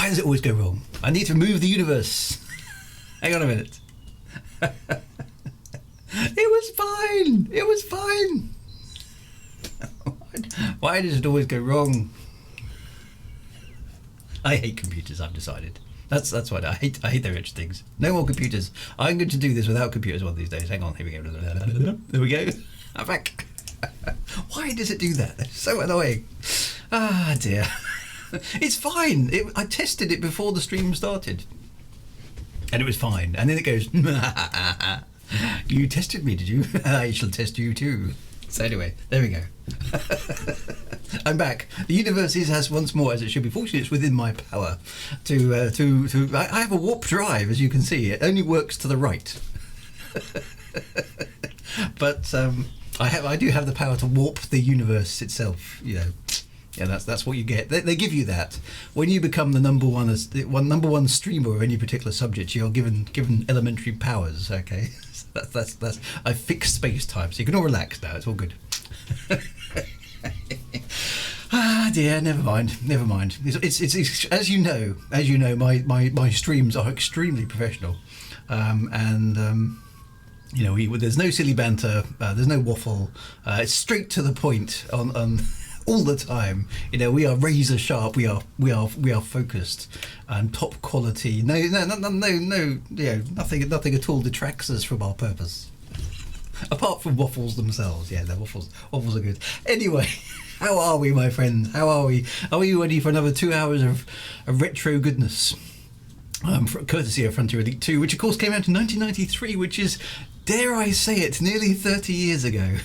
Why does it always go wrong? I need to move the universe. Hang on a minute. It was fine. It was fine. Why does it always go wrong? I hate computers, I've decided. That's what I hate their rich things. No more computers. I'm going to do this without computers one of these days. Hang on, here we go. There we go. I'm back. Why does it do that? It's so annoying. Ah, dear. It's fine. I tested it before the stream started. And it was fine. And then it goes, you tested me, did you? I shall test you too. So anyway, there we go. I'm back. The universe is as once more as it should be. Fortunately, it's within my power to. I have a warp drive, as you can see. It only works to the right. But I do have the power to warp the universe itself. You know, yeah, that's what you get. They give you that when you become the number one streamer of any particular subject. You're given elementary powers. Okay. That's I've fixed space time, so you can all relax now. It's all good. Ah dear, never mind. It's as you know, my streams are extremely professional, and you know, there's no silly banter, there's no waffle. It's straight to the point on all the time. You know, we are razor sharp. We are focused and top quality. No. Yeah, nothing at all detracts us from our purpose. Apart from waffles themselves. Yeah, the waffles are good. Anyway, how are we, my friends? How are we? Are we ready for another 2 hours of retro goodness? Courtesy of Frontier Elite 2, which of course came out in 1993, which is, dare I say it, nearly 30 years ago.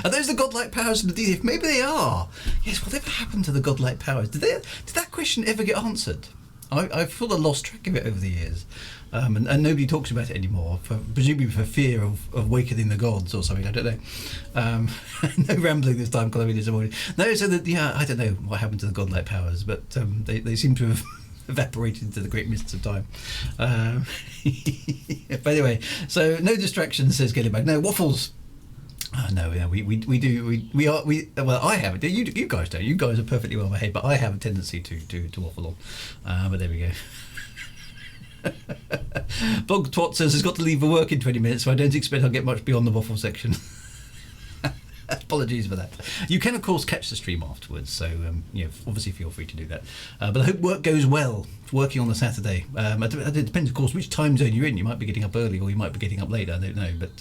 Are those the godlike powers of the DDF? Maybe they are. Yes, whatever happened to the godlike powers? Did that question ever get answered? I've sort of lost track of it over the years, and nobody talks about it anymore, presumably for fear of awakening the gods or something. I don't know. No rambling this time, because I'm really disappointed. No, so that, yeah, I don't know what happened to the godlike powers, but they seem to have evaporated into the great mists of time. But anyway, so no distractions, says Gillibag. No waffles. No, yeah, well, I have it. You guys don't. You guys are perfectly well behaved, but I have a tendency to waffle on. But there we go. Bog Twat says has got to leave for work in 20 minutes, so I don't expect I'll get much beyond the waffle section. Apologies for that. You can, of course, catch the stream afterwards, so obviously feel free to do that. But I hope work goes well, working on a Saturday. It depends, of course, which time zone you're in. You might be getting up early or you might be getting up late, I don't know, but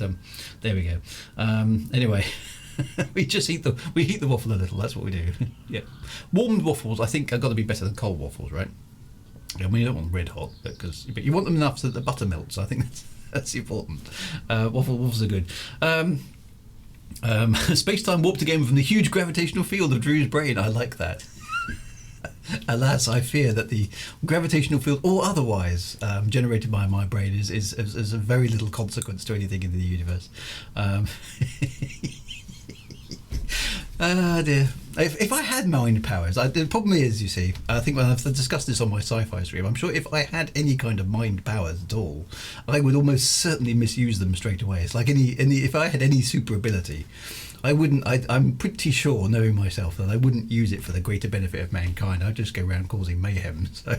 there we go. Anyway, we heat the waffle a little, that's what we do. Yeah, warmed waffles, I think, are got to be better than cold waffles, right? I mean, you don't want them red hot, but you want them enough so that the butter melts. I think that's important. Waffles are good. Space-time warped again from the huge gravitational field of Drew's brain. I like that. Alas, I fear that the gravitational field, or otherwise, generated by my brain is of very little consequence to anything in the universe. Ah dear. If I had mind powers, the problem is, you see, I think I've discussed this on my sci-fi stream, I'm sure if I had any kind of mind powers at all, I would almost certainly misuse them straight away. It's like if I had any super ability, I'm pretty sure, knowing myself, that I wouldn't use it for the greater benefit of mankind. I'd just go around causing mayhem. So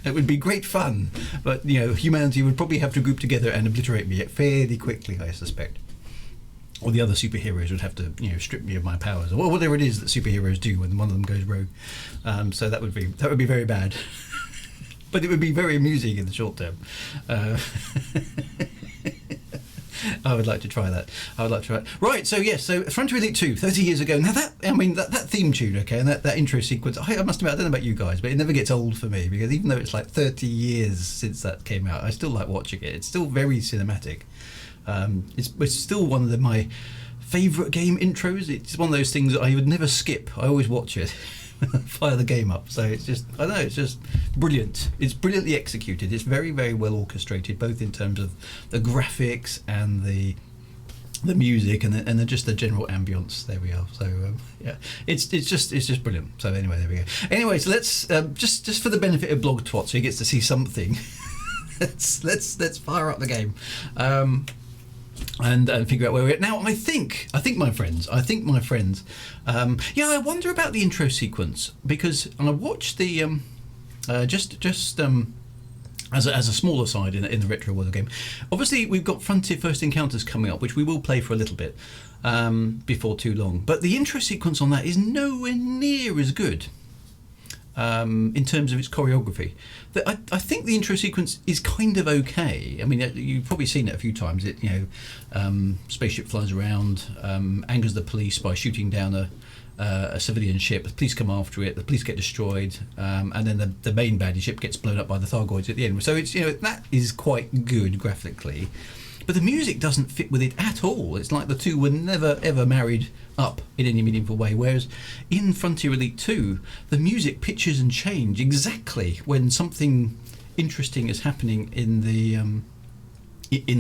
it would be great fun, but humanity would probably have to group together and obliterate me fairly quickly, I suspect. Or the other superheroes would have to, strip me of my powers, or whatever it is that superheroes do when one of them goes rogue. So that would be very bad, but it would be very amusing in the short term. I would like to try that. Right, so yes, so Frontier Elite 2, 30 years ago. Now that theme tune, okay, and that intro sequence, I must admit, I don't know about you guys, but it never gets old for me, because even though it's like 30 years since that came out, I still like watching it. It's still very cinematic. It's still one of my favourite game intros. It's one of those things that I would never skip. I always watch it, fire the game up. So it's just brilliant. It's brilliantly executed. It's very, very well orchestrated, both in terms of the graphics and the music and just the general ambience. There we are. So yeah, it's just brilliant. So anyway, there we go. Anyway, so let's just for the benefit of Blog Twat, so he gets to see something. let's fire up the game. and figure out where we're at. Now, I think my friends, yeah, I wonder about the intro sequence, because I watched the as a smaller side in the Retro World game. Obviously, we've got Frontier First Encounters coming up, which we will play for a little bit before too long. But the intro sequence on that is nowhere near as good in terms of its choreography. I think the intro sequence is kind of okay. I mean, you've probably seen it a few times. It, spaceship flies around, angers the police by shooting down a civilian ship. The police come after it. The police get destroyed, and then the main baddie ship gets blown up by the Thargoids at the end. So it's that is quite good graphically, but the music doesn't fit with it at all. It's like the two were never ever married up in any meaningful way. Whereas in Frontier Elite 2, the music pitches and change exactly when something interesting is happening in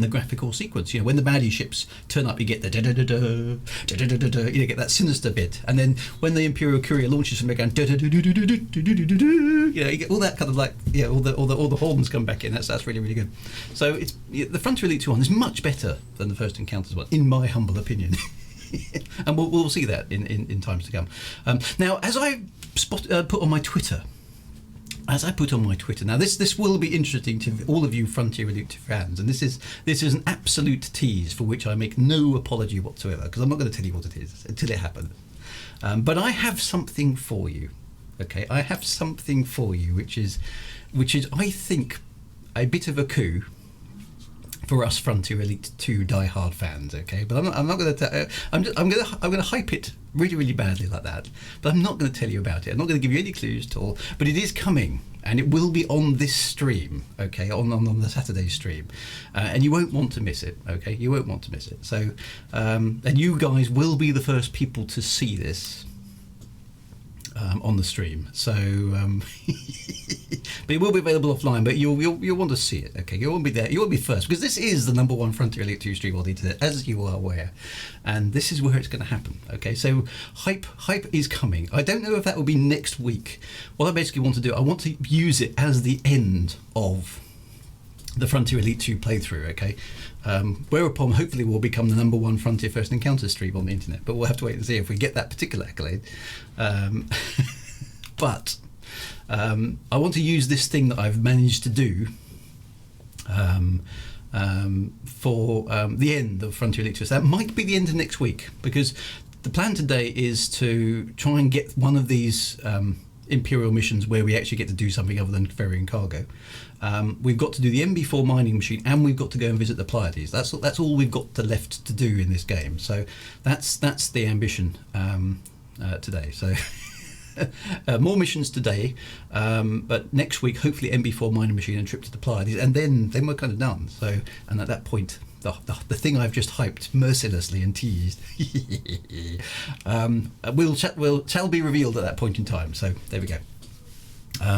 the graphical sequence. When the baddie ships turn up, you get the da-da-da-da, da-da-da-da-da, you get that sinister bit, and then when the Imperial Courier launches from again, da-da-da-da-da-da-da-da-da, you get all that kind of like, all the horns come back in. That's really, really good. So it's the Frontier Elite 2 one is much better than the First Encounters one, in my humble opinion. And we'll see that in times to come. Now, as I put on my Twitter, now this will be interesting to all of you Frontier Elite 2 fans, and this is an absolute tease for which I make no apology whatsoever, because I'm not going to tell you what it is until it happens. But I have something for you. Okay, I have something for you, which is I think a bit of a coup for us Frontier Elite 2 die-hard fans. Okay, but I'm not going to. I'm going to hype it really, really badly like that. But I'm not going to tell you about it. I'm not going to give you any clues at all. But it is coming, and it will be on this stream. Okay, on the Saturday stream, and you won't want to miss it. Okay, you won't want to miss it. So, and you guys will be the first people to see this on the stream. So, but it will be available offline. But you'll want to see it. Okay, you won't be there. You won't be first, because this is the #1 Frontier Elite 2 stream on the internet, as you are aware, and this is where it's going to happen. Okay, so hype is coming. I don't know if that will be next week. What I basically want to do, I want to use it as the end of the Frontier Elite 2 playthrough. Okay, whereupon hopefully we'll become the #1 Frontier First Encounter stream on the internet. But we'll have to wait and see if we get that particular accolade. But I want to use this thing that I've managed to do for the end of Frontier Elite 2. So that might be the end of next week, because the plan today is to try and get one of these Imperial missions where we actually get to do something other than ferrying cargo. We've got to do the MB4 mining machine, and we've got to go and visit the Pleiades. That's all we've got left to do in this game. So that's the ambition today. So more missions today, but next week hopefully MB4 mining machine and trip to the Pleiades, and then we're kind of done. So, and at that point, the thing I've just hyped mercilessly and teased shall be revealed at that point in time. So there we go.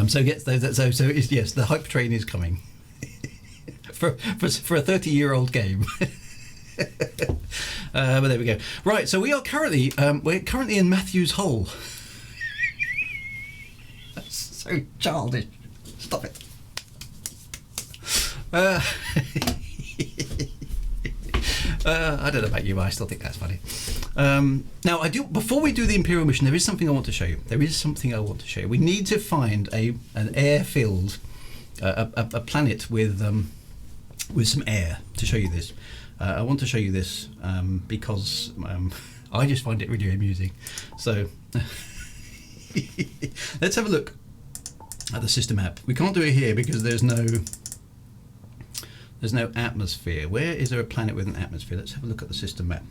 So yes, the hype train is coming for a 30-year-old game. But there we go. Right, so we're currently in Matthew's hole. That's so childish. Stop it. I don't know about you, but I still think that's funny. Now, before we do the Imperial mission, there is something I want to show you. We need to find an air-filled, a planet with some air to show you this. I want to show you this because I just find it really amusing. So let's have a look at the system map. We can't do it here because there's no atmosphere. Where is there a planet with an atmosphere? Let's have a look at the system map.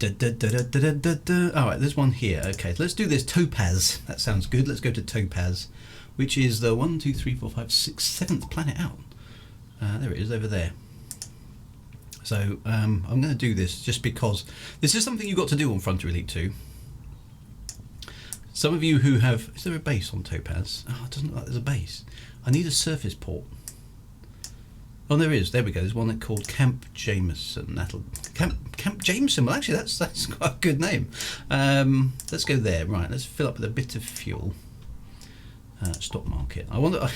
Alright, there's one here. Okay, let's do this. Topaz. That sounds good. Let's go to Topaz, which is the 1, 2, 3, 4, 5, 6, 7th planet out. There it is, over there. So I'm going to do this just because this is something you've got to do on Frontier Elite 2. Some of you who have... Is there a base on Topaz? Oh, it doesn't look like there's a base. I need a surface port. Oh, there is. There we go. There's one called Camp Jameson. Camp Jameson. Well, actually, that's quite a good name. Let's go there. Right. Let's fill up with a bit of fuel. Stock market. I wonder.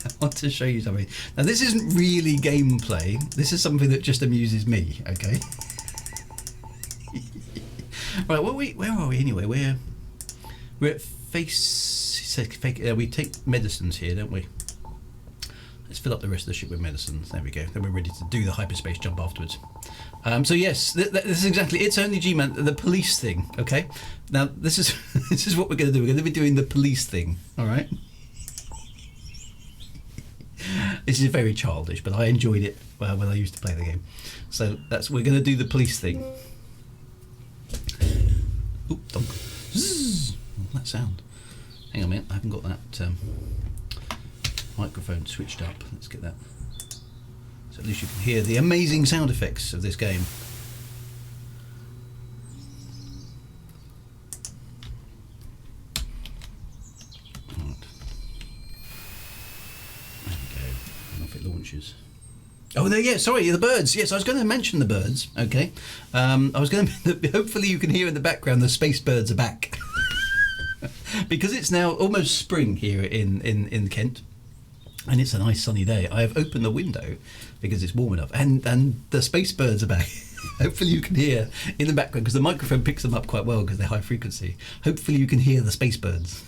I want to show you something. Now, this isn't really gameplay. This is something that just amuses me, okay? Right, where are we anyway? We're at we take medicines here, don't we? Let's fill up the rest of the ship with medicines. There we go. Then we're ready to do the hyperspace jump afterwards. So yes, this is exactly. It's only G-Man, the police thing. Okay. Now this is this is what we're going to do. We're going to be doing the police thing. All right. This is very childish, but I enjoyed it when I used to play the game. So we're going to do the police thing. Oop, donk. Zzz. Oh, that sound. Hang on a minute. I haven't got that microphone switched up. Let's get that. So at least you can hear the amazing sound effects of this game. Right. There we go. And off it launches. Oh, there, yeah, sorry, the birds. Yes, I was going to mention the birds, okay. I was going to, hopefully you can hear in the background the space birds are back. Because it's now almost spring here in Kent. And it's a nice sunny day. I have opened the window because it's warm enough, and the space birds are back. Hopefully you can hear in the background, because the microphone picks them up quite well because they're high frequency. Hopefully you can hear the space birds.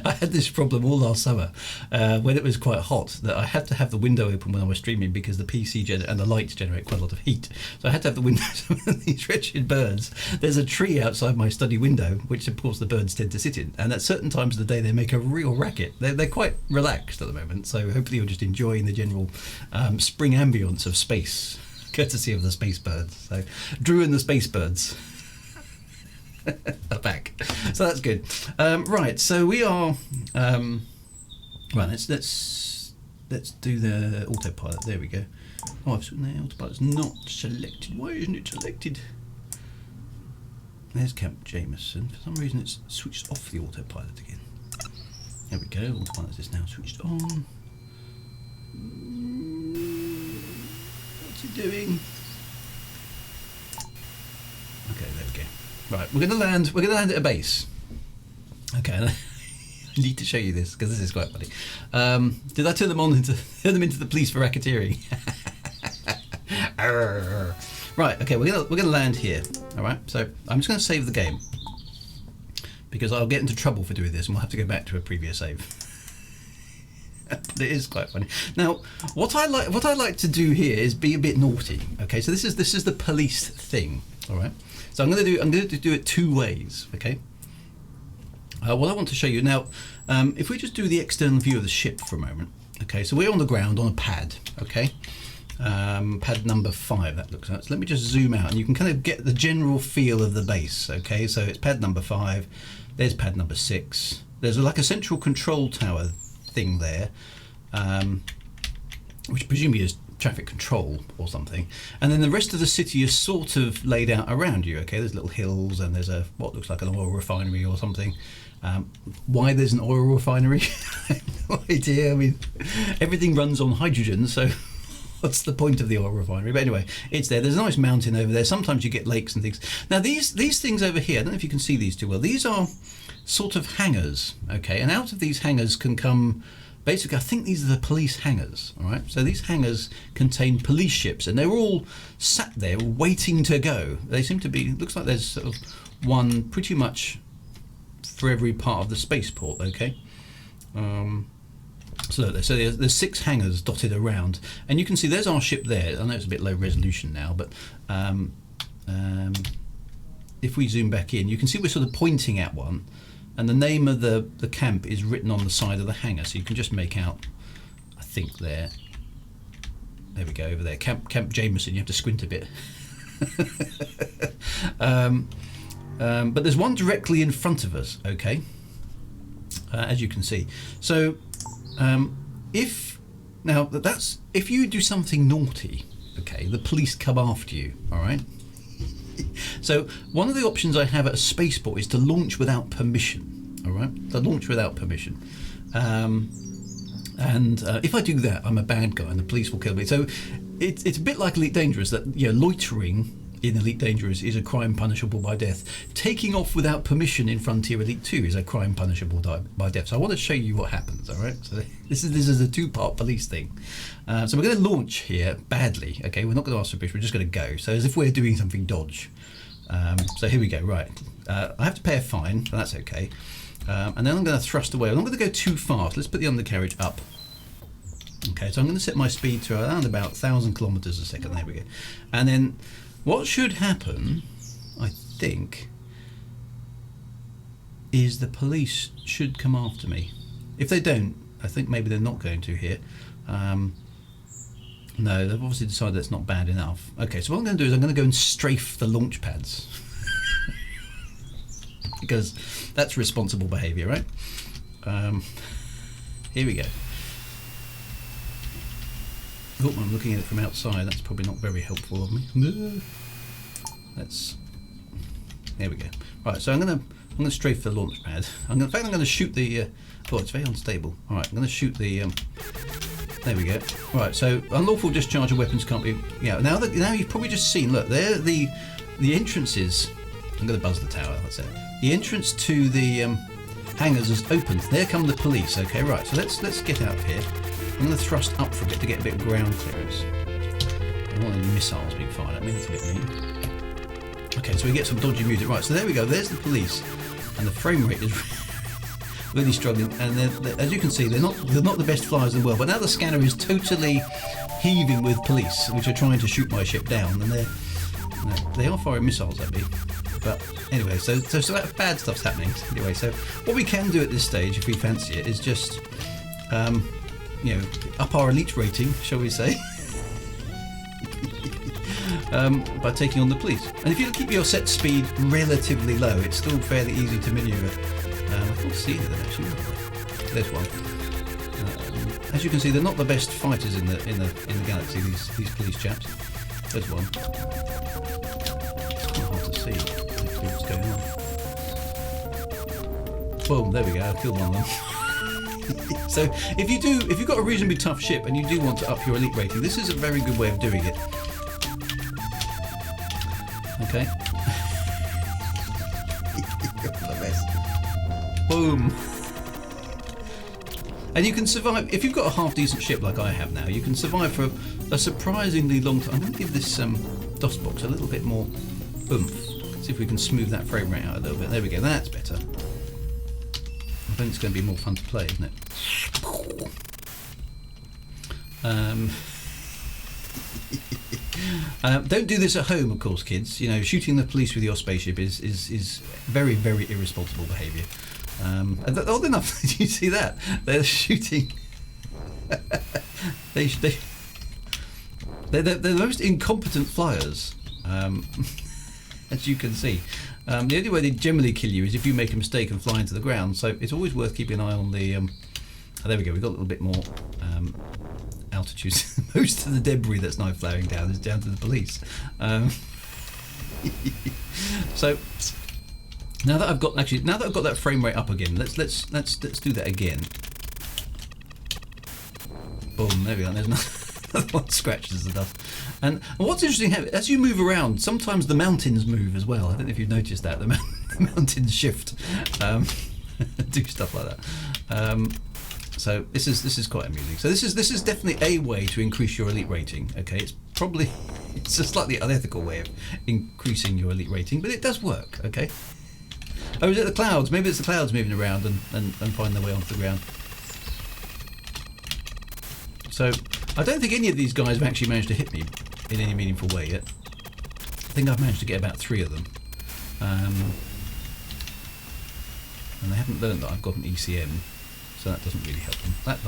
I had this problem all last summer when it was quite hot, that I had to have the window open when I was streaming because the PC and the lights generate quite a lot of heat. So I had to have the windows open. These wretched birds. There's a tree outside my study window, which of course the birds tend to sit in. And at certain times of the day, they make a real racket. They're quite relaxed at the moment. So hopefully you're just enjoying the general spring ambience of space, courtesy of the space birds. So Drew and the space birds are back, so that's good. Right, so we are right. Let's do the autopilot. There we go. Oh, I've seen the autopilot's not selected. Why isn't it selected? There's Camp Jameson. For some reason, it's switched off the autopilot again. There we go. Autopilot is now switched on. What's it doing? Okay, there we go. Right, we're going to land. We're going to land at a base. Okay, I need to show you this because this is quite funny. Did I turn them into the police for racketeering? Right. Okay, we're gonna land here. All right. So I'm just going to save the game because I'll get into trouble for doing this, and we'll have to go back to a previous save. But it is quite funny. Now, what I like to do here is be a bit naughty. Okay, so this is the police thing. All right. So I'm going to do it two ways, okay? What I want to show you now, if we just do the external view of the ship for a moment, okay? So we're on the ground on a pad, okay? Pad number 5, that looks like. So let me just zoom out, and you can kind of get the general feel of the base, okay? So it's pad number 5. There's pad number 6. There's like a central control tower thing there, which presumably is traffic control or something, and then the rest of the city is sort of laid out around you. Okay, there's little hills, and there's what looks like an oil refinery or something. Why there's an oil refinery? I have no idea. I mean, everything runs on hydrogen, so what's the point of the oil refinery? But anyway, it's there. There's a nice mountain over there. Sometimes you get lakes and things. Now these things over here, I don't know if you can see these too well. These are sort of hangars, okay, and out of these hangars can come. Basically, I think these are the police hangars, all right? So these hangars contain police ships, and they're all sat there waiting to go. They seem to be, looks like there's sort of one pretty much for every part of the spaceport, okay? So there's 6 hangars dotted around, and you can see there's our ship there. I know it's a bit low resolution now, but if we zoom back in, you can see we're sort of pointing at one. And the name of the camp is written on the side of the hangar, so you can just make out, I think there we go, over there, Camp Jameson. You have to squint a bit. But there's one directly in front of us, okay, as you can see. So if you do something naughty, okay, the police come after you, all right? So one of the options I have at a spaceport is to launch without permission. All right, to launch without permission. If I do that, I'm a bad guy, and the police will kill me. So it's a bit like Elite Dangerous, that loitering in Elite Dangerous is a crime punishable by death. Taking off without permission in Frontier Elite 2 is a crime punishable by death. So I want to show you what happens, alright? So this is a two-part police thing. So we're going to launch here badly, okay? We're not going to ask for permission, we're just going to go. So as if we're doing something dodge. So here we go, right. I have to pay a fine, but that's okay. And then I'm going to thrust away. I'm not going to go too fast. Let's put the undercarriage up. Okay, so I'm going to set my speed to around about 1,000 kilometers a second. There we go. And then what should happen, I think, is the police should come after me. If they don't, I think maybe they're not going to here. No, they've obviously decided that's not bad enough. Okay, so what I'm going to do is I'm going to go and strafe the launch pads. Because that's responsible behaviour, right? Here we go. Oh, I'm looking at it from outside. That's probably not very helpful of me. There we go. Right, so I'm going to strafe the launch pad. In fact, I'm going to shoot the. Oh, it's very unstable. All right, I'm going to shoot the. There we go. Right, so unlawful discharge of weapons can't be. Yeah. Now you've probably just seen. Look, there the entrances. I'm going to buzz the tower. That's it. The entrance to the hangars has opened. There come the police. Okay, right. So let's get out of here. I'm going to thrust up for a bit to get a bit of ground clearance. I don't want any missiles being fired at me. That's a bit mean. Okay, so we get some dodgy music. Right, so there we go. There's the police, and the frame rate is really struggling. And as you can see, they're not the best flyers in the world. But now the scanner is totally heaving with police, which are trying to shoot my ship down, and they are firing missiles at me. But anyway, so that bad stuff's happening. Anyway, so what we can do at this stage, if we fancy it, is just up our elite rating, shall we say, by taking on the police. And if you keep your set speed relatively low, it's still fairly easy to manoeuvre. I can't see them actually. There's one. As you can see, they're not the best fighters in the galaxy. These police chaps. There's one. It's quite hard to see what's going on. Boom! There we go. I killed one of them. So if you've got a reasonably tough ship and you do want to up your elite rating, this is a very good way of doing it. Okay. Boom. And you can survive if you've got a half decent ship like I have now. You can survive for a surprisingly long time. I'm going to give this DOS box a little bit more oomph. See if we can smooth that frame rate out a little bit. There we go. That's better. I think it's going to be more fun to play, isn't it? Don't do this at home, of course, kids. You know, shooting the police with your spaceship is very, very irresponsible behaviour. Odd enough, did you see that? They're shooting. they're the most incompetent flyers, as you can see. The only way they generally kill you is if you make a mistake and fly into the ground. So it's always worth keeping an eye on the. There we go. We've got a little bit more altitude. Most of the debris that's now flowing down is down to the police. So now that I've got that frame rate up again, let's do that again. Boom! There we go. There's another one scratches the dust. And what's interesting, as you move around, sometimes the mountains move as well. I don't know if you've noticed that. The mountains shift, do stuff like that. So this is quite amusing. So this is definitely a way to increase your elite rating. Okay, it's a slightly unethical way of increasing your elite rating, but it does work. Okay. Oh, is it the clouds? Maybe it's the clouds moving around and find their way onto the ground. So I don't think any of these guys have actually managed to hit me in any meaningful way yet. I think I've managed to get about 3 of them. And they haven't learned that I've got an ECM, so that doesn't really help them. That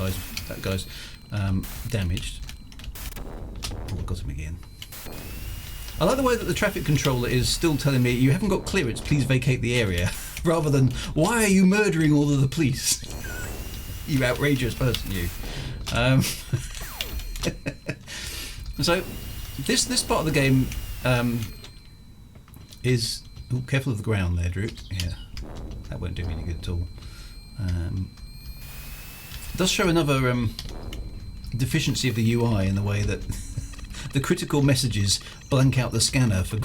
guy's damaged. Oh, I've got him again. I like the way that the traffic controller is still telling me, you haven't got clearance, please vacate the area, rather than, why are you murdering all of the police? You outrageous person, you. So this part of the game is careful of the ground there, Drew. Yeah, that won't do me any good at all. It does show another deficiency of the UI in the way that the critical messages blank out the scanner for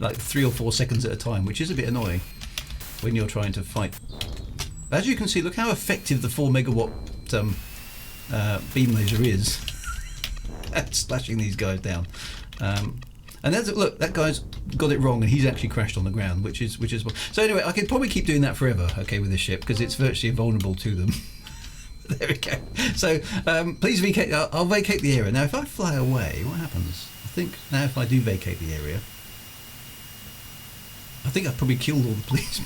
like 3 or 4 seconds at a time, which is a bit annoying when you're trying to fight. As you can see, look how effective the 4 megawatt beam laser is at splashing these guys down. And there's, look, that guy's got it wrong, and he's actually crashed on the ground, which is so. Anyway, I could probably keep doing that forever, okay, with this ship, because it's virtually invulnerable to them. There we go. So please vacate. I'll vacate the area now. If I fly away, what happens? I think now if I do vacate the area, I think I've probably killed all the police.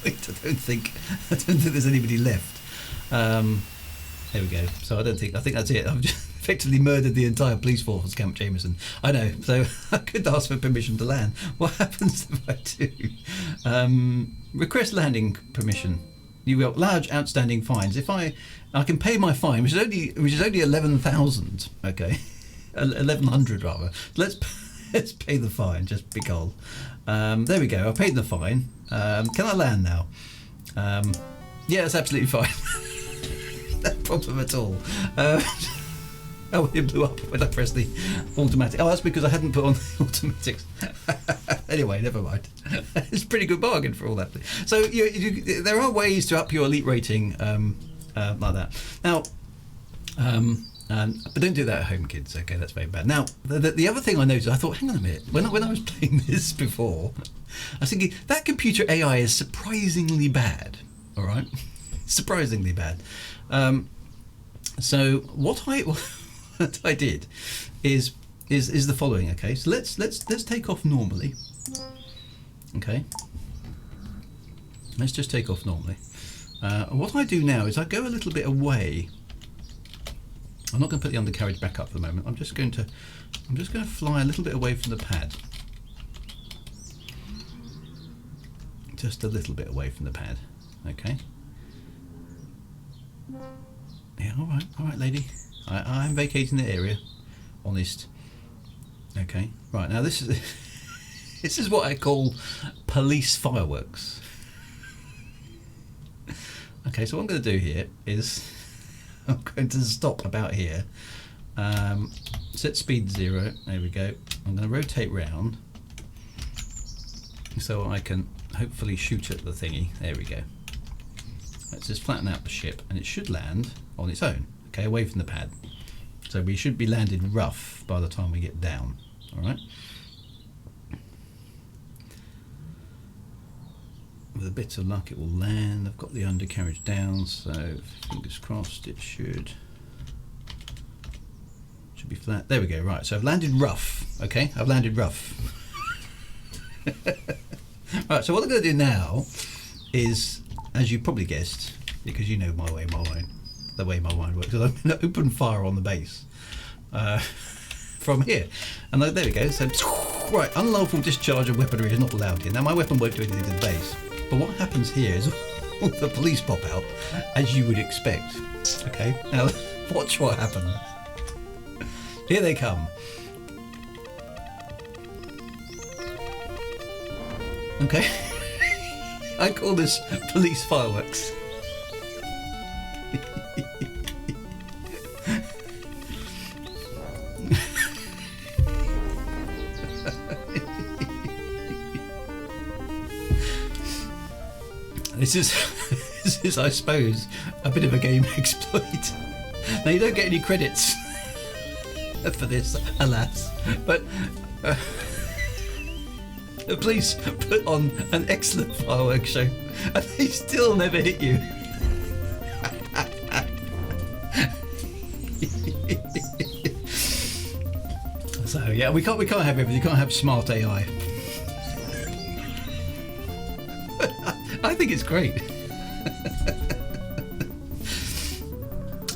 I don't think there's anybody left. There we go. So I think that's it. I've just effectively murdered the entire police force, Camp Jameson. I know. So I could ask for permission to land. What happens if I do? Request landing permission. You've got large outstanding fines. If I can pay my fine, which is only 11,000. Okay, 1,100 rather. Let's pay the fine just because. There we go. I paid the fine. Can I land now? Yeah, it's absolutely fine. No problem at all. Oh, it blew up when I pressed the automatic. Oh, that's because I hadn't put on the automatics. Anyway, never mind. It's a pretty good bargain for all that. So there are ways to up your elite rating like that. Now, but don't do that at home, kids. Okay, that's very bad. Now, the other thing I noticed, I thought, hang on a minute. When I was playing this before, I was thinking that computer AI is surprisingly bad. All right, surprisingly bad. So what I did is the following. Okay, so let's take off normally. Okay, let's just take off normally. What I do now is I go a little bit away. I'm not going to put the undercarriage back up for the moment. I'm just going to fly a little bit away from the pad. Just a little bit away from the pad. Okay. Yeah, all right, lady. I'm vacating the area. Honest. Okay. Right, now this is what I call police fireworks. Okay, so what I'm going to do here is I'm going to stop about here. Set speed 0. There we go. I'm going to rotate round so I can hopefully shoot at the thingy. There we go. Let's just flatten out the ship, and it should land on its own. Okay, away from the pad. So we should be landed rough by the time we get down. All right. With a bit of luck, it will land. I've got the undercarriage down, so fingers crossed it should be flat. There we go. Right, so I've landed rough. Okay, I've landed rough. Right, so what I'm going to do now is, as you probably guessed, because you know the way my mind works, I'm going to open fire on the base from here. And there we go. So, right, unlawful discharge of weaponry is not allowed here. Now, my weapon won't do anything to the base. But what happens here is all the police pop out, as you would expect. Okay, now watch what happens. Here they come. Okay, I call this police fireworks. This is, I suppose, a bit of a game exploit. Now, you don't get any credits for this, alas, but the police put on an excellent fireworks show, and they still never hit you. So yeah, we can't have everything. You can't have smart AI. I think it's great.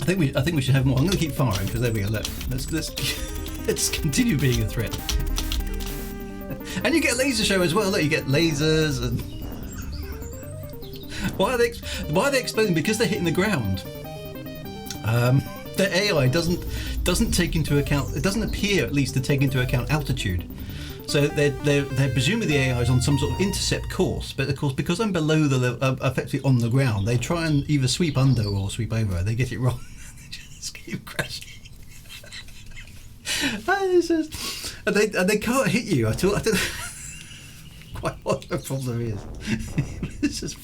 I think we should have more. I'm going to keep firing because there we go. Let's continue being a threat. And you get laser show as well. Look, you get lasers and why are they exploding? Because they're hitting the ground. The AI doesn't take into account. It doesn't appear, at least, to take into account altitude. So they're presumably the AI is on some sort of intercept course, but of course because I'm below the effectively on the ground, they try and either sweep under or sweep over. They get it wrong. They just keep crashing. And they can't hit you. I don't know quite what the problem is. It's just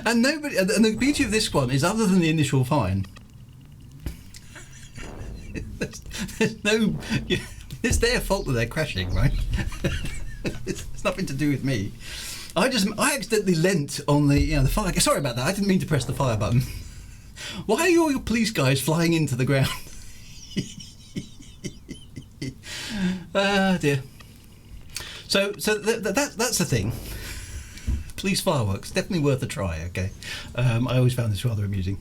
and nobody. And the beauty of this one is, other than the initial fine, there's no. It's their fault that they're crashing, right? It's nothing to do with me. I accidentally leant on the fire. Sorry about that. I didn't mean to press the fire button. Why are all your police guys flying into the ground? Ah, dear. So that's the thing. Police fireworks, definitely worth a try. Okay, I always found this rather amusing.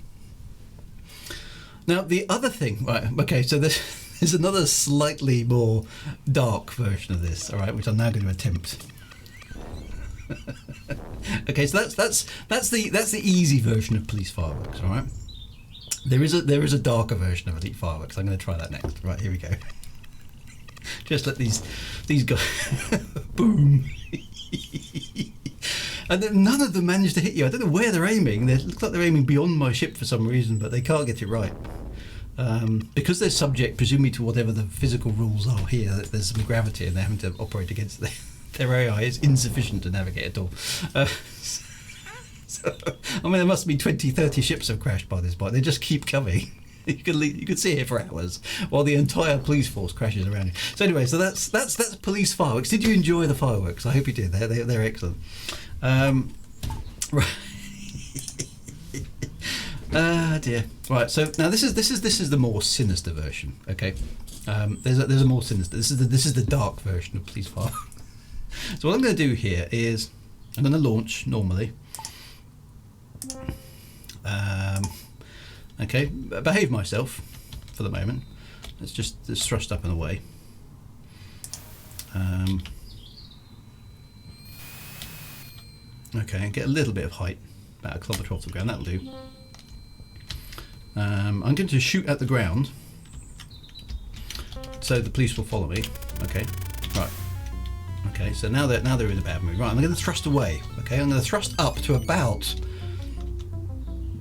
Now the other thing, right? Okay, so there's another slightly more dark version of this. All right, which I'm now going to attempt. Okay, so that's the easy version of police fireworks. All right. There is a darker version of elite fireworks. I'm going to try that next. Right, here we go. Just let these guys boom. And then none of them managed to hit you. I don't know where they're aiming. They look like they're aiming beyond my ship for some reason, but they can't get it right. Because they're subject, presumably, to whatever the physical rules are here. There's some gravity, and they're having to operate against their AI is insufficient to navigate at all. So, I mean, there must be 20, 30 ships have crashed by this point. They just keep coming. You could sit here for hours while the entire police force crashes around you. So anyway, so that's police fireworks. Did you enjoy the fireworks? I hope you did. They're excellent. Right. Ah, dear. Right. So now this is the more sinister version. Okay. There's a more sinister. This is the dark version of police fireworks. So what I'm going to do here is I'm going to launch normally. Okay, behave myself for the moment. Let's just thrust up and away. Okay, and get a little bit of height, about 1 kilometre off the ground. That'll do. I'm going to shoot at the ground, so the police will follow me. Okay, right. Okay, so now they're in a bad mood. Right, I'm going to thrust away. Okay, I'm going to thrust up to about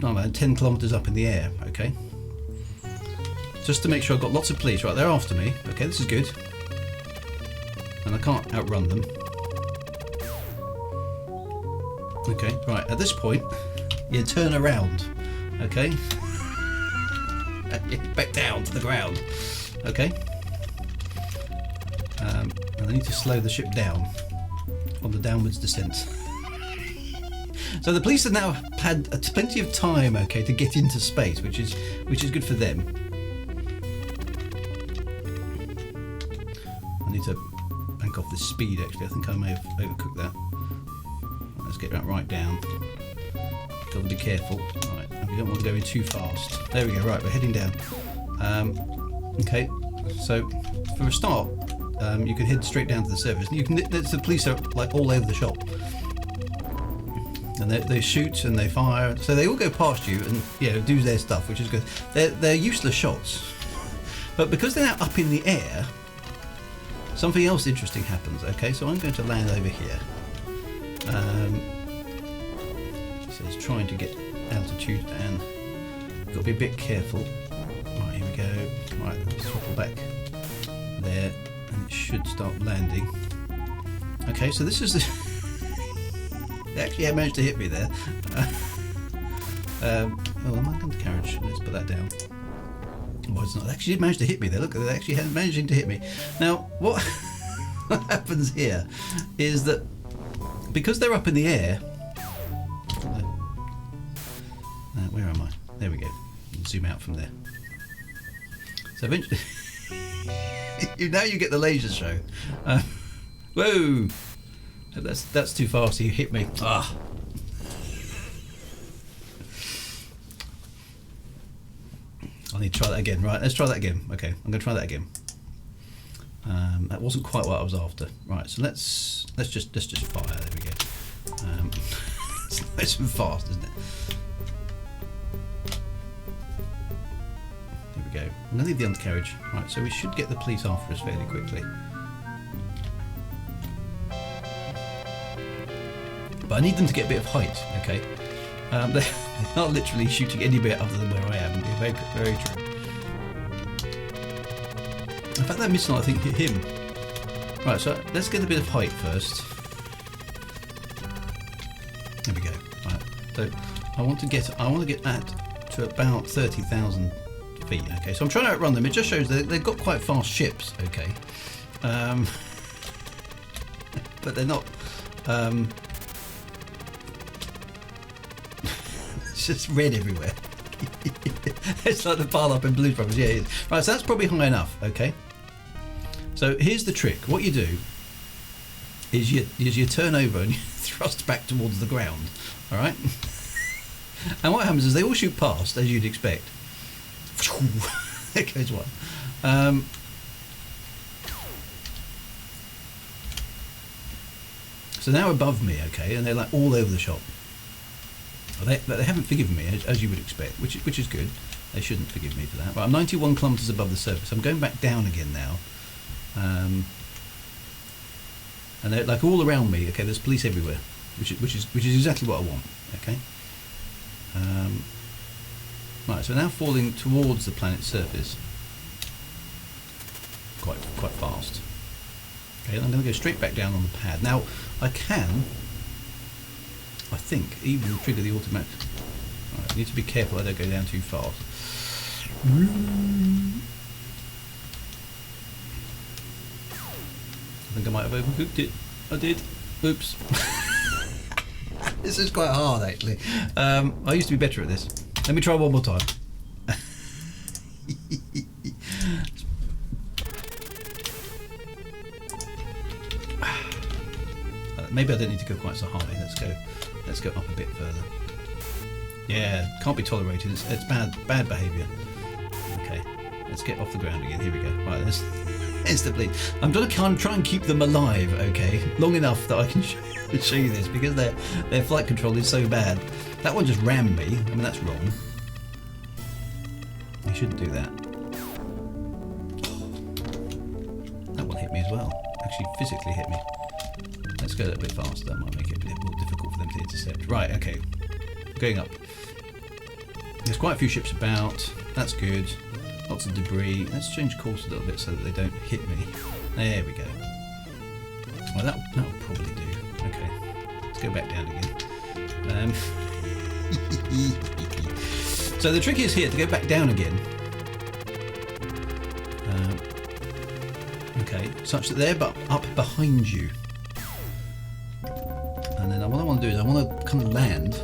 10 kilometres up in the air. Okay, just to make sure I've got lots of police. Right, they're after me. Okay, this is good, and I can't outrun them. Okay, right. At this point, you turn around. Okay, back down to the ground. Okay. And I need to slow the ship down on the downwards descent. So the police have now had plenty of time, okay, to get into space, which is good for them. I need to bank off this speed. Actually, I think I may have overcooked that. Let's get that right down. Got to be careful. Right, we don't want to go in too fast. There we go. Right, we're heading down. Okay, so for a start. You can head straight down to the surface. The police are like all over the shop, and they shoot and they fire. So they all go past you and do their stuff, which is good. They're useless shots, but because they're now up in the air, something else interesting happens. Okay, so I'm going to land over here. So it's trying to get altitude, and you've got to be a bit careful. Right, here we go. Right, let's throttle back there. And it should start landing. Okay, so this is they actually managed to hit me there. Oh, am I going to carriage? Let's put that down. Oh, it's not. They actually managed to hit me there. Look, they actually had managing to hit me. Now, what happens here is that because they're up in the air. Where am I? There we go. Zoom out from there. So eventually. Now you get the laser show. Whoa! That's too fast. You hit me. Ah. I need to try that again. Right, let's try that again. Okay, I'm going to try that again. That wasn't quite what I was after. Right, so let's just fire. There we go. It's nice and fast, isn't it? Go. I'm going to leave the undercarriage. Right, so we should get the police after us fairly quickly. But I need them to get a bit of height, okay? They're not literally shooting anywhere other than where I am. Very, very true. In fact, that missile I think hit him. Right, so let's get a bit of height first. There we go. Right, so I want to get that to about 30,000 feet. Okay, so I'm trying to outrun them. It just shows that they've got quite fast ships. Okay, but they're not. It's just red everywhere. It's like the pile up in Blues Brothers. Yeah, it is. Right, so that's probably high enough. Okay. So here's the trick. What you do is you turn over and you thrust back towards the ground. All right. And what happens is they all shoot past, as you'd expect. There goes one. So now above me, okay, and they're like all over the shop. They haven't forgiven me, as you would expect, which is good. They shouldn't forgive me for that. But I'm 91 kilometres above the surface. I'm going back down again now. And they're like all around me. Okay, there's police everywhere, which is exactly what I want. Okay. Right, so now falling towards the planet's surface, quite fast. Okay, and I'm going to go straight back down on the pad. Now I think, even trigger the automatic. Right, I need to be careful I don't go down too fast. I think I might have overcooked it. I did. Oops. This is quite hard, actually. I used to be better at this. Let me try one more time. Maybe I don't need to go quite so high. Let's go up a bit further. Yeah, can't be tolerated. It's bad behaviour. Okay, let's get off the ground again. Here we go. Right, there's instantly. I'm going to try and keep them alive. Okay, long enough that I can show you this, because their flight control is so bad. That one just rammed me. I mean, that's wrong. You shouldn't do that. That one hit me as well. Actually, physically hit me. Let's go a little bit faster. That might make it a bit more difficult for them to intercept. Right, okay. Going up. There's quite a few ships about. That's good. Lots of debris. Let's change course a little bit so that they don't hit me. There we go. Well, that'll probably do. Okay. Let's go back down again. So the trick is here to go back down again. Okay, such that they're up behind you. And then what I want to do is I want to kind of land.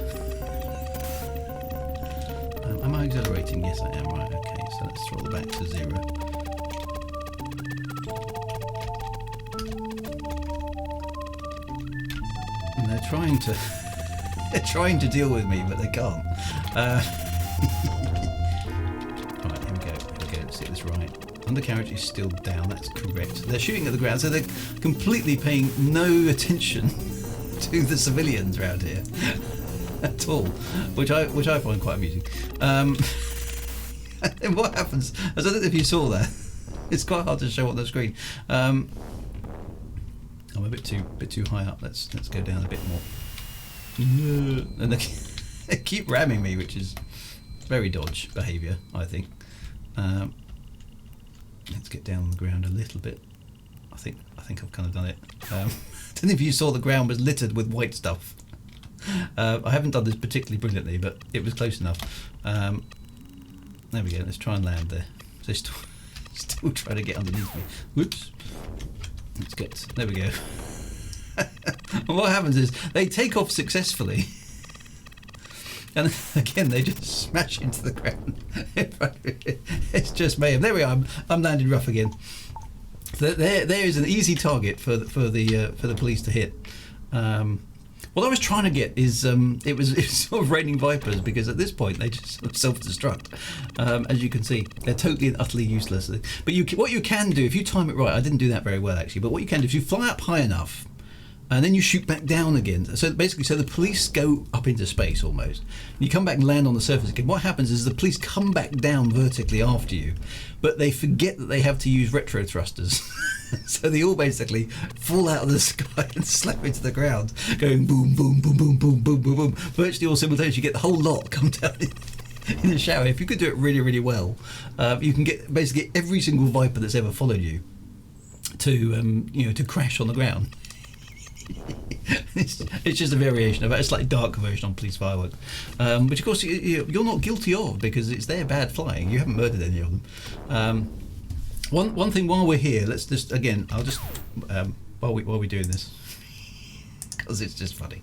Am I accelerating? Yes, I am. Right. Okay. So let's throttle back to 0. And they're trying to deal with me, but they can't. Right. Here we go. Let's get this right. Undercarriage is still down. That's correct. They're shooting at the ground, so they're completely paying no attention to the civilians around here at all, which I find quite amusing. And what happens? I don't know if you saw that. It's quite hard to show on the screen. I'm a bit too high up. Let's go down a bit more. And they keep ramming me, which is very dodge behaviour, I think. Let's get down on the ground a little bit. I think I've kind of done it. I don't know if you saw the ground was littered with white stuff. I haven't done this particularly brilliantly, but it was close enough. There we go. Let's try and land there. So still trying to get underneath me. Whoops. Let's get. There we go. And what happens is they take off successfully, and again they just smash into the ground. It's just mayhem. There we are. I'm landing rough again. So there is an easy target for the police to hit. What I was trying to get is it was sort of raining vipers, because at this point they just sort of self-destruct. As you can see, they're totally and utterly useless. But what you can do if you time it right, I didn't do that very well actually. But what you can do is you fly up high enough, and then you shoot back down again. So basically, the police go up into space almost. You come back and land on the surface again. What happens is the police come back down vertically after you, but they forget that they have to use retro thrusters. So they all basically fall out of the sky and slap into the ground, going boom, boom, boom, boom, boom, boom, boom, boom. Virtually all simultaneously, you get the whole lot come down in the shower. If you could do it really, really well, you can get basically every single viper that's ever followed you to crash on the ground. It's just a variation of it. It's like a dark version on police fireworks, which of course you're not guilty of because it's their bad flying. You haven't murdered any of them. One thing while we're here, let's just again, I'll just while we're doing this because it's just funny.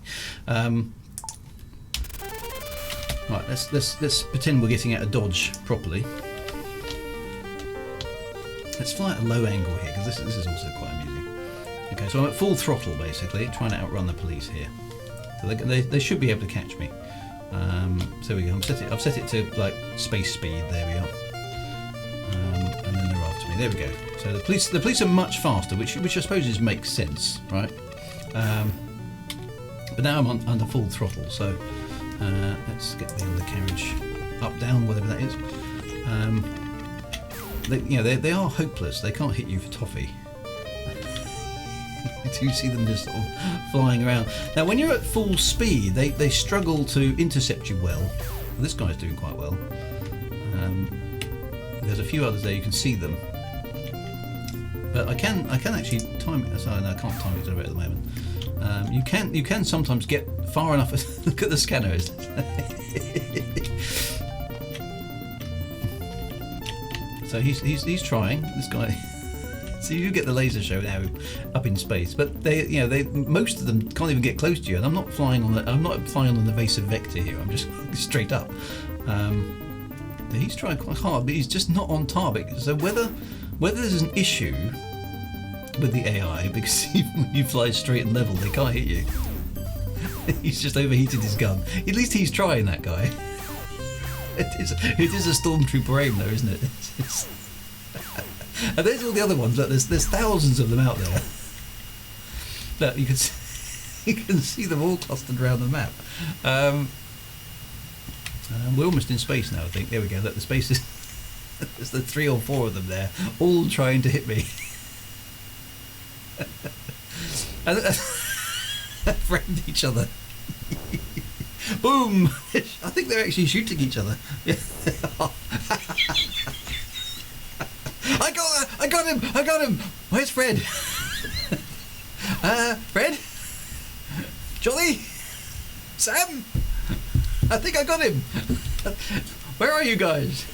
Right, let's pretend we're getting out of dodge properly. Let's fly at a low angle here because this is also quite amusing. Okay, so I'm at full throttle basically, trying to outrun the police here. So they should be able to catch me. So we go. I've set it to like space speed. There we are. And then they're after me. There we go. So the police are much faster, which I suppose makes sense, right? But now I'm under full throttle, so let's get the undercarriage up, down, whatever that is. They are hopeless. They can't hit you for toffee. You see them just sort of flying around. Now, when you're at full speed, they struggle to intercept you well. This guy's doing quite well. There's a few others there. You can see them, but I can actually time it. Sorry, no, I can't time it at the moment. You can sometimes get far enough. Look at the scanners. So he's trying. This guy. So you get the laser show now up in space, but most of them can't even get close to you. And I'm not flying on an evasive vector here. I'm just straight up. He's trying quite hard, but he's just not on target. So whether there's an issue with the AI, because even when you fly straight and level, they can't hit you. He's just overheated his gun. At least he's trying, that guy. It is a stormtrooper aim, though, isn't it? And there's all the other ones. Look, there's thousands of them out there. Look, you can see them all clustered around the map. We're almost in space now, I think. There we go. Look, the space is. There's the 3 or 4 of them there, all trying to hit me. And friend each other. Boom! I think they're actually shooting each other. I got him! Where's Fred? Fred? Jolly? Sam? I think I got him. Where are you guys?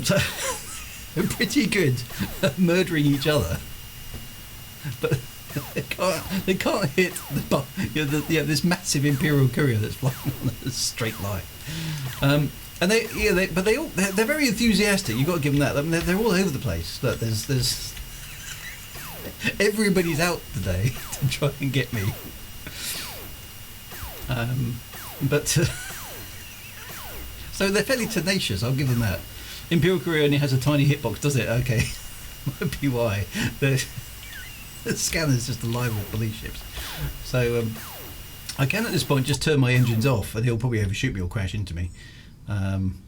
So, pretty good at murdering each other, but they can't hit this massive Imperial Courier that's flying on a straight line. And they're very enthusiastic. You've got to give them that. I mean, they're all over the place. Look, there's everybody's out today to try and get me. So they're fairly tenacious. I'll give them that. Imperial Courier only has a tiny hitbox, does it? Okay, might be why. The scanner's just alive with police ships. So I can at this point just turn my engines off, and he'll probably overshoot me or crash into me. Boom!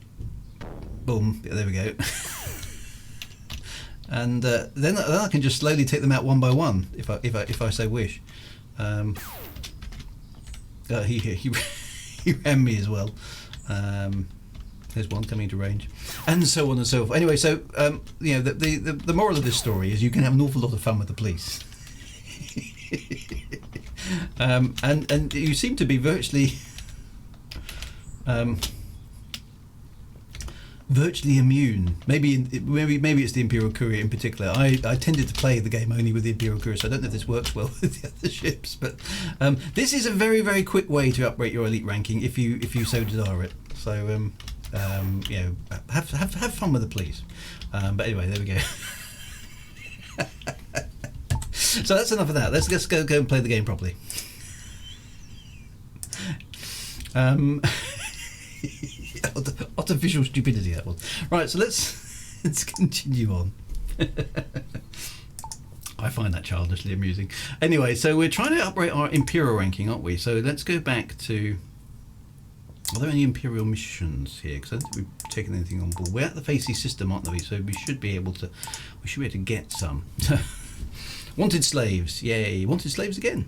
There we go. And then I can just slowly take them out one by one, if I so wish. He ran me as well. There's one coming into range, and so on and so forth. Anyway, so the moral of this story is you can have an awful lot of fun with the police. And you seem to be virtually immune. Maybe it's the Imperial Courier in particular. I tended to play the game only with the Imperial Courier, so I don't know if this works well with the other ships. But this is a very, very quick way to upgrade your elite ranking if you so desire it. So have fun with the police. But anyway, there we go. So that's enough of that. Let's go and play the game properly. Artificial stupidity, that was. Right, so let's continue on. I find that childishly amusing. Anyway, so we're trying to upgrade our Imperial ranking, aren't we? So let's go back to Are there any Imperial missions here? Because I don't think we've taken anything on board. We're at the Facey system, aren't we? So we should be able to. We should be able to get some. Wanted slaves, yay! Wanted slaves again.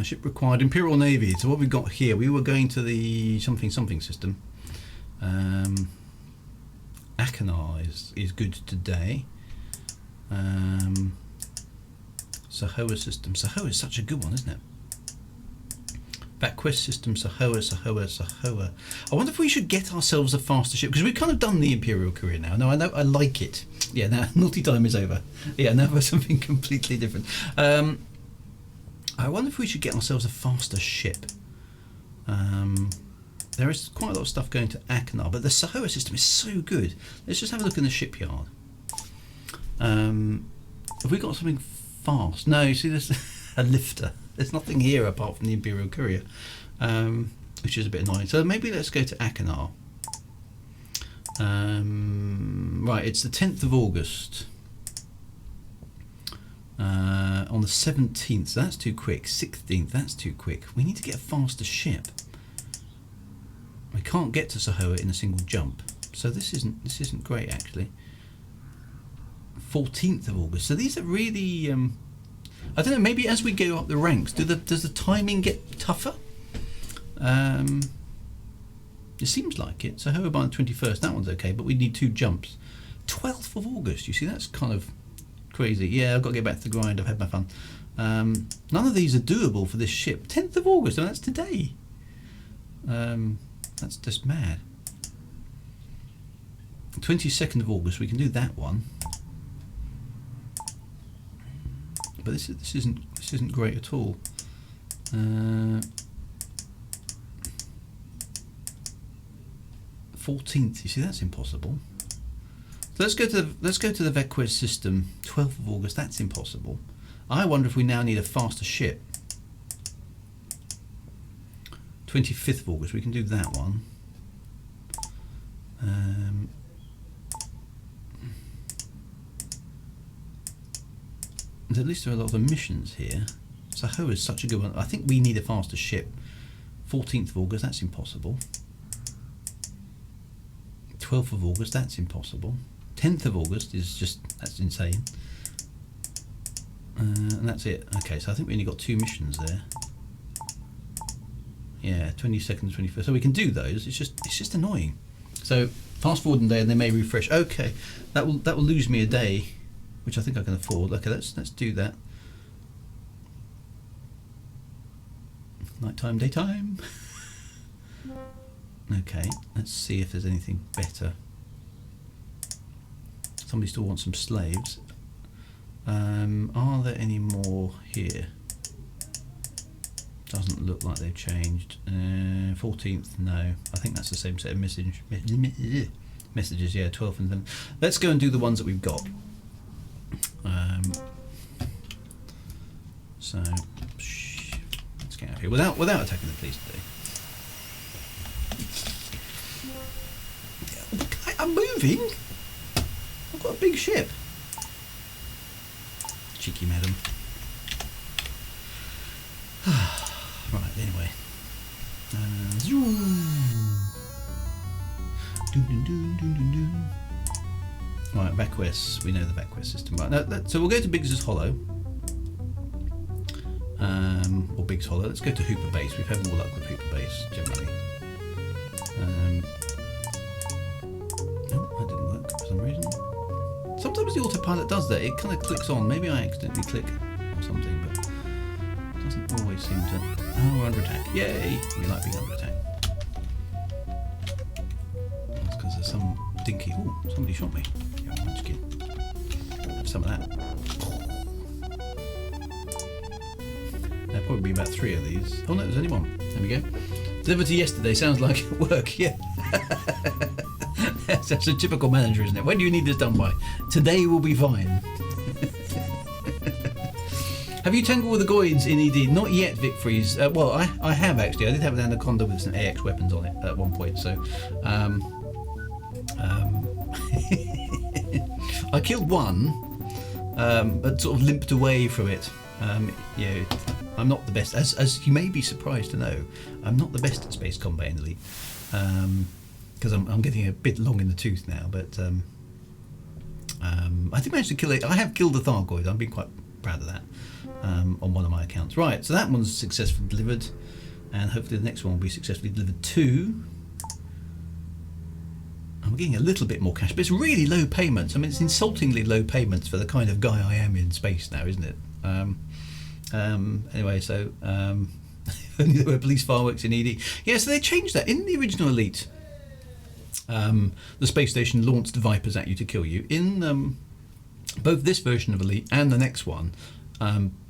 Ship required, Imperial Navy. So what we've got here, we were going to the something system. Akanar is good today. Sahoa system. Sahoa is such a good one, isn't it? That quest system, Sahoa. I wonder if we should get ourselves a faster ship, because we've kind of done the Imperial Courier now. No, I know, I like it. Yeah, now naughty time is over. Yeah, now for something completely different. I wonder if we should get ourselves a faster ship. There is quite a lot of stuff going to Akanar, but the Sahoa system is so good. Let's just have a look in the shipyard. Have we got something fast? No, you see, there's a lifter. There's nothing here apart from the Imperial Courier, which is a bit annoying. So maybe let's go to Akanar. Right, it's the 10th of August. On the 17th, so that's too quick. 16th, that's too quick. We need to get a faster ship. We can't get to Sahoa in a single jump, so this isn't great actually. 14th of August. So these are really. I don't know. Maybe as we go up the ranks, does the timing get tougher? It seems like it. Sahoa by the 21st. That one's okay, but we need 2 jumps. 12th of August. You see, that's kind of crazy. Yeah, I've got to get back to the grind. I've had my fun. None of these are doable for this ship. 10th of August. Oh, that's today. That's just mad. 22nd of August. We can do that one. But this isn't great at all. 14th. You see, that's impossible. So let's go to the Vequez system. 12th of August. That's impossible. I wonder if we now need a faster ship. 25th of August. We can do that one. At least there are a lot of missions here. Sahoa is such a good one. I think we need a faster ship. 14th of August, that's impossible. 12th of August, that's impossible. 10th of August is just, that's insane. And that's it. Okay, so I think we only got 2 missions there. Yeah, 22nd, 21st. So we can do those. It's just annoying. So fast forward a day and they may refresh. Okay, that will lose me a day, which I think I can afford. Okay, let's do that. Nighttime, daytime. Okay, let's see if there's anything better. Somebody still wants some slaves. Are there any more here? Doesn't look like they've changed. 14th, no. I think that's the same set of messages. Yeah, 12th and then. Let's go and do the ones that we've got. So let's get out of here without attacking the police today. I'm moving. I've got a big ship. Cheeky madam. Right, anyway. Right, Vequez. We know the Vequez system. Right, so we'll go to Biggs' Hollow. Or Biggs Hollow. Let's go to Hooper Base. We've had more luck with Hooper Base, generally. No, that didn't work for some reason. Sometimes the autopilot does that. It kind of clicks on. Maybe I accidentally click or something, but it doesn't always seem to. Oh, we're under attack. Yay! We like being under attack. That's because there's some dinky. Oh, somebody shot me. Yeah, munchkin. Have some of that. There'll probably be about 3 of these. Oh no, there's only 1. There we go. Delivered to yesterday. Sounds like work. Yeah. That's a typical manager, isn't it? When do you need this done by? Today will be fine. Have you tangled with the Goids in ED? Not yet, Vic Freeze. Well, I have actually. I did have an anaconda with some AX weapons on it at one point. So, I killed one, but sort of limped away from it. Yeah, I'm not the best, as you may be surprised to know. I'm not the best at space combat in Elite, because I'm getting a bit long in the tooth now. But I did manage to kill it. I have killed a Thargoid. I've been quite proud of that on one of my accounts. Right, so that one's successfully delivered, and hopefully the next one will be successfully delivered too. I'm getting a little bit more cash, but it's really low payments. I mean, it's insultingly low payments for the kind of guy I am in space now, isn't it? Anyway, so only there were police fireworks in ED. Yeah, so they changed that in the original Elite. The space station launched Vipers at you to kill you. In both this version of Elite and the next one,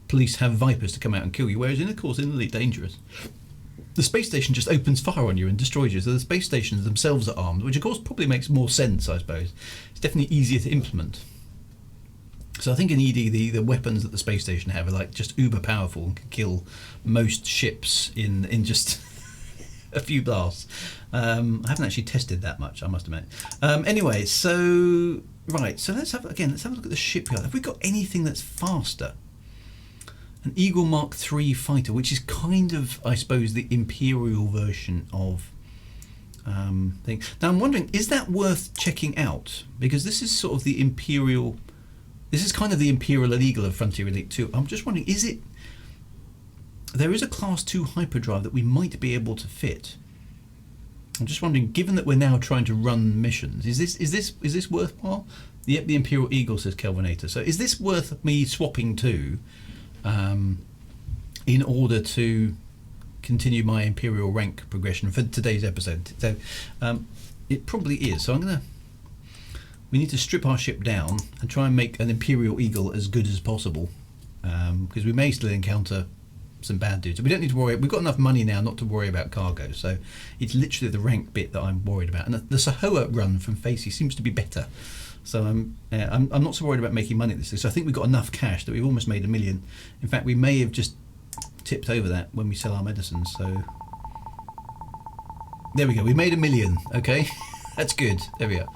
police have Vipers to come out and kill you. Whereas of course in Elite Dangerous, the space station just opens fire on you and destroys you. So the space stations themselves are armed, which of course probably makes more sense, I suppose. It's definitely easier to implement. So I think in ED the weapons that the space station have are like just uber powerful and can kill most ships in just a few blasts. I haven't actually tested that much, I must admit. Anyway, so right, so let's have a look at the shipyard. Have we got anything that's faster? An Eagle Mark III fighter, which is kind of, I suppose, the Imperial version of thing. Now I'm wondering, is that worth checking out? Because this is sort of the Imperial. This is kind of the Imperial and Eagle of Frontier Elite 2. I'm just wondering, is it? There is a Class 2 hyperdrive that we might be able to fit. I'm just wondering, given that we're now trying to run missions, is this worthwhile? Yep, the Imperial Eagle, says Kelvinator. So is this worth me swapping to? In order to continue my Imperial rank progression for today's episode. So it probably is. So we need to strip our ship down and try and make an Imperial Eagle as good as possible, because we may still encounter some bad dudes. We don't need to worry. We've got enough money now not to worry about cargo. So it's literally the rank bit that I'm worried about. And the Sahoa run from Facey seems to be better. So I'm not so worried about making money at this. So I think we've got enough cash that we've almost made $1 million. In fact, we may have just tipped over that when we sell our medicines. So there we go. We made $1 million. Okay, that's good. There we are.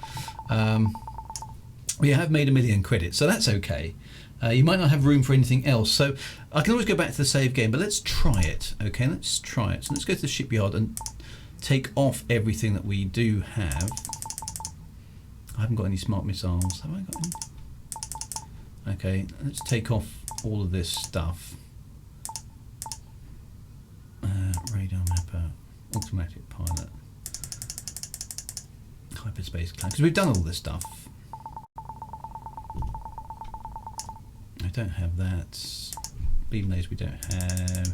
We have made $1 million credits, so that's okay. You might not have room for anything else, so I can always go back to the save game. But let's try it. Okay, let's try it. So let's go to the shipyard and take off everything that we do have. I haven't got any smart missiles. Have I got any? Okay, let's take off all of this stuff. Radar mapper, automatic pilot, hyperspace cloud. Because we've done all this stuff. I don't have that. Beam laser we don't have.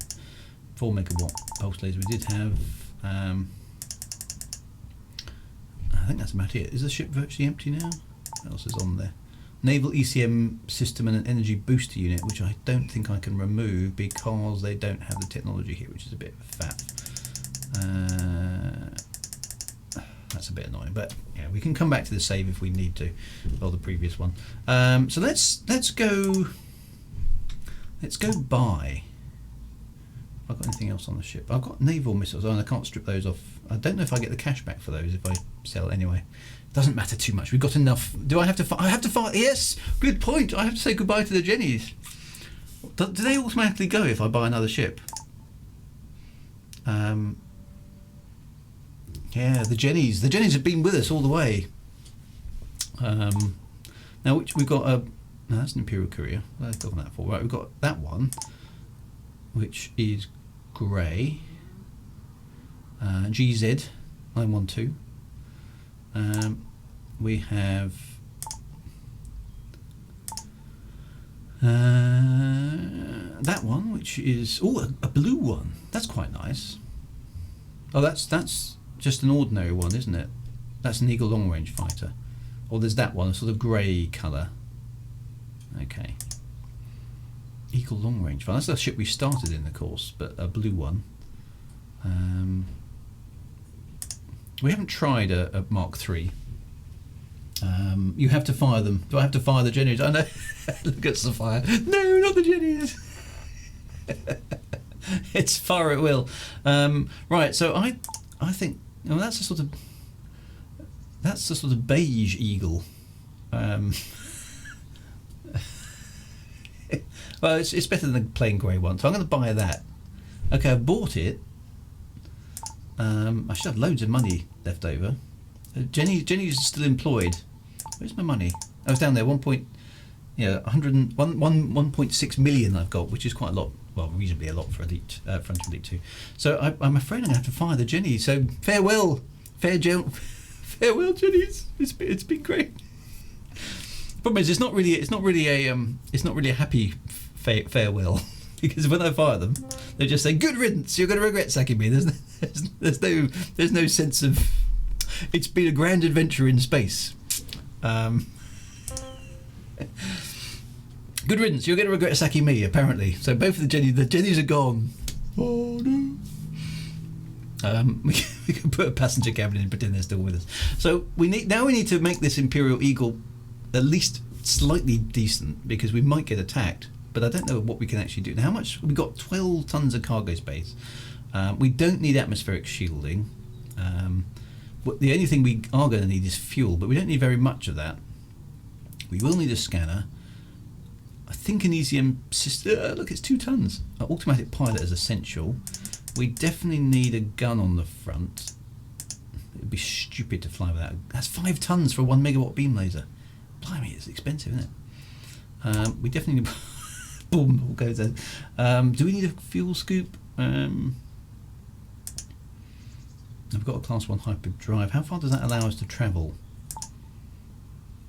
4 megawatt pulse laser we did have. I think that's about it. Is the ship virtually empty now? What else is on there? Naval ECM system and an energy booster unit, which I don't think I can remove because they don't have the technology here, which is a bit fat. That's a bit annoying, but yeah, we can come back to the save if we need to, or the previous one. So let's go buy. Have I got anything else on the ship? I've got naval missiles, and I can't strip those off. I don't know if I get the cash back for those if I sell anyway. Doesn't matter too much. We've got enough. Do I have to? I have to fire. Yes, good point. I have to say goodbye to the Jennies. Do they automatically go if I buy another ship? Yeah, the Jennies. The Jennies have been with us all the way. Now, which we've got a. No, that's an Imperial Courier. What have I got that for? Right, we've got that one, which is grey. GZ 912. We have that one, which is a blue one. That's quite nice. Oh, that's just an ordinary one, isn't it? That's an Eagle long range fighter. Or there's that one, a sort of grey colour. Okay. Eagle long range fighter. That's the ship we started in, of course, but a blue one. We haven't tried a Mark III. You have to fire them. Do I have to fire the Jennies? I know. Look at Sophia. No, not the Jennies. It's fire at will. Right. So I think that's the sort of beige eagle. Well, Well, it's better than the plain grey one, so I'm going to buy that. Okay, I've bought it. I should have loads of money left over. Jenny's still employed. Where's my money? I was down there. 1.6 million I've got, which is quite a lot. Well, reasonably a lot for Elite, Frontier Elite 2. So I'm afraid I'm going to have to fire the Jenny. So farewell, farewell, Jennies. It's been great. Problem is, it's not really a happy farewell, because when I fire them, they just say, "Good riddance. You're going to regret sacking me." There's no sense of. It's been a grand adventure in space. Good riddance. You're going to regret sacking me, apparently. So both of the Jennies are gone. Oh no. We can put a passenger cabin in and pretend they're still with us. So we need to make this Imperial Eagle at least slightly decent, because we might get attacked. But I don't know what we can actually do. Now, how much? We've got 12 tons of cargo space. We don't need atmospheric shielding. The only thing we are going to need is fuel, but we don't need very much of that. We will need a scanner. I think an ECM system. Look, it's 2 tons. An automatic pilot is essential. We definitely need a gun on the front. It would be stupid to fly without. That's 5 tons for a 1 megawatt beam laser. Blimey, it's expensive, isn't it? We definitely need. Boom, all goes in. Do we need a fuel scoop? I've got a class 1 hybrid drive. How far does that allow us to travel?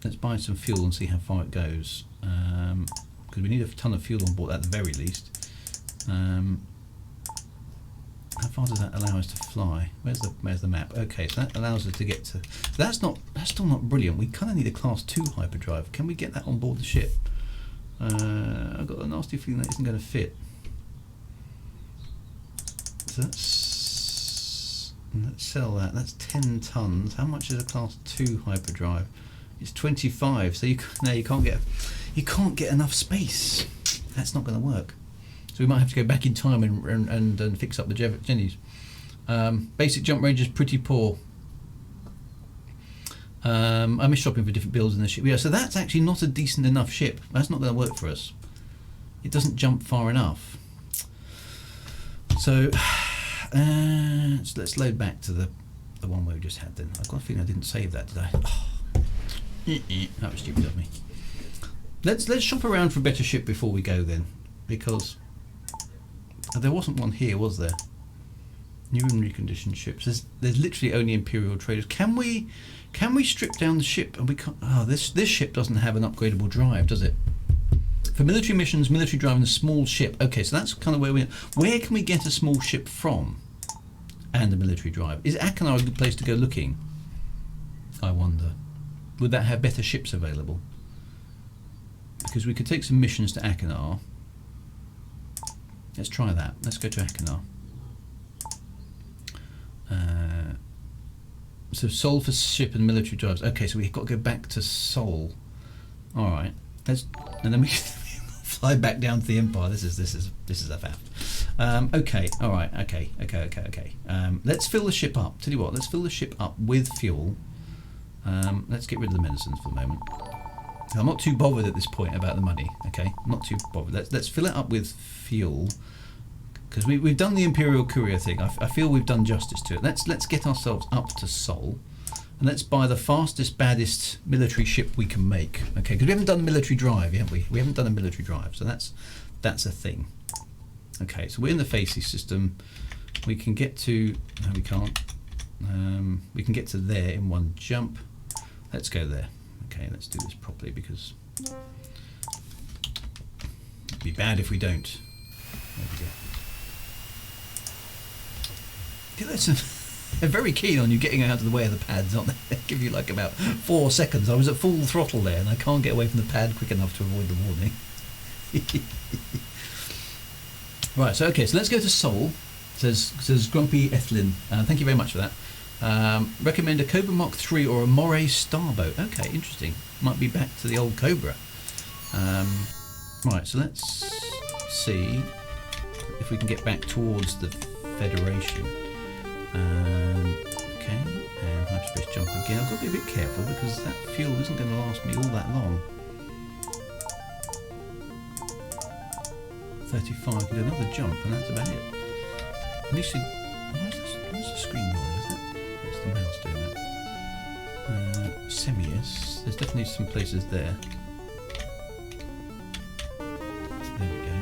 Let's buy some fuel and see how far it goes. Because we need a ton of fuel on board at the very least. How far does that allow us to fly? Where's the map? Okay, so that allows us to get to. That's still not brilliant. We kind of need a class 2 hyperdrive. Can we get that on board the ship? I've got a nasty feeling that isn't going to fit. So let's sell that. That's 10 tons. How much is a class 2 hyperdrive? It's 25. So you can't get enough space. That's not going to work. So we might have to go back in time and fix up the Jennies. Basic jump range is pretty poor. I miss shopping for different builds in the ship. Yeah, so that's actually not a decent enough ship. That's not going to work for us. It doesn't jump far enough. So let's load back to the one where we just had then. I've got a feeling I didn't save that, did I? Oh. That was stupid of me. Let's shop around for a better ship before we go then, because there wasn't one here, was there? New and reconditioned ships. There's literally only Imperial traders. Can we strip down the ship? And we can't. Oh, this ship doesn't have an upgradable drive, does it? For military missions, military drive and a small ship. Okay, so that's kind of where can we get a small ship from? And a military drive. Is Akinar a good place to go looking? I wonder. Would that have better ships available? Because we could take some missions to Akinar. Let's try that. Let's go to Akinar. So Sol for ship and military drives. Okay, so we've got to go back to Sol. All right. And then we can fly back down to the Empire. This is a fact. Okay. All right. Okay. Let's fill the ship up. Tell you what. Let's fill the ship up with fuel. Let's get rid of the medicines for the moment. I'm not too bothered at this point about the money. Okay, I'm not too bothered. Let's fill it up with fuel, because we've done the Imperial Courier thing. I feel we've done justice to it. Let's get ourselves up to Sol, and let's buy the fastest, baddest military ship we can make. Okay, because we haven't done a military drive, have we? We haven't done a military drive, so that's a thing. Okay, so we're in the Faces system. We can get to. No, we can't. We can get to there in one jump. Let's go there. Okay, let's do this properly, because it'd be bad if we don't. There we go. They're very keen on you getting out of the way of the pads, aren't they? They give you like about 4 seconds. I was at full throttle there, and I can't get away from the pad quick enough to avoid the warning. Right, so okay, so let's go to Sol. Says Grumpy Ethlin. Thank you very much for that. Recommend a Cobra Mark III or a Moray Starboat. Okay, interesting. Might be back to the old Cobra. Right, so let's see if we can get back towards the Federation. Okay, and hyperspace jump again. I've got to be a bit careful, because that fuel isn't going to last me all that long. 35. Do another jump, and that's about it. At least where's the screen rolling? Is that? That's the mouse doing that. Semius. There's definitely some places there. There we go.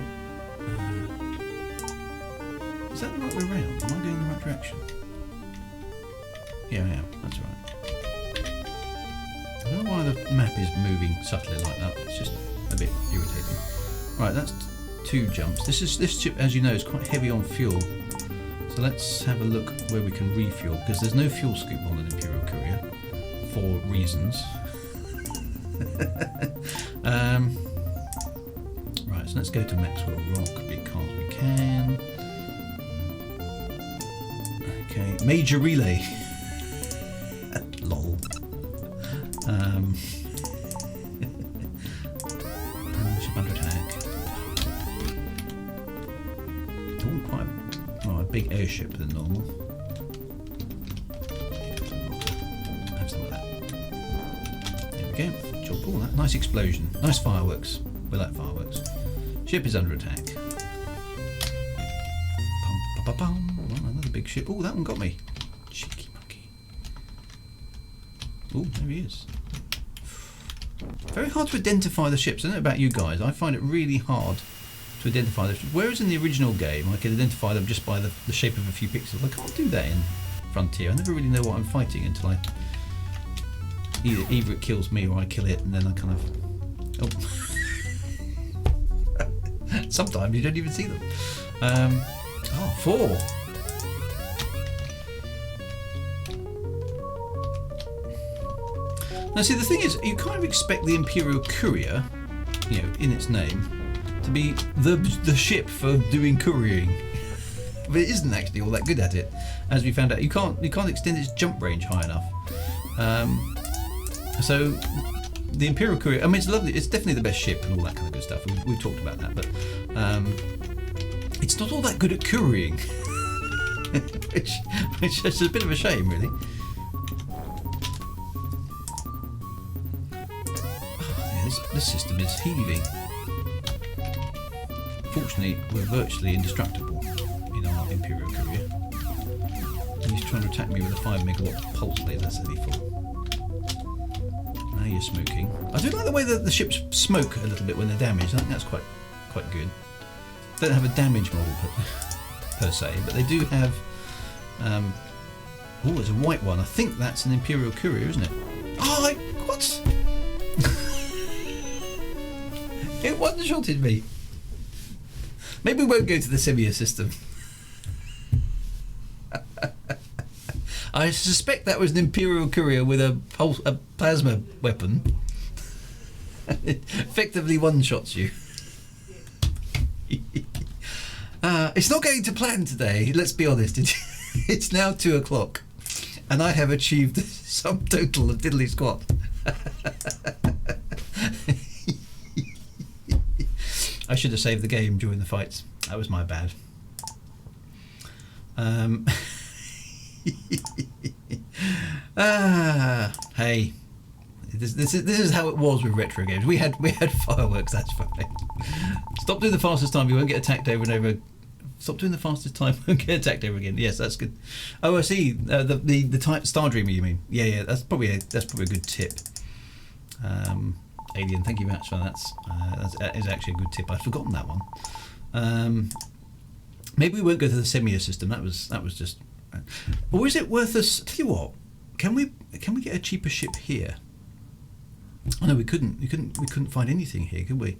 Is that the right way around? Am I going in the right direction? Yeah, I am. That's right. I don't know why the map is moving subtly like that. It's just a bit irritating. Right, that's 2 jumps. This ship, as you know, is quite heavy on fuel. So let's have a look where we can refuel, because there's no fuel scoop on an Imperial Courier for reasons. Right, so let's go to Maxwell Rock because we can. Okay, major relay. Lol. Ship under attack. Oh, quite a big airship than normal. Have some of that. There we go. Oh, that nice explosion. Nice fireworks. We like fireworks. Ship is under attack. Pum, pum, pum, pum. Oh, another big ship. Oh, that one got me. Cheeky monkey. Oh, there he is. Very hard to identify the ships. I don't know about you guys. I find it really hard to identify them. Whereas in the original game, I could identify them just by the shape of a few pixels. I can't do that in Frontier. I never really know what I'm fighting until I... Either it kills me or I kill it, and then I kind of... Oh. Sometimes you don't even see them. 4. Now see, the thing is, you kind of expect the Imperial Courier, you know, in its name, to be the ship for doing couriering. But it isn't actually all that good at it, as we found out. You can't extend its jump range high enough. So the Imperial Courier, I mean, it's lovely. It's definitely the best ship and all that kind of good stuff. We've talked about that, but it's not all that good at couriering, which is a bit of a shame, really. Oh, yeah, this system is heaving. Fortunately, we're virtually indestructible in our Imperial Courier. And he's trying to attack me with a 5 megawatt pulse laser, that's a lethal. Now you're smoking. I do like the way that the ships smoke a little bit when they're damaged. I think that's quite good. They don't have a damage model per se, but they do have... oh, there's a white one. I think that's an Imperial Courier, isn't it? Oh, what? It one-shotted me. Maybe we won't go to the Semius system. I suspect that was an Imperial Courier with a plasma weapon. It effectively one-shots you. It's not going to plan today, let's be honest. It's now 2 o'clock and I have achieved some total of diddly squat. I should have saved the game during the fights. That was my bad. Hey, this is how it was with retro games. We had fireworks. That's fine. Stop doing the fastest time. You won't get attacked over and over. Stop doing the fastest time. Won't get attacked over again. Yes, that's good. Oh, I see. The type Star Dreamer. You mean? Yeah. That's probably a good tip. Alien, thank you very much for that. That is actually a good tip. I'd forgotten that one. Maybe we won't go to the Semius system. That was just. Or is it worth us? Tell you what, can we get a cheaper ship here? Oh no, we couldn't. We couldn't find anything here, could we?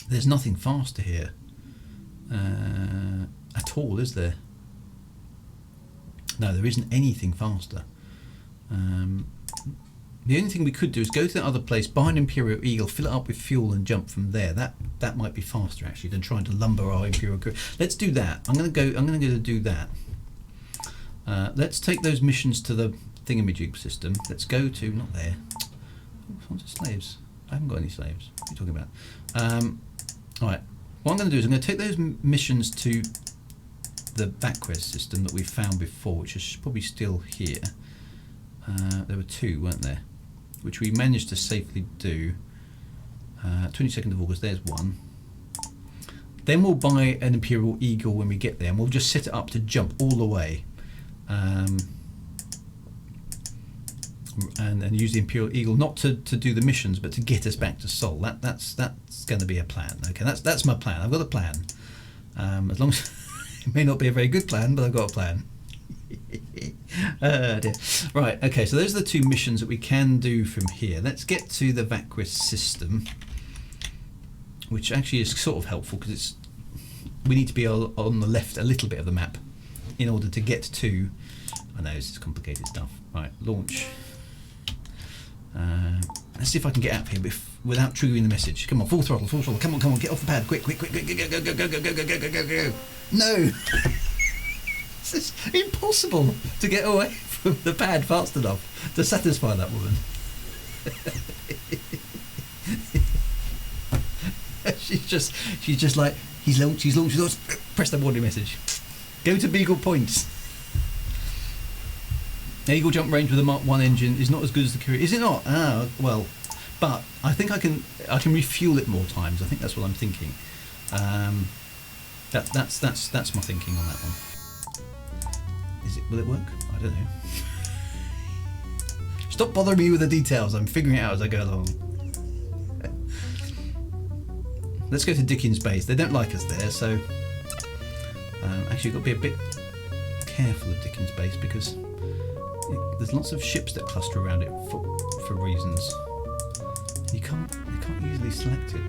There's nothing faster here at all, is there? No, there isn't anything faster. The only thing we could do is go to that other place, buy an Imperial Eagle, fill it up with fuel, and jump from there. That might be faster actually than trying to lumber our Imperial Courier. Let's do that. I'm gonna go to do that. Let's take those missions to the thingamajig system. Let's go to not there. Oh, slaves. I haven't got any slaves. What are you talking about? All right. What I'm going to do is I'm going to take those missions to the backquest system that we found before, which is probably still here. There were 2, weren't there? Which we managed to safely do. 22nd of August, there's one. Then we'll buy an Imperial Eagle when we get there, and we'll just set it up to jump all the way. And use the Imperial Eagle not to do the missions, but to get us back to Sol. That's going to be a plan. Okay, that's my plan. I've got a plan. As long as it may not be a very good plan, but I've got a plan. Dear. Right. Okay. So those are the two missions that we can do from here. Let's get to the Vaquis system, which actually is sort of helpful because we need to be on the left a little bit of the map in order to get to. I know this is complicated stuff. Right. Launch. Let's see if I can get out of here without triggering the message. Come on, full throttle, come on, get off the pad, quick, go. No! It's just impossible to get away from the pad fast enough to satisfy that woman. she's just like, he's launched, press the warning message. Go to Beagle Point. Eagle jump range with a Mark 1 engine is not as good as the Courier. Is it not? Ah, well, but I think I can refuel it more times. I think that's what I'm thinking. That's my thinking on that one. Will it work? I don't know. Stop bothering me with the details. I'm figuring it out as I go along. Let's go to Dickens Base. They don't like us there, so actually, you've got to be a bit careful of Dickens Base because there's lots of ships that cluster around it for reasons. You can't easily select it.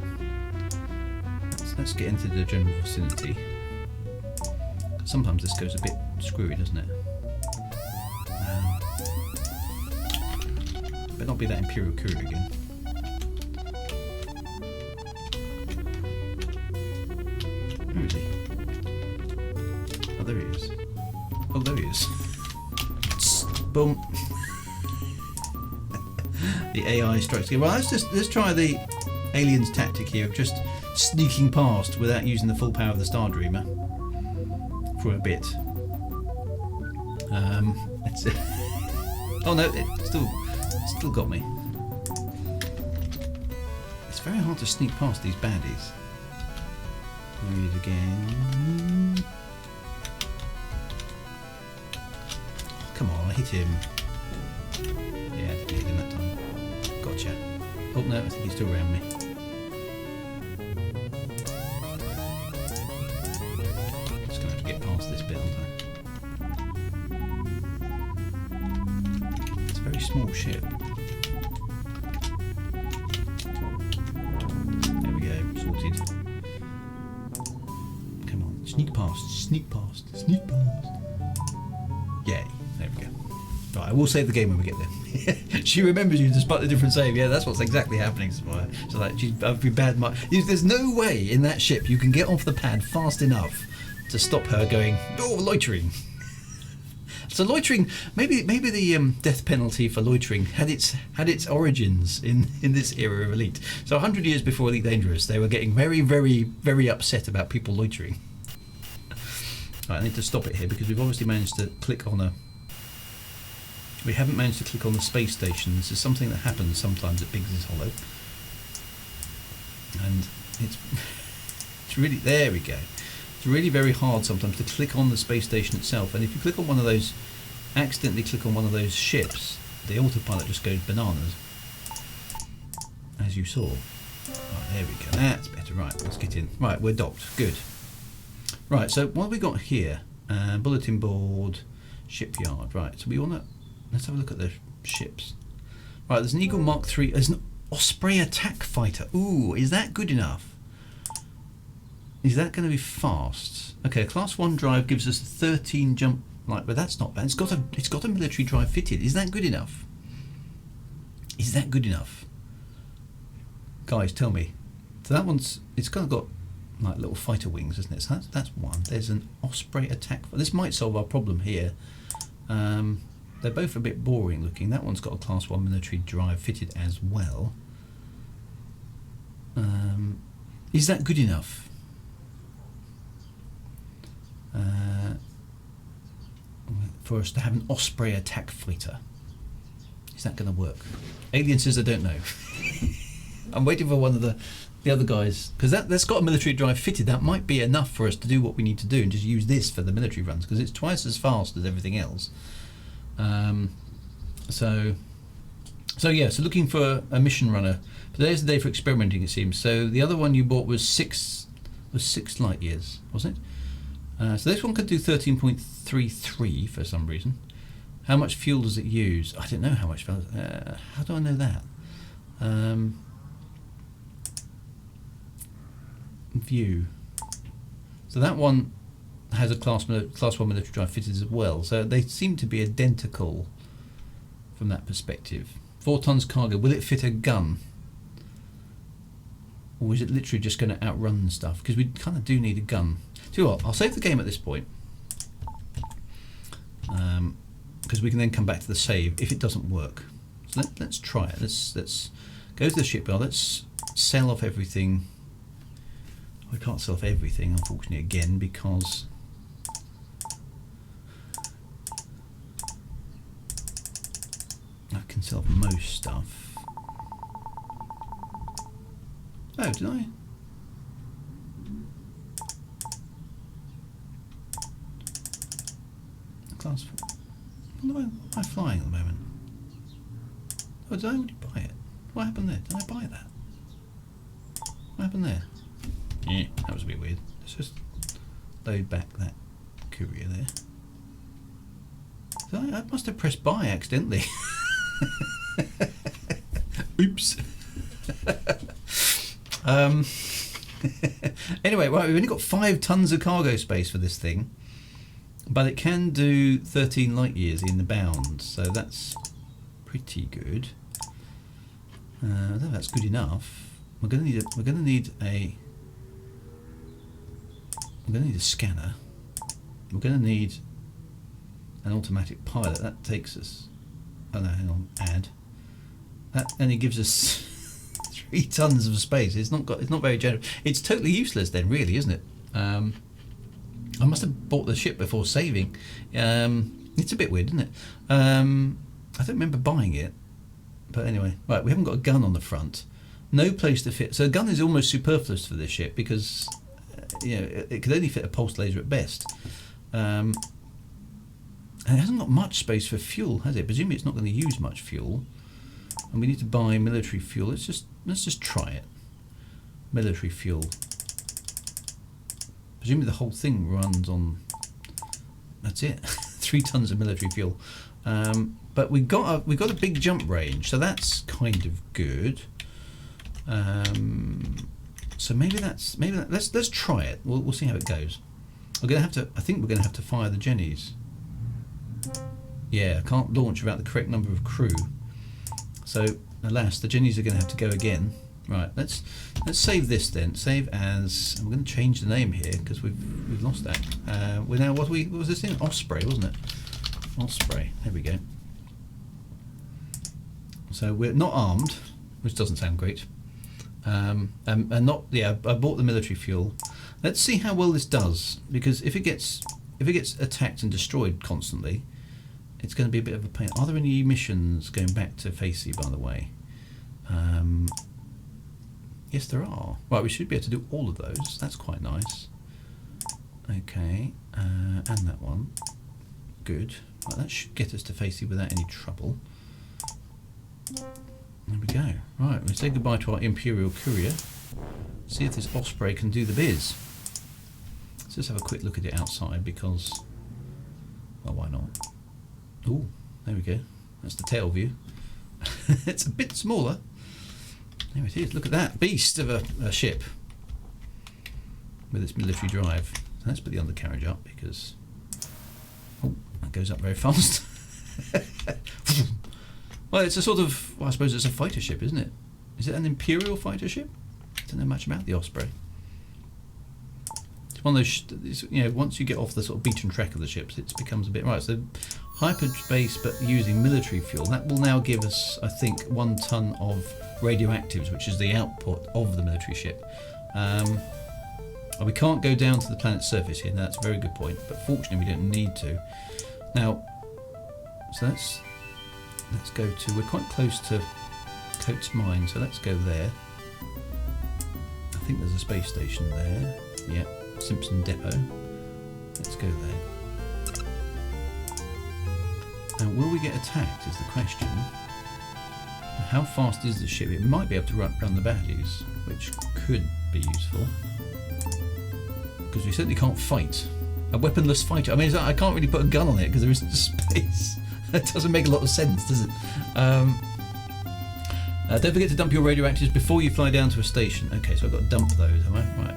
Let's get into the general vicinity. Sometimes this goes a bit screwy, doesn't it? Better not be that Imperial Courier again. Where is he? Oh, there he is. Oh, there he is. Boom. The AI strikes again. Well, let's try the aliens tactic here of just sneaking past without using the full power of the Star Dreamer for a bit. Oh no, it still got me. It's very hard to sneak past these baddies. There he is again. Come on, hit him. Yeah, I hit him that time. Gotcha. Oh no, I think he's still around me. Just gonna have to get past this bit, aren't I? It's a very small ship. There we go, sorted. Come on, sneak past. Yay. There we go. Right, I will save the game when we get there. She remembers you despite the different save. Yeah, that's what's exactly happening. So like, I'd be bad. There's no way in that ship you can get off the pad fast enough to stop her going, oh, loitering. So loitering, maybe the death penalty for loitering had its origins in this era of Elite. So 100 years before Elite Dangerous, they were getting very, very, very upset about people loitering. Right, I need to stop it here because we've obviously managed to click on a. We haven't managed to click on the space station. This is something that happens sometimes at Biggs' Hollow, and it's really, there we go. It's really very hard sometimes to click on the space station itself, and if you click on one of those, accidentally click on one of those ships, the autopilot just goes bananas, as you saw. Right, there we go. That's better. Right, let's get in. Right, we're docked. Good. Right, so what have we got here? Bulletin board, shipyard. Right, so we want to. Let's have a look at the ships. Right, there's an Eagle Mark III. There's an Osprey attack fighter. Ooh, is that good enough? Is that going to be fast? Okay, Class 1 drive gives us 13 jump. Right, but that's not bad. It's got a military drive fitted. Is that good enough? Is that good enough? Guys, tell me. So that one's. It's kind of got like little fighter wings, isn't it? So that's one. There's an Osprey attack. This might solve our problem here. They're both a bit boring looking. That one's got a Class 1 military drive fitted as well. Is that good enough? For us to have an Osprey attack fighter. Is that going to work? Alien says I don't know. I'm waiting for one of the other guys, because that's got a military drive fitted. That might be enough for us to do what we need to do and just use this for the military runs, because it's twice as fast as everything else. So looking for a mission runner. But there's the day for experimenting, it seems. So the other one you bought was 6 light years, wasn't it? So this one could do 13.33 for some reason. How much fuel does it use? I don't know how much fuel. How do I know that? View. So that one has a class 1 military drive fitted as well. So they seem to be identical from that perspective. 4 tons cargo. Will it fit a gun? Or is it literally just going to outrun stuff? Because we kind of do need a gun. Tell you what, I'll save the game at this point. Because we can then come back to the save if it doesn't work. So let's try it. Let's go to the shipyard. Let's sell off everything. We can't sell off everything, unfortunately, again, because I can sell off most stuff. Oh, did I? Class 4. What am I flying at the moment? Oh, did I already buy it? What happened there? Did I buy that? What happened there? Yeah, that was a bit weird. Let's just load back that courier there. I must have pressed buy accidentally. Oops. Anyway, right, we've only got 5 tons of cargo space for this thing, but it can do 13 light years in the bound, so that's pretty good. I don't know if that's good enough. We're going to need a scanner. We're going to need an automatic pilot. That takes us. Oh no, hang on. Add. That only gives us 3 tons of space. It's not very generous. It's totally useless then, really, isn't it? I must have bought the ship before saving. It's a bit weird, isn't it? I don't remember buying it, but anyway, right. We haven't got a gun on the front. No place to fit. So a gun is almost superfluous for this ship because it could only fit a pulse laser at best. And it hasn't got much space for fuel, has it? Presumably it's not going to use much fuel. And we need to buy military fuel. Let's just try it. Military fuel. Presumably the whole thing runs on. That's it. 3 tons of military fuel. But we got a big jump range, so that's kind of good. So maybe that's let's try it. We'll see how it goes. We're gonna have to. I think we're gonna have to fire the Jennies. Yeah, I can't launch without the correct number of crew. So alas, the Jennies are gonna have to go again. Right, let's save this then. Save as. And we're going to change the name here because we've lost that. We're now what was this thing? Osprey, wasn't it? Osprey. There we go. So we're not armed, which doesn't sound great. And not I bought the military fuel. Let's see how well this does, because if it gets attacked and destroyed constantly, it's going to be a bit of a pain. Are there any missions going back to Facey, by the way? Yes, there are. Right, we should be able to do all of those. That's quite nice. Okay, and that one. Good. Right, that should get us to Facey without any trouble. There we go. Right, we'll say goodbye to our Imperial Courier. See if this Osprey can do the biz. Let's just have a quick look at it outside because, well, why not? Ooh, there we go. That's the tail view. It's a bit smaller. There it is. Look at that beast of a ship with its military drive. So let's put the undercarriage up because that goes up very fast. Well, it's a sort of, I suppose it's a fighter ship, isn't it? Is it an Imperial fighter ship? I don't know much about the Osprey. It's one of those, once you get off the sort of beaten track of the ships, it becomes a bit, right, so hyperspace but using military fuel. That will now give us, I think, 1 ton of radioactives, which is the output of the military ship. We can't go down to the planet's surface here. Now, that's a very good point, but fortunately we don't need to. Now, so let's go to, we're quite close to Coates Mine, so let's go there. think there's a space station there. Yeah, Simpson Depot. Let's go there. Now, will we get attacked is the question. How fast is the ship? It might be able to run the batteries, which could be useful. Because we certainly can't fight. A weaponless fighter. I mean, I can't really put a gun on it because there isn't space. That doesn't make a lot of sense, does it? Don't forget to dump your radioactives before you fly down to a station. Okay, so I've got to dump those, have I? Right.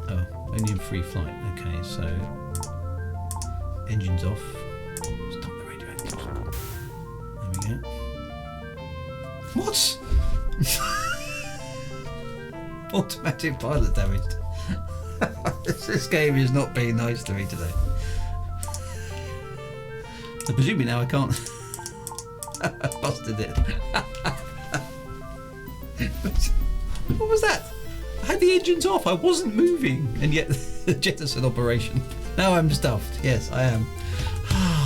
Oh, only in free flight. Okay, so engines off. Let's dump the radioactives. There we go. What? Automatic pilot damaged. This game is not being nice to me today. So presumably now I can't. I busted it. What was that? I had the engines off. I wasn't moving, and yet the jettison operation. Now I'm stuffed. Yes, I am.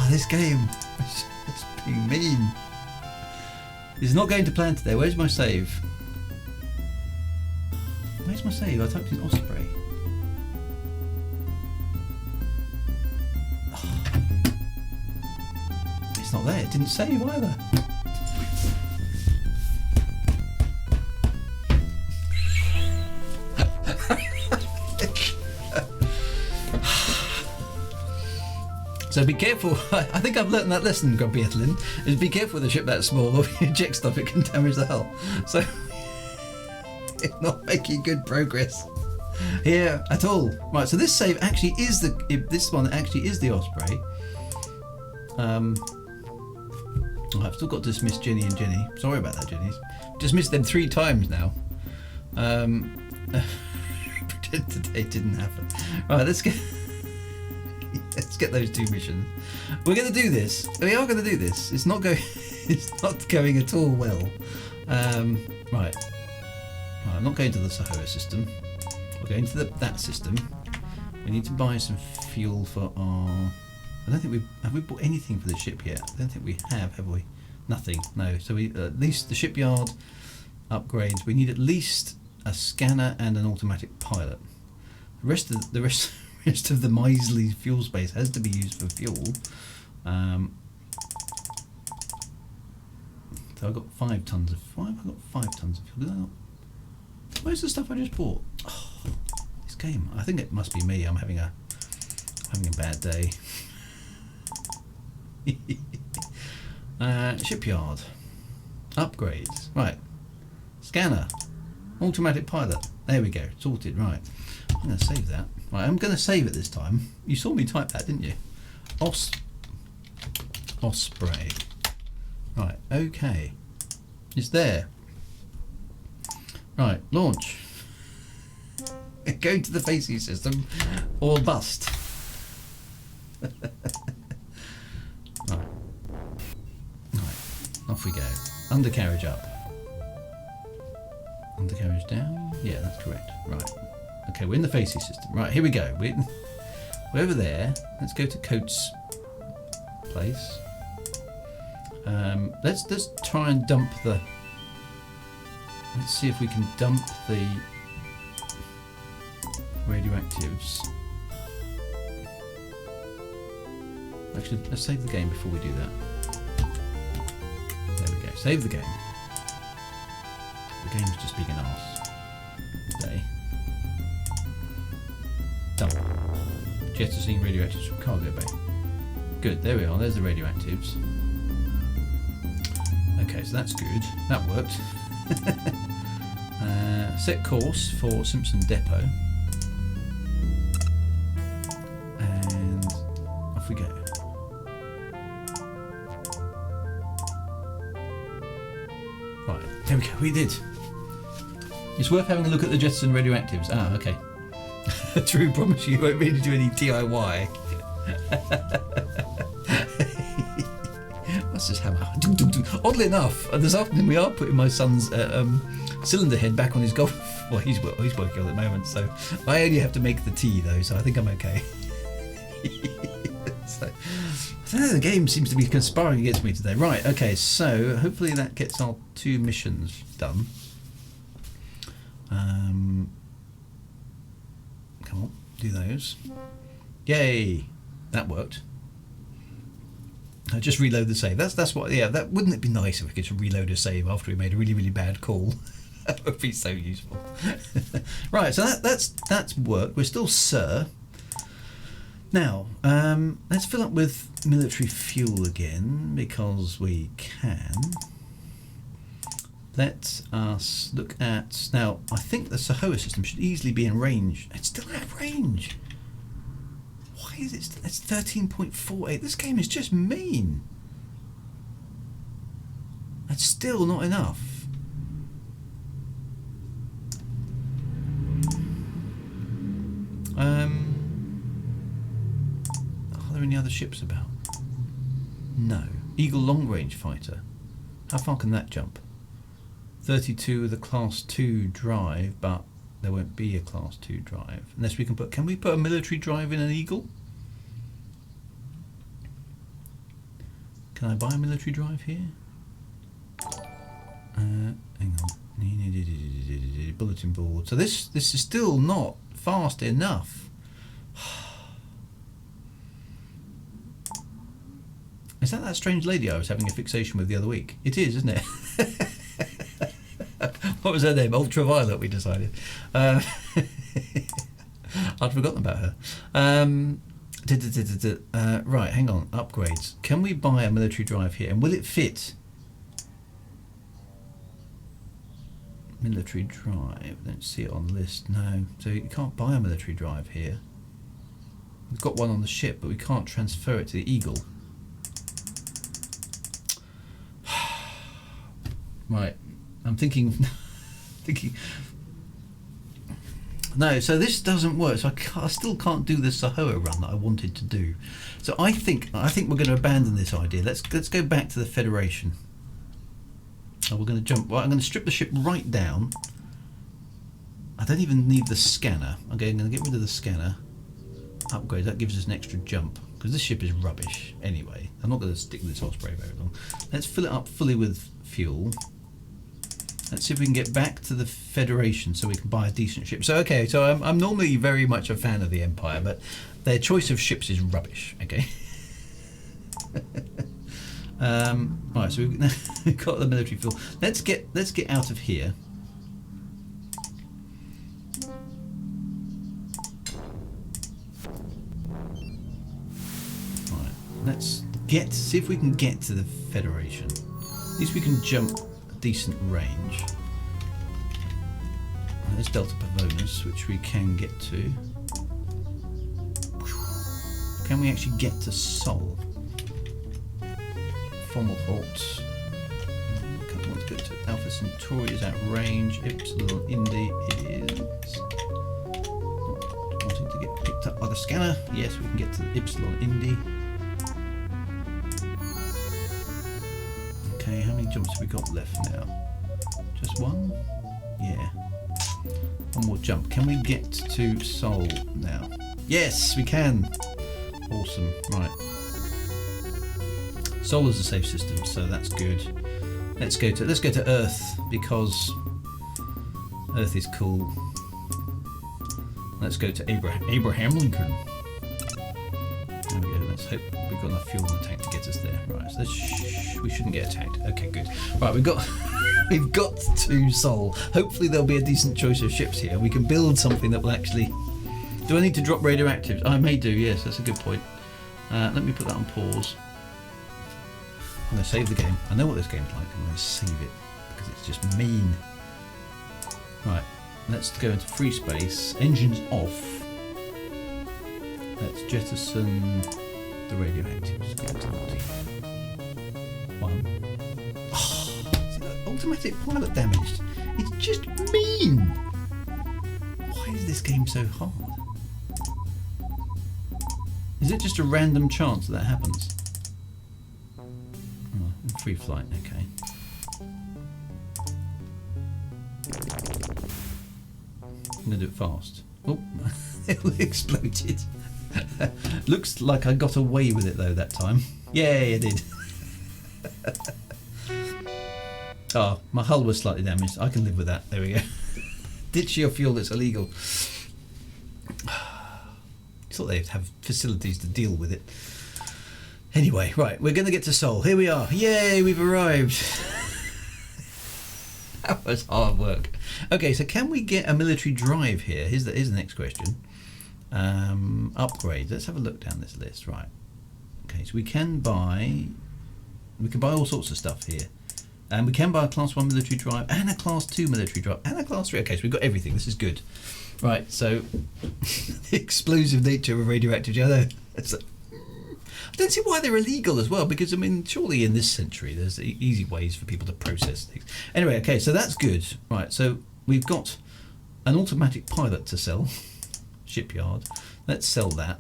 This game. It's being mean. It's not going to plan today. Where's my save? Where's my save? I typed in Osprey. It's not there. It didn't save either. So be careful. I think I've learnt that lesson, Grumpy Ethelyn, is be careful with a ship that small, or if you eject stuff it can damage the hull. So it's not making good progress here at all. Right, so this save actually is this one actually is the Osprey. I've still got to dismiss Jenny and Jenny. Sorry about that, Jennies. Dismissed them 3 times now. Pretend today didn't happen. Right, let's get those 2 missions. We're going to do this. We are going to do this. It's not going. It's not going at all well. Right. I'm not going to the Sahara system. We're going to that system. We need to buy some fuel for our. I don't think have we bought anything for the ship yet? I don't think we have we? Nothing. No. So we at least the shipyard upgrades. We need at least a scanner and an automatic pilot. The rest of the miserly fuel space has to be used for fuel. So I've got 5 tons of. Why have I got 5 tons of fuel? Did I not? Where's the stuff I just bought? Oh, this game. I think it must be me. I'm having a bad day. Shipyard upgrades. Right. Scanner. Automatic pilot. There we go. Sorted. Right. I'm going to save that. Right. I'm going to save it this time. You saw me type that, didn't you? Osprey. Right. Okay. It's there. Right. Launch. Go to the facing system or bust. Right. Off we go. Undercarriage up. Undercarriage down. Yeah, that's correct. Right. Okay, we're in the facing system. Right, here we go. We're over there. Let's go to Coates' place. Let's try and dump the. Let's see if we can dump the radioactives. Actually, let's save the game before we do that. There we go. Save the game. The game's just being an arse today. Dump. Jettisoning radioactives from cargo bay. Good. There we are. There's the radioactives. Okay, so that's good. That worked. Set course for Simpson Depot. And off we go. Right, there we go. We did. It's worth having a look at the jettison radioactives. Ah, okay. True, promise you won't really do any DIY. What's this hammer? Oddly enough, this afternoon we are putting my son's cylinder head back on his golf. Well, he's working on it at the moment, so I only have to make the tea though, so I think I'm okay. So, I don't know, the game seems to be conspiring against me today. Right, okay, so hopefully that gets our 2 missions done. Come on, do those. Yay, that worked. Just reload the save. That's what. Yeah, that wouldn't it be nice if we could just reload a save after we made a really bad call? That would be so useful. Right, so that's worked. We're still Sir. Now, let's fill up with military fuel again because we can. Let us look at now. I think the Sahoa system should easily be in range. It's still out of range. Why is it? It's 13.48. This game is just mean. That's still not enough. Are there any other ships about? No. Eagle long range fighter. How far can that jump? 32 with a class 2 drive, but there won't be a class 2 drive unless we can put. Can we put a military drive in an Eagle? Can I buy a military drive here? Hang on. Bulletin board. So this is still not fast enough. Is that strange lady I was having a fixation with the other week? It is, isn't it? What was her name? Ultraviolet, we decided. I'd forgotten about her. Right, hang on. Upgrades. Can we buy a military drive here? And will it fit? Military drive. Don't see it on the list. No. So you can't buy a military drive here. We've got one on the ship, but we can't transfer it to the Eagle. Right. I'm thinking... No, so this doesn't work. So I still can't do the Sahoa run that I wanted to do. So I think we're going to abandon this idea. Let's go back to the Federation. We're going to jump. Well, I'm going to strip the ship right down. I don't even need the scanner. Okay, I'm going to get rid of the scanner. Upgrade. That gives us an extra jump because this ship is rubbish anyway. I'm not going to stick with this Osprey very long. Let's fill it up fully with fuel. Let's see if we can get back to the Federation so we can buy a decent ship. So okay, so I'm normally very much a fan of the Empire, but their choice of ships is rubbish. Okay. Right, so we've got the military fuel. Let's get out of here. Right, let's see if we can get to the Federation. At least we can jump decent range. There's Delta Pavonis, which we can get to. Can we actually get to Sol? Fomalhaut. I want to go to Alpha Centauri is out of range. Epsilon Indy is wanting to get picked up by the scanner. Yes, we can get to the Epsilon Indy. Okay, how many jumps have we got left now? Just one? Yeah. One more jump. Can we get to Sol now? Yes, we can. Awesome. Right. Sol is a safe system, so that's good. Let's go to Earth because Earth is cool. Let's go to Abraham Lincoln. There we go. Let's hope we've got enough fuel in the tank to get us there. Right, so we shouldn't get attacked. Okay, good. Right, we've got to Sol. Hopefully there'll be a decent choice of ships here. We can build something that will actually... Do I need to drop radioactives? I may do, yes, that's a good point. Let me put that on pause. I'm going to save the game. I know what this game's like. I'm going to save it because it's just mean. Right, let's go into free space. Engines off. Let's jettison the radioactives. Go to one. Oh, see that automatic pilot damaged. It's just mean. Why is this game so hard? Is it just a random chance that happens? Oh, free flight, okay. I'm going to do it fast. Oh, it exploded. Looks like I got away with it though that time. Yay, I did. Oh, my hull was slightly damaged. I can live with that. There we go. ditch your fuel that's illegal. Thought they'd have facilities to deal with it. Anyway, right, we're going to get to Seoul. Here we are. Yay, we've arrived. That was hard work. Okay, so can we get a military drive here? Here's the next question. Upgrades. Let's have a look down this list. Right. Okay, so we can buy all sorts of stuff here. And we can buy a class 1 military drive and a class 2 military drive and a class 3. Okay, so we've got everything. This is good. Right, so the explosive nature of radioactive jello. I don't see why they're illegal as well, because I mean, surely in this century there's easy ways for people to process things. Anyway, okay, so that's good. Right, so we've got an automatic pilot to sell. Shipyard. Let's sell that.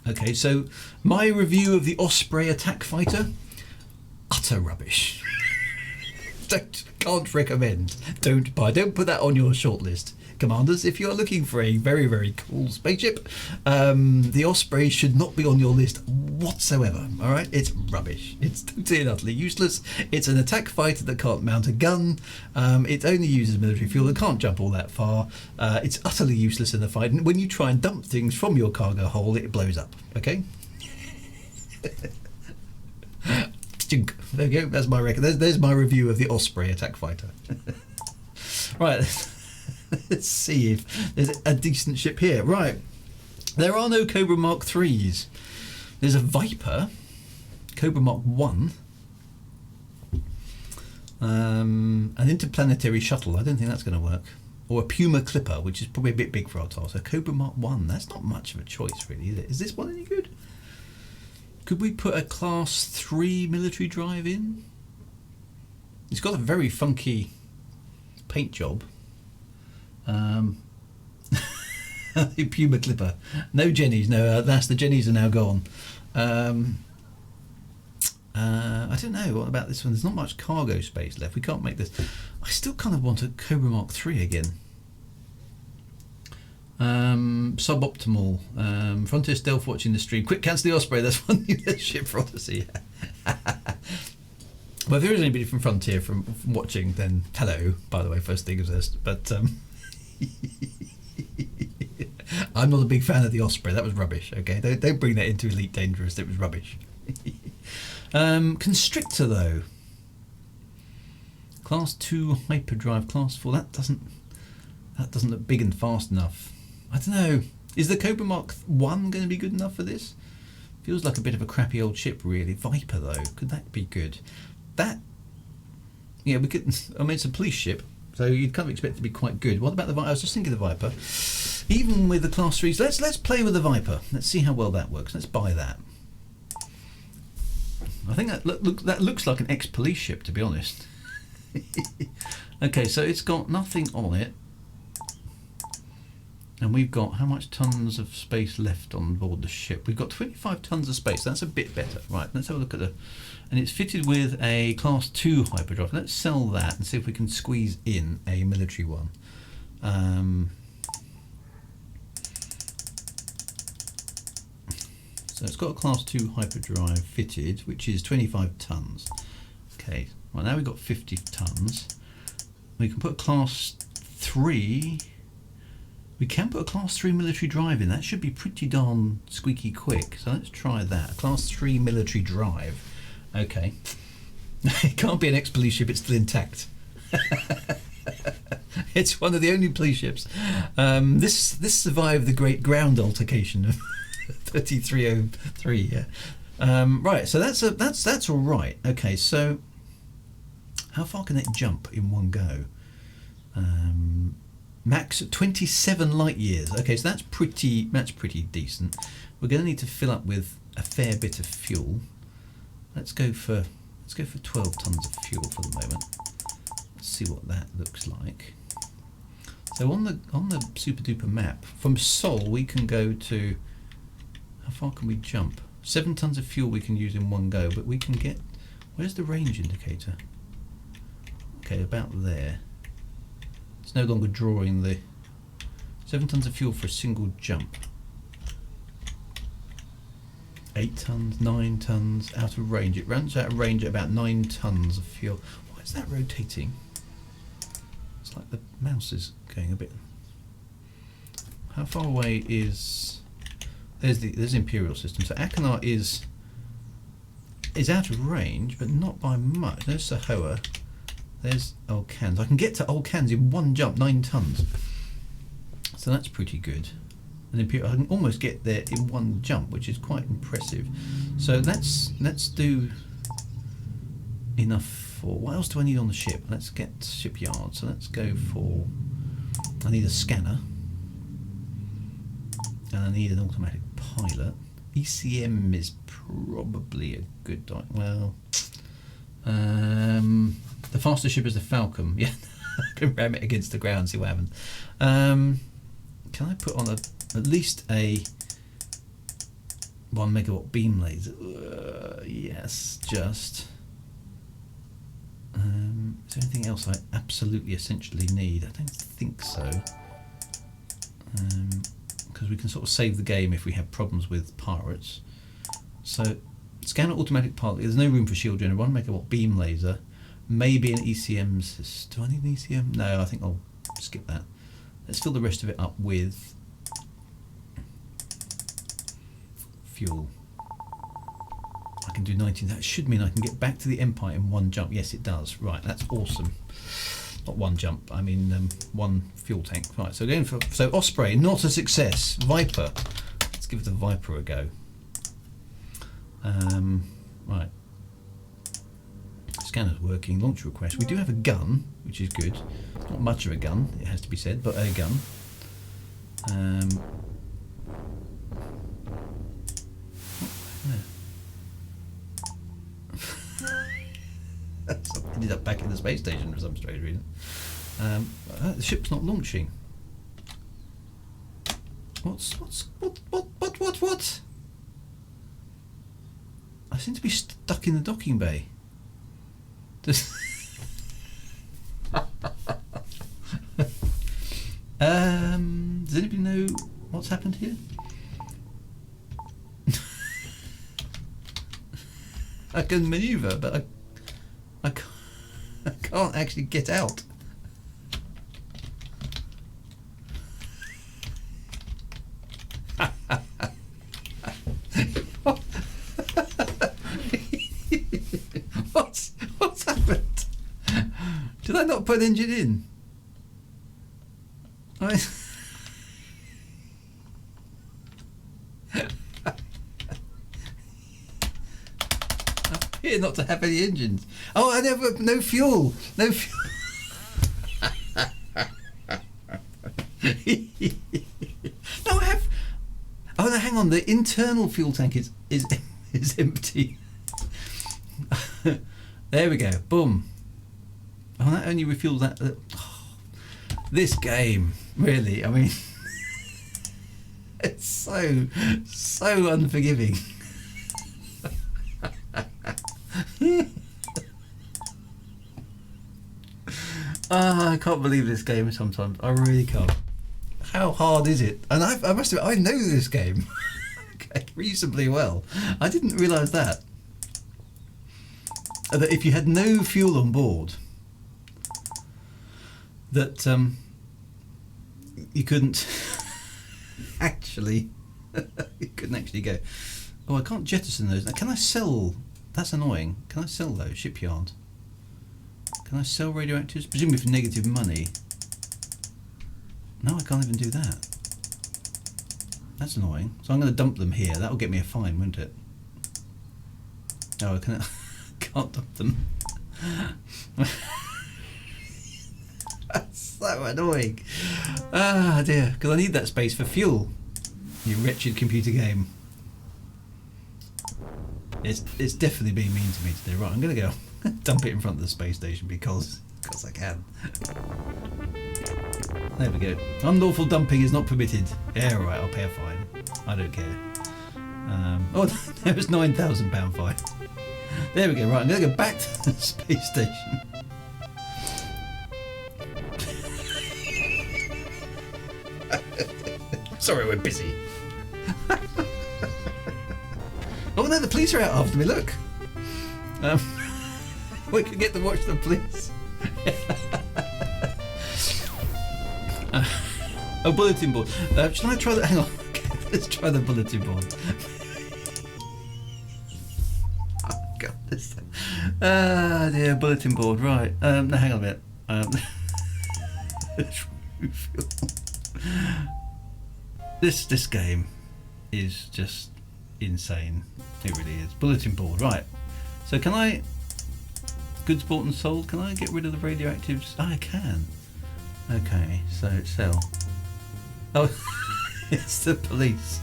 Okay, so my review of the Osprey attack fighter, utter rubbish. Can't recommend. Don't buy. Don't put that on your shortlist, commanders. If you're looking for a very, very cool spaceship, the Osprey should not be on your list whatsoever. All right, it's rubbish. It's totally and utterly useless. It's an attack fighter that can't mount a gun. It only uses military fuel. It can't jump all that far. It's utterly useless in the fight. And when you try and dump things from your cargo hold, it blows up. Okay. There you go. That's my record. There's my review of the Osprey attack fighter. Right. Let's see if there's a decent ship here. Right. There are no Cobra Mark 3s. There's a Viper, Cobra Mark 1, an interplanetary shuttle. I don't think that's going to work. Or a Puma Clipper, which is probably a bit big for our task. So Cobra Mark 1. That's not much of a choice, really, is it? Is this one any good? Could we put a class 3 military drive in? It's got a very funky paint job. Puma Clipper. No Jennies. No, that's the Jennies are now gone. I don't know. What about this one? There's not much cargo space left. We can't make this. I still kind of want a Cobra Mark 3 again. Suboptimal. Frontier Stealth watching the stream. Quick, cancel the Osprey. That's one new ship for Odyssey. Well, if there is anybody from Frontier from watching, then hello, by the way, first thing first. But I'm not a big fan of the Osprey. That was rubbish. Okay, don't bring that into Elite Dangerous. It was rubbish. Constrictor though. Class 2 hyperdrive. Class 4. That doesn't look big and fast enough. I don't know. Is the Cobra Mark 1 going to be good enough for this? Feels like a bit of a crappy old ship, really. Viper, though. Could that be good? That... Yeah, we could... I mean, it's a police ship, so you'd kind of expect it to be quite good. What about the Viper? I was just thinking of the Viper. Even with the Class 3s, let's play with the Viper. Let's see how well that works. Let's buy that. I think that looks like an ex-police ship, to be honest. Okay, so it's got nothing on it. And we've got how much tons of space left on board the ship? We've got 25 tons of space. That's a bit better. Right, let's have a look at and it's fitted with a class 2 hyperdrive. Let's sell that and see if we can squeeze in a military one. So it's got a class 2 hyperdrive fitted, which is 25 tons. Okay, well now we've got 50 tons. We can put a class 3. We can put a class 3 military drive in. That should be pretty darn squeaky quick. So let's try that. A class 3 military drive. Okay. It can't be an ex-police ship. It's still intact. It's one of the only police ships. This survived the great ground altercation of 3303. Yeah. Right. So that's all right. Okay. So how far can it jump in one go? Max 27 light years. Okay, so that's pretty decent. We're going to need to fill up with a fair bit of fuel. Let's go for 12 tons of fuel for the moment. Let's see what that looks like. So on the super duper map from Seoul we can go to, how far can we jump? 7 tons of fuel we can use in one go, but we can get, where's the range indicator? Okay, about there. It's no longer drawing the 7 tons of fuel for a single jump. 8 tons, 9 tons, out of range. It runs out of range at about 9 tons of fuel. Why is that rotating? It's like the mouse is going a bit. How far away is? There's the Imperial system. So Akinar is out of range, but not by much. There's Sahoa. There's Old Cans. I can get to Old Cans in one jump, 9 tons. So that's pretty good. And Imperial, I can almost get there in one jump, which is quite impressive. So let's do enough for. What else do I need on the ship? Let's get shipyard. So let's go for. I need a scanner, and I need an automatic pilot. ECM is probably a good. Well, the fastest ship is the Falcon. Yeah, I can ram it against the ground, see what happens. Can I put on at least a 1 megawatt beam laser? Yes, just. Is there anything else I absolutely essentially need? I don't think so. Because we can sort of save the game if we have problems with pirates. So, scanner automatic pilot. There's no room for shield generator. 1 megawatt beam laser. Maybe an ECM system. Do I need an ECM? No, I think I'll skip that. Let's fill the rest of it up with fuel. I can do 19. That should mean I can get back to the Empire in one jump. Yes, it does. Right, that's awesome. Not one jump. I mean, one fuel tank. Right. So going for Osprey, not a success. Viper. Let's give the Viper a go. Right. Scanner's working. Launch request. We do have a gun, which is good. Not much of a gun, it has to be said, but a gun. I ended up back in the space station for some strange reason. The ship's not launching. What? I seem to be stuck in the docking bay. Does anybody know what's happened here? I can manoeuvre, but I can't actually get out. What's happened? Did I not put an engine in? I appear not to have any engines. Oh, I never. No fuel. No fuel. No, I have. Oh no, hang on. The internal fuel tank is empty. There we go. Boom. Oh, that only refuels that. This game, really. I mean, it's so unforgiving. I can't believe this game sometimes. I really can't. How hard is it? And I must admit, I know this game okay, reasonably well. I didn't realise that if you had no fuel on board, that you couldn't actually go. Oh, I can't jettison those. Now, can I sell? That's annoying. Can I sell those? Shipyard. Can I sell radioactives? Presumably for negative money. No, I can't even do that. That's annoying. So I'm going to dump them here. That'll get me a fine, won't it? Oh, I can't dump them. That's so annoying. Ah dear, because I need that space for fuel. You wretched computer game. It's definitely being mean to me today. Right, I'm going to go dump it in front of the space station because I can. There we go. Unlawful dumping is not permitted. Yeah, right, I'll pay a fine. I don't care. Oh, there was £9,000 fine. There we go. Right, I'm going to go back to the space station. Sorry, we're busy. Oh no, the police are out after me. Look. We could get to watch the police. Oh, bulletin board. Shall I try that? Hang on. Let's try the bulletin board. Oh, God, this. Dear, bulletin board. Right. No, hang on a minute. This game is just insane. It really is. Bulletin board. Right. So can I? Goods bought and sold. Can I get rid of the radioactives? I can. Okay. So sell. Oh, it's the police.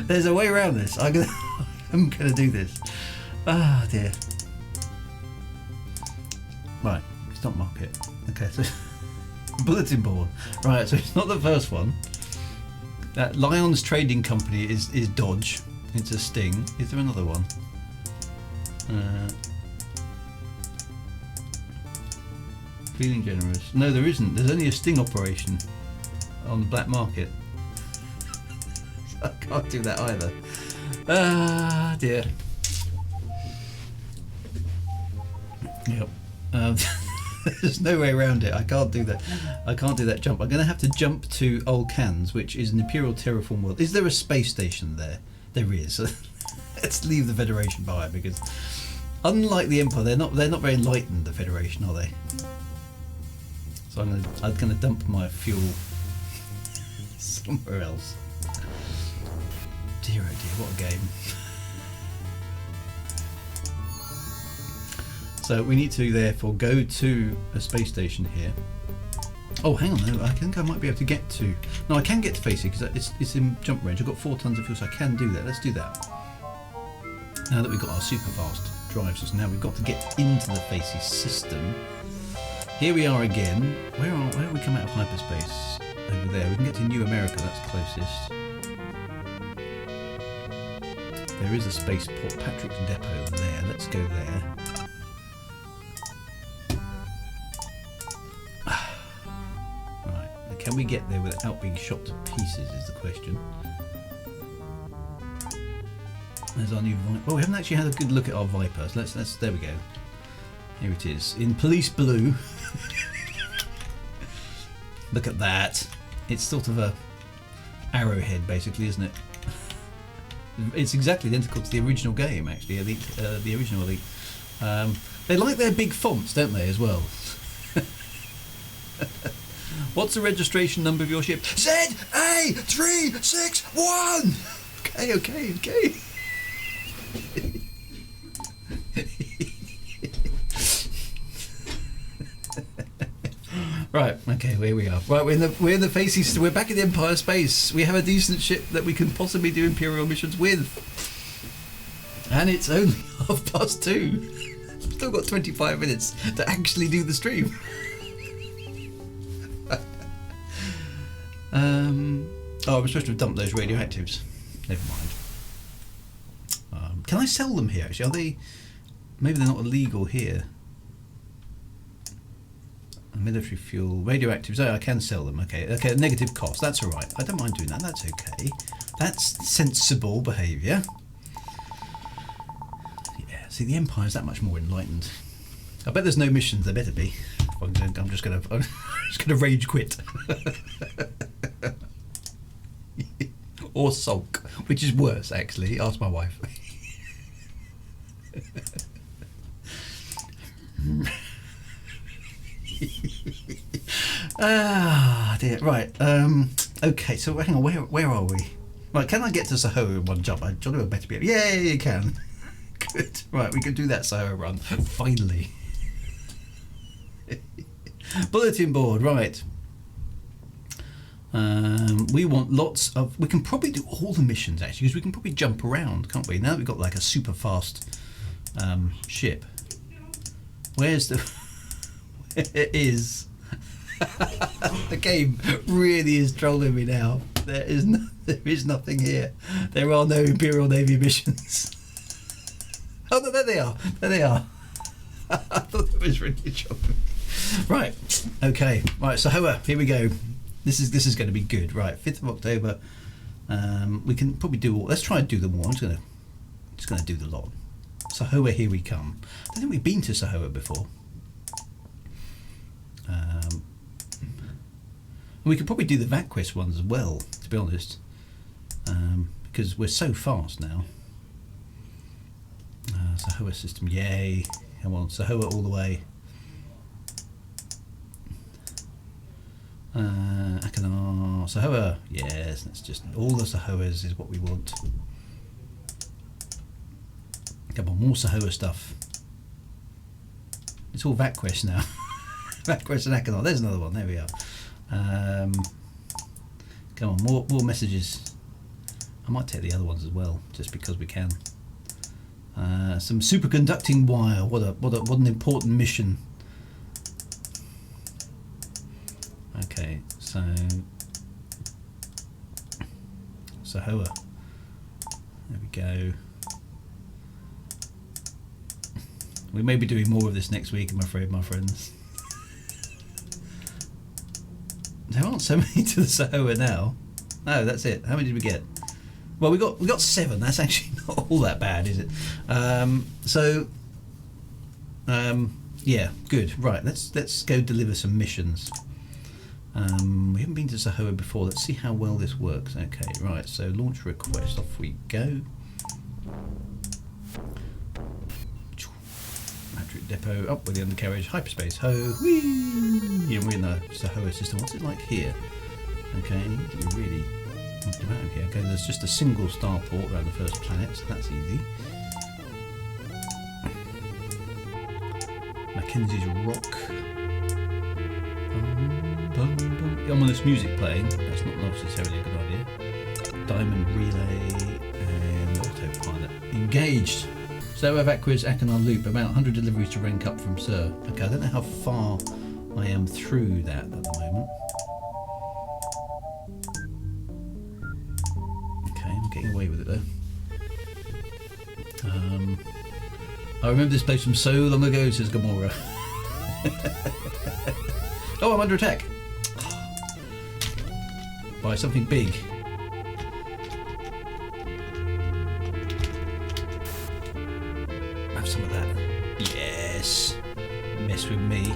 There's a way around this. I'm gonna do this. Ah, dear. Right, stock market. Okay, so bulletin board. Right, so it's not the first one. That Lyons Trading Company is Dodge. It's a Sting. Is there another one? Feeling generous. No, there isn't. There's only a Sting operation on the black market. I can't do that either. Ah, dear. Yep. There's no way around it. I can't do that. I can't do that jump. I'm going to have to jump to Old Cans, which is an Imperial terraform world. Is there a space station there? There is. Let's leave the Federation behind, because unlike the Empire, they're not very enlightened. The Federation, are they? So I'm going to dump my fuel somewhere else. Dear oh dear, what a game. So we need to therefore go to a space station here. Oh, hang on, no, I think I might be able to get to... No, I can get to Facey because it's in jump range. I've got 4 tons of fuel, so I can do that. Let's do that. Now that we've got our super fast drive system, now we've got to get into the Facey system. Here we are again. Where have we come out of hyperspace? Over there. We can get to New America, that's closest. There is a spaceport, Patrick's Depot there. Let's go there. Right, can we get there without being shot to pieces is the question. There's our new Viper. Oh, we haven't actually had a good look at our Viper. So let's there we go. Here it is, in police blue. Look at that. It's sort of a arrowhead basically, isn't it? It's exactly identical to the original game, actually. The original Elite. They like their big fonts, don't they, as well? What's the registration number of your ship? ZA361. Okay. Right, okay, here we are. Right, we're in the Facey. We're back in the Empire space. We have a decent ship that we can possibly do Imperial missions with, and it's only 2:30. Still got 25 minutes to actually do the stream. Oh, I'm supposed to have dumped those radioactives. Never mind. Can I sell them here? Actually, are they? Maybe they're not illegal here. Military fuel, radioactives. Oh, I can sell them. Okay, negative cost. That's all right. I don't mind doing that. That's okay. That's sensible behaviour. Yeah. See, the Empire's that much more enlightened. I bet there's no missions. There better be. I'm just gonna rage quit. Or sulk, which is worse actually. Ask my wife. Ah dear. Right. Okay. So hang on. Where are we? Right. Can I get to Sahara in one jump? I better be able. Yeah, you can. Good. Right. We can do that Sahara run finally. Bulletin board. Right. We want lots of. We can probably do all the missions actually, because we can probably jump around, can't we? Now that we've got like a super fast ship. Where's the? It is. The game really is trolling me now. There is nothing here. There are no Imperial Navy missions. Oh no, there they are. There they are. I thought it was really shocking. Right. Okay. Right. So here we go. This is going to be good. Right. 5th of October. We can probably do all. Let's try and do them all. I'm just gonna do the lot. Sahoa, here we come. I don't think we've been to Sahoa before. We could probably do the VACquest ones as well, to be honest, because we're so fast now. Sahoa system, yay! Come on, Sahoa all the way. Akanar, Sahoa, yes, that's just all the Sahoas is what we want. Come on, more Sahoa stuff. It's all VACquest now. VACquest and Akanar, there's another one, there we are. Come on, more messages. I might take the other ones as well, just because we can. Some superconducting wire. What an important mission. Okay, so Sahoa. There we go. We may be doing more of this next week, I'm afraid, my friends. There aren't so many to the Sahoa now. No, that's it. How many did we get? Well, we got 7. That's actually not all that bad, is it? Yeah, good. Right, let's go deliver some missions. We haven't been to Sahoa before. Let's see how well this works. Okay, right. So launch request. Off we go. Depot, up with the undercarriage, hyperspace, ho, whee! Yeah, we're in the Sahoa system. What's it like here? Okay, we really want to out here. Okay, there's just a single starport around the first planet, so that's easy. Mackenzie's Rock. Ominous music playing. That's not necessarily a good idea. Diamond relay and autopilot engaged. So VACquest Akanar loop, about 100 deliveries to rank up from Sir. Okay, I don't know how far I am through that at the moment. Okay, I'm getting away with it though. I remember this place from so long ago, says Gamora. Oh, I'm under attack. By something big. Have some of that. Yes. Mess with me.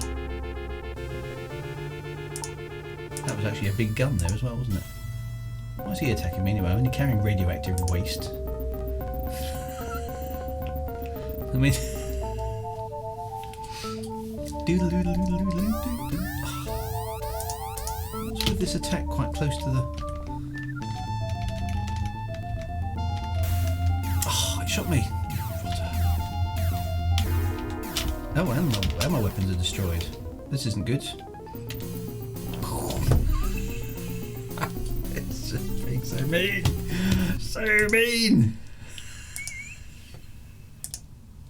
That was actually a big gun there as well, wasn't it? Why is he attacking me anyway? I'm only carrying radioactive waste. I mean... What's with this attack quite close to the... Oh, it shot me. Oh, and my weapons are destroyed. This isn't good. It's just being so mean. So mean.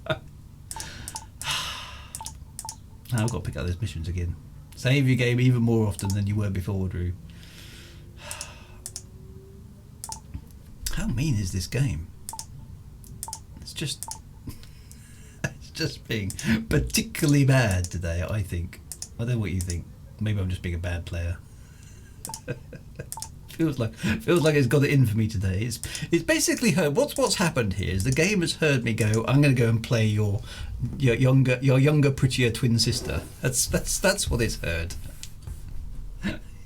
Now I've got to pick up those missions again. Save your game even more often than you were before, Drew. How mean is this game? It's just being particularly bad today, I think. I don't know what you think. Maybe I'm just being a bad player. feels like it's got it in for me today. It's basically heard what's happened here is the game has heard me go, I'm going to go and play your younger, prettier twin sister. That's what it's heard.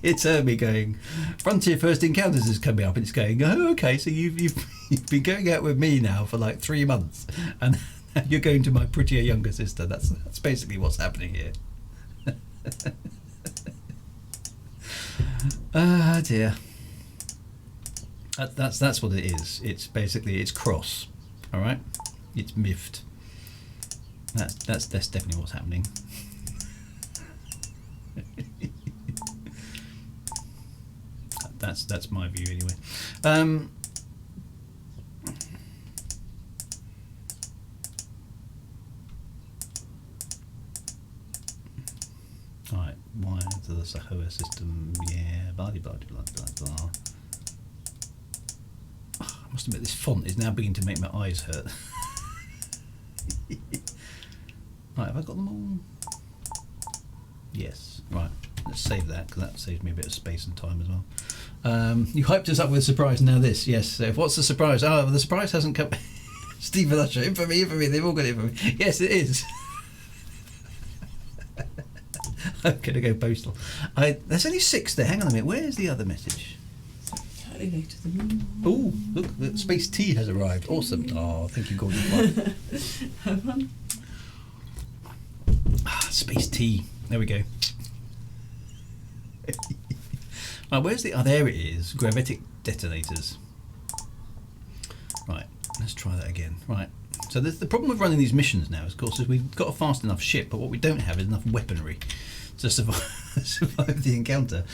It's heard me going, Frontier First Encounters is coming up, and it's going, oh, okay, so you've been going out with me now for like 3 months, and you're going to my prettier younger sister. That's basically what's happening here. Ah dear. That's what it is. It's basically it's cross. All right, it's miffed. That's definitely what's happening. That's my view anyway. Right, wire to the Sahoa system, yeah, blah blah blah blah blah. Oh, I must admit, this font is now beginning to make my eyes hurt. Right, have I got them all? Yes, right, let's save that, because that saves me a bit of space and time as well. You hyped us up with a surprise, now this, yes, so what's the surprise? Oh, the surprise hasn't come, Stephen Usher, infamy, they've all got infamy. Yes, it is. I'm going to go postal. There's only 6 there. Hang on a minute. Where's the other message? Oh, look, the Space Tea has arrived. Awesome. Oh, thank you, Gordon. Space Tea. There we go. Right, where's the... Oh, there it is. Gravitic detonators. Right, let's try that again. Right, so the problem with running these missions now, of course, is we've got a fast enough ship, but what we don't have is enough weaponry to survive the encounter.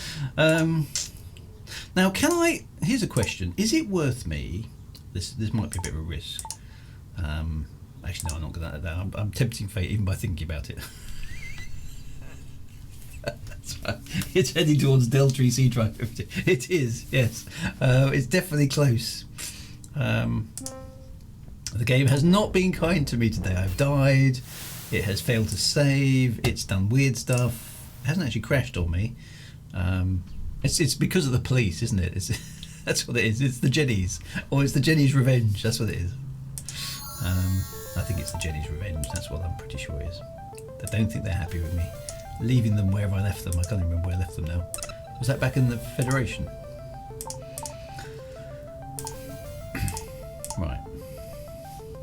Now, can I... Here's a question. Is it worth me... This might be a bit of a risk. Actually, no, I'm not going to... I'm tempting fate even by thinking about it. That's right. It's heading towards Deltree Sea Drive 50. It is, yes. It's definitely close. The game has not been kind to me today. I've died. It has failed to save. It's done weird stuff. It hasn't actually crashed on me. It's because of the police, isn't it? That's what it is. It's the Jennies, or it's the Jennies' revenge. That's what it is. I think it's the Jennies' revenge. That's what I'm pretty sure it is. I don't think they're happy with me leaving them wherever I left them. I can't even remember where I left them now. Was that back in the Federation? Right.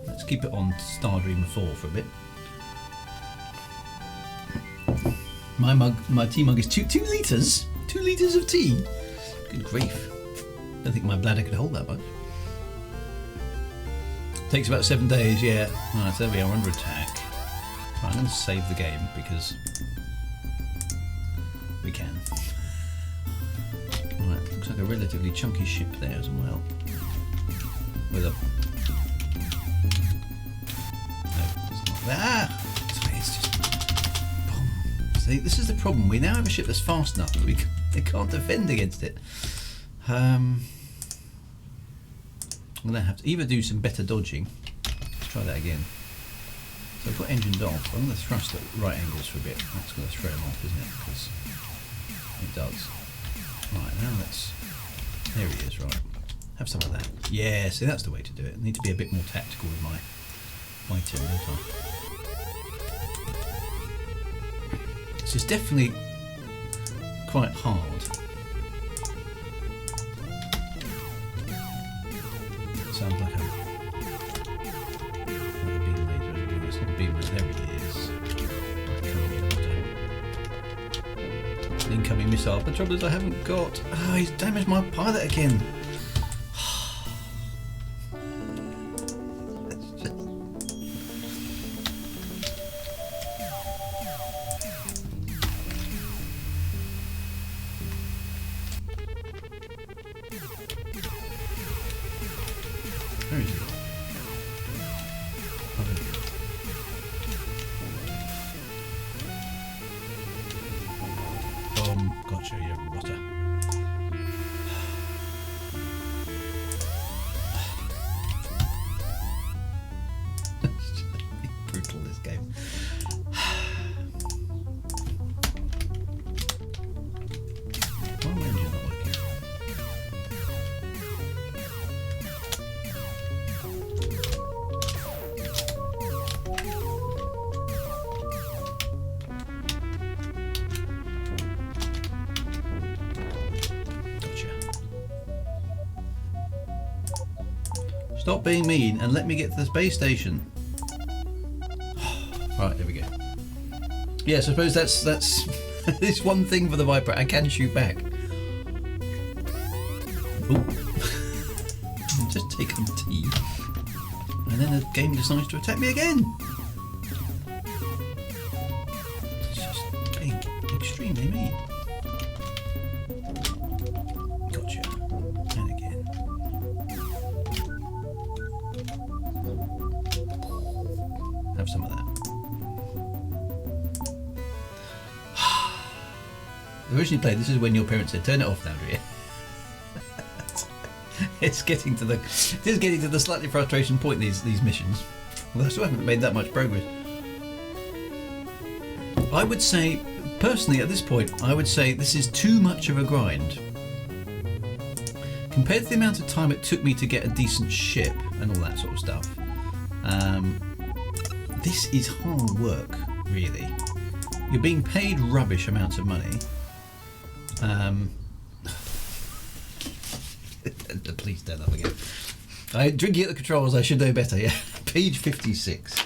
Let's keep it on Star Dreamer 4 for a bit. My tea mug is 2 litres? 2 litres of tea? Good grief. Don't think my bladder could hold that much. Takes about 7 days, yeah. Right, so there we are, under attack. Right, I'm going to save the game because we can. Right, looks like a relatively chunky ship there as well. With a... No, it's not that. Sorry, it's just... Boom. See, this is the problem. We now have a ship that's fast enough that they can't defend against it. I'm going to have to either do some better dodging. Let's try that again. So I've got engined off. I'm going to thrust at right angles for a bit. That's going to throw them off, isn't it? Because it does. Right, now let's... There he is, right. Have some of that. Yeah, see, that's the way to do it. I need to be a bit more tactical with my fighting, don't I? This is definitely quite hard. Sounds like a beam laser. It's not a beam laser. There he is. An incoming missile. The trouble is I haven't got... Oh, he's damaged my pilot again. Where is he? Gotcha, you rotter. It's just brutal, this game. Why am I engine not working? Stop being mean and let me get to the space station. Right, there we go. Yes, I suppose that's this one thing for the Viper. I can shoot back. Ooh. Just take some tea. And then the game decides to attack me again. It's just being extremely mean. Gotcha. And again. Have some of that. Originally played, this is when your parents said, "Turn it off now, Andrea." It's getting to the slightly frustration point, these missions. Although I still haven't made that much progress. I would say, personally at this point, I would say this is too much of a grind. Compared to the amount of time it took me to get a decent ship and all that sort of stuff, This is hard work, really. You're being paid rubbish amounts of money. Please stand up again. I'm drinking at the controls, I should know better, yeah. Page 56.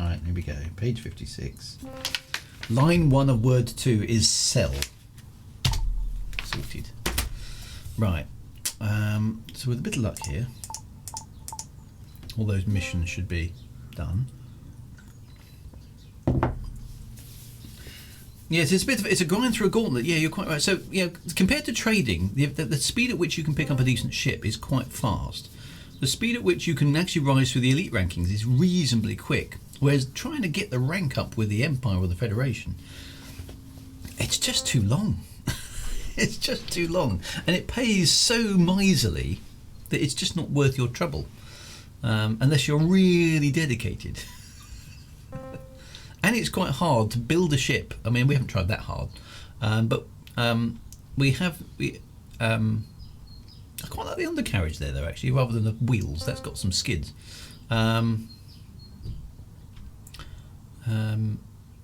Alright, here we go. Page 56. Line 1 of word 2 is sell. Sorted. Right. So with a bit of luck here, all those missions should be done. Yes, it's a grind through a gauntlet. Yeah, you're quite right. So, yeah, compared to trading, the speed at which you can pick up a decent ship is quite fast. The speed at which you can actually rise through the elite rankings is reasonably quick. Whereas trying to get the rank up with the Empire or the Federation, it's just too long. It's just too long, and it pays so miserly that it's just not worth your trouble, unless you're really dedicated. And it's quite hard to build a ship. I mean, we haven't tried that hard, but I quite like the undercarriage there, though, actually, rather than the wheels. That's got some skids.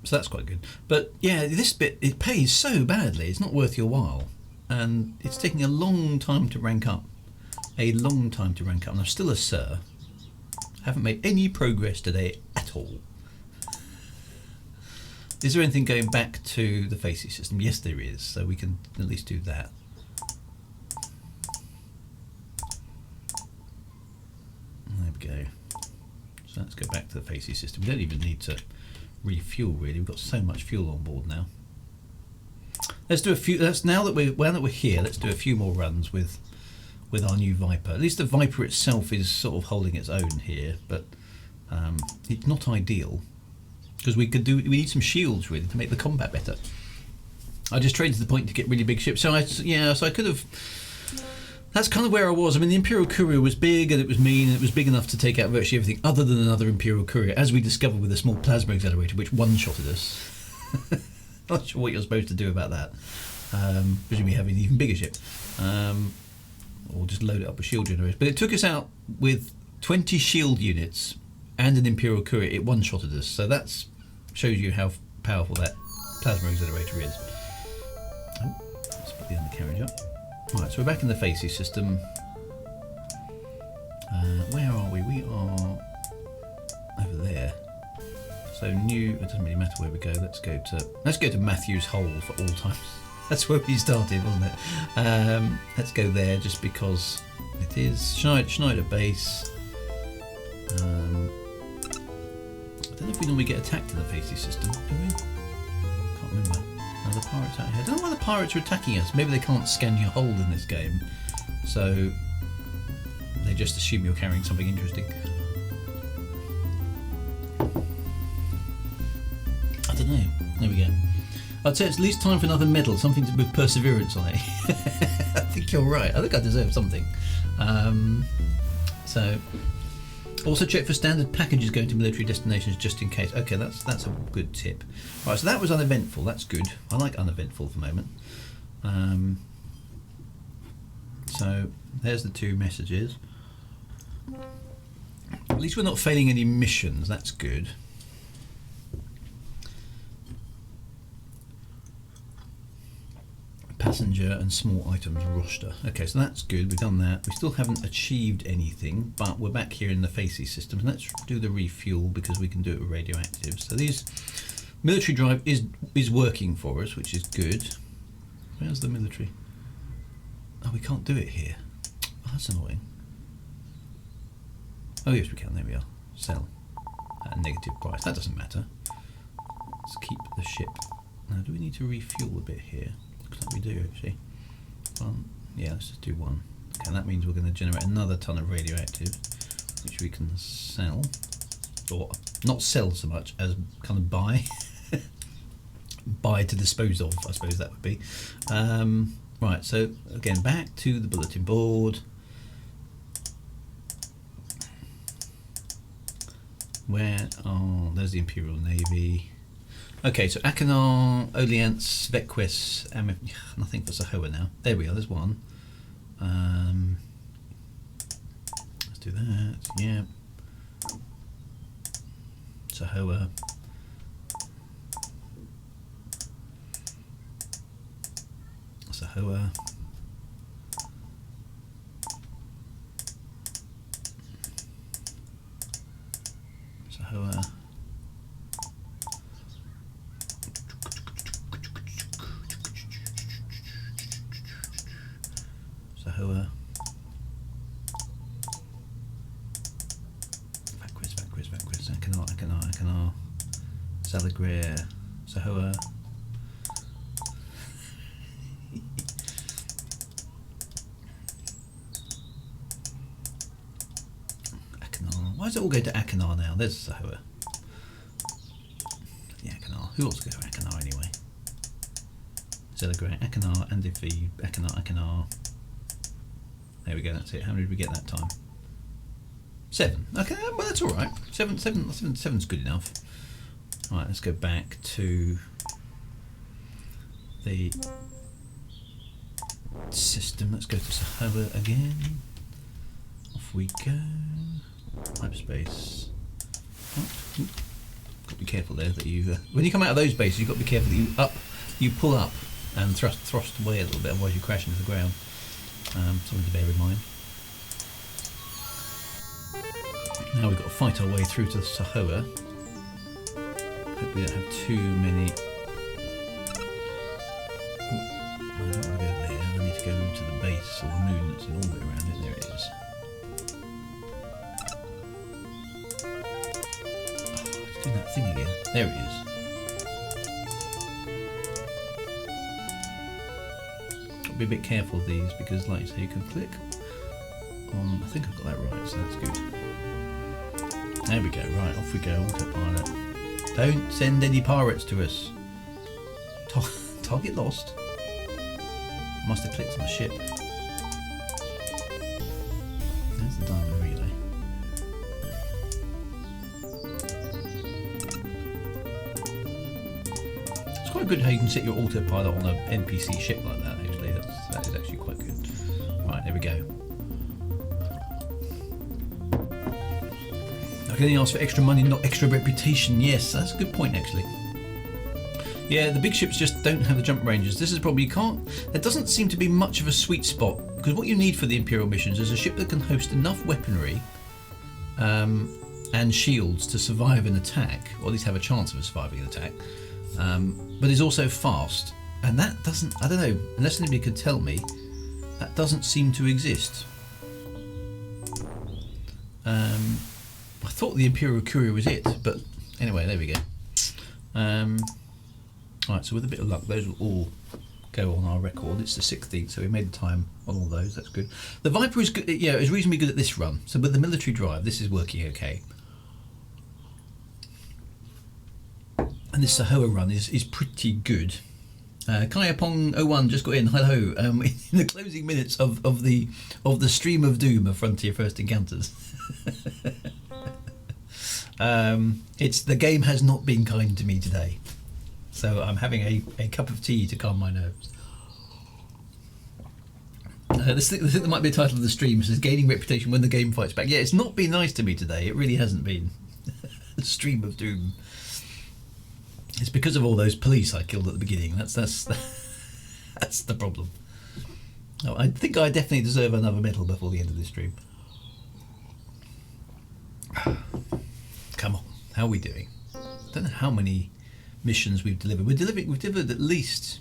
So that's quite good. But yeah, this bit, it pays so badly, it's not worth your while. And it's taking a long time to rank up. A long time to rank up. And I'm still a sir. Haven't made any progress today at all. Is there anything going back to the faces system? Yes, there is. So we can at least do that. There we go. So let's go back to the faces system. We don't even need to refuel, really. We've got so much fuel on board now. Let's do a few. Now that we're here, let's do a few more runs with our new Viper. At least the Viper itself is sort of holding its own here, but it's not ideal because we need some shields really to make the combat better. I just traded to the point to get really big ships. So I could have. That's kind of where I was. I mean, the Imperial Courier was big and it was mean and it was big enough to take out virtually everything other than another Imperial Courier, as we discovered with a small plasma accelerator which one-shotted us. Not sure what you're supposed to do about that. Presumably have an even bigger ship. Or just load it up with shield generators. But it took us out with 20 shield units and an Imperial Courier. It one-shotted us. So that shows you how powerful that plasma accelerator is. Oh, let's put the undercarriage up. Right, so we're back in the faces system. Where are we? We are over there. So new. It doesn't really matter where we go. Let's go to Matthew's Hole for all times. That's where we started, wasn't it? Let's go there just because it is Schneider base. I don't know if we normally get attacked in the faces system, do we? Can't remember. The pirates out here. I don't know why the pirates are attacking us. Maybe they can't scan your hold in this game, so they just assume you're carrying something interesting. I don't know. There we go. I'd say it's at least time for another medal, something with perseverance on it. I think you're right. I think I deserve something. So, also check for standard packages going to military destinations just in case. Okay, that's a good tip. Right, so that was uneventful. That's good. I like uneventful for the moment. So there's the two messages. At least we're not failing any missions. That's good. Passenger and small items roster. Okay, so that's good. We've done that. We still haven't achieved anything, but we're back here in the faces system. And let's do the refuel because we can do it with radioactive. So these military drive is working for us, which is good. Where's the military? Oh, we can't do it here. Oh, that's annoying. Oh yes, we can. There we are. Sell at a negative price. That doesn't matter. Let's keep the ship. Now, do we need to refuel a bit here? Looks like we do actually. Yeah, let's just do one. Okay, and that means we're going to generate another ton of radioactive, which we can sell, or not sell so much as kind of buy. Buy to dispose of, I suppose that would be. Right, so again, back to the bulletin board. There's the Imperial Navy. Okay, so Achenar, Oleance, Vequis, nothing for Sahoa now. There we are, there's one. Let's do that, yeah. Sahoa. Sahoa. Sahoa. Sahoa. Backwards. Akanar. Salagreer. Sahoa. Why does it all go to Akanar now? There's Sahoa. Yeah, Akanar. Who else goes to Akanar anyway? Zelagray, Akanar, Andifi, Akanar. There we go, that's it. How many did we get that time? 7. Okay, well that's alright. Seven's good enough. Alright, let's go back to the system. Let's go to Sahoa again. Off we go. Hyperspace. Oh, got to be careful there that you when you come out of those bases, you've got to be careful that you pull up and thrust away a little bit, otherwise you crash into the ground. Something to bear in mind. Now we've got to fight our way through to Sahoa. Hope we don't have too many. I don't want to go there. I need to go to the base or the moon that's in orbit around it. There it is. Doing that thing again. There it is. Got to be a bit careful of these because, like you say, you can click on. I think I've got that right, so that's good. There we go. Right, off we go. Autopilot. Don't send any pirates to us. Target lost. Must have clicked on the ship. There's the diamond relay. Quite good how you can set your autopilot on an NPC ship like that. Actually, that is actually quite good. Right, there we go. I can only ask for extra money, not extra reputation. Yes, that's a good point actually. Yeah, the big ships just don't have the jump ranges. This is probably there doesn't seem to be much of a sweet spot because what you need for the Imperial missions is a ship that can host enough weaponry and shields to survive an attack, or at least have a chance of surviving an attack. But is also fast, and that doesn't, I don't know, unless anybody can tell me, that doesn't seem to exist. I thought the Imperial Courier was it, but anyway, there we go. Right, so with a bit of luck, those will all go on our record. It's the 16th, so we made the time on all those, that's good. The Viper is good, yeah, is reasonably good at this run, so with the military drive, this is working okay. And this Sahoa run is pretty good. Kayapong 01 just got in. Hello. In the closing minutes of the stream of doom of Frontier First Encounters. It's the game has not been kind to me today, so I'm having a cup of tea to calm my nerves. This thing that might be the title of the stream says "Gaining reputation when the game fights back." Yeah, it's not been nice to me today. It really hasn't been. The stream of doom. It's because of all those police I killed at the beginning. That's the problem. Oh, I think I definitely deserve another medal before the end of this stream. Come on, how are we doing? I don't know how many missions we've delivered. We've delivered at least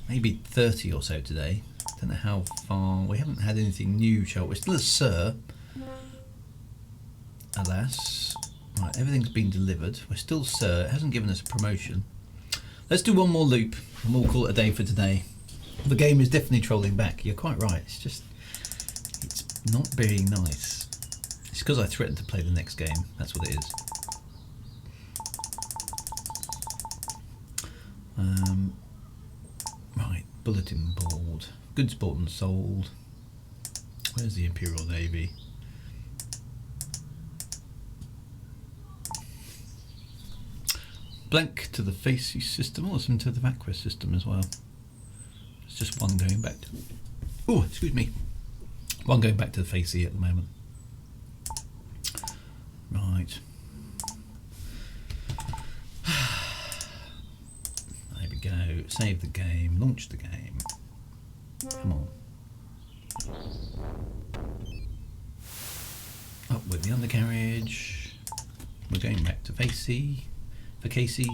maybe 30 or so today. I don't know how far. We haven't had anything new, shall we? We're still a Sir. Alas. Right, everything's been delivered. We're still Sir. It hasn't given us a promotion. Let's do one more loop and we'll call it a day for today. The game is definitely trolling back. You're quite right. It's not very nice. It's because I threatened to play the next game. That's what it is. Right, bulletin board. Goods bought and sold. Where's the Imperial Navy? Blank to the Facey system, or some to the Vaquest system as well. It's just one going back to. Oh, excuse me. One going back to the Facey at the moment. Right. save the game, launch the game. Come on. Up with the undercarriage. We're going back to Facey. For Casey,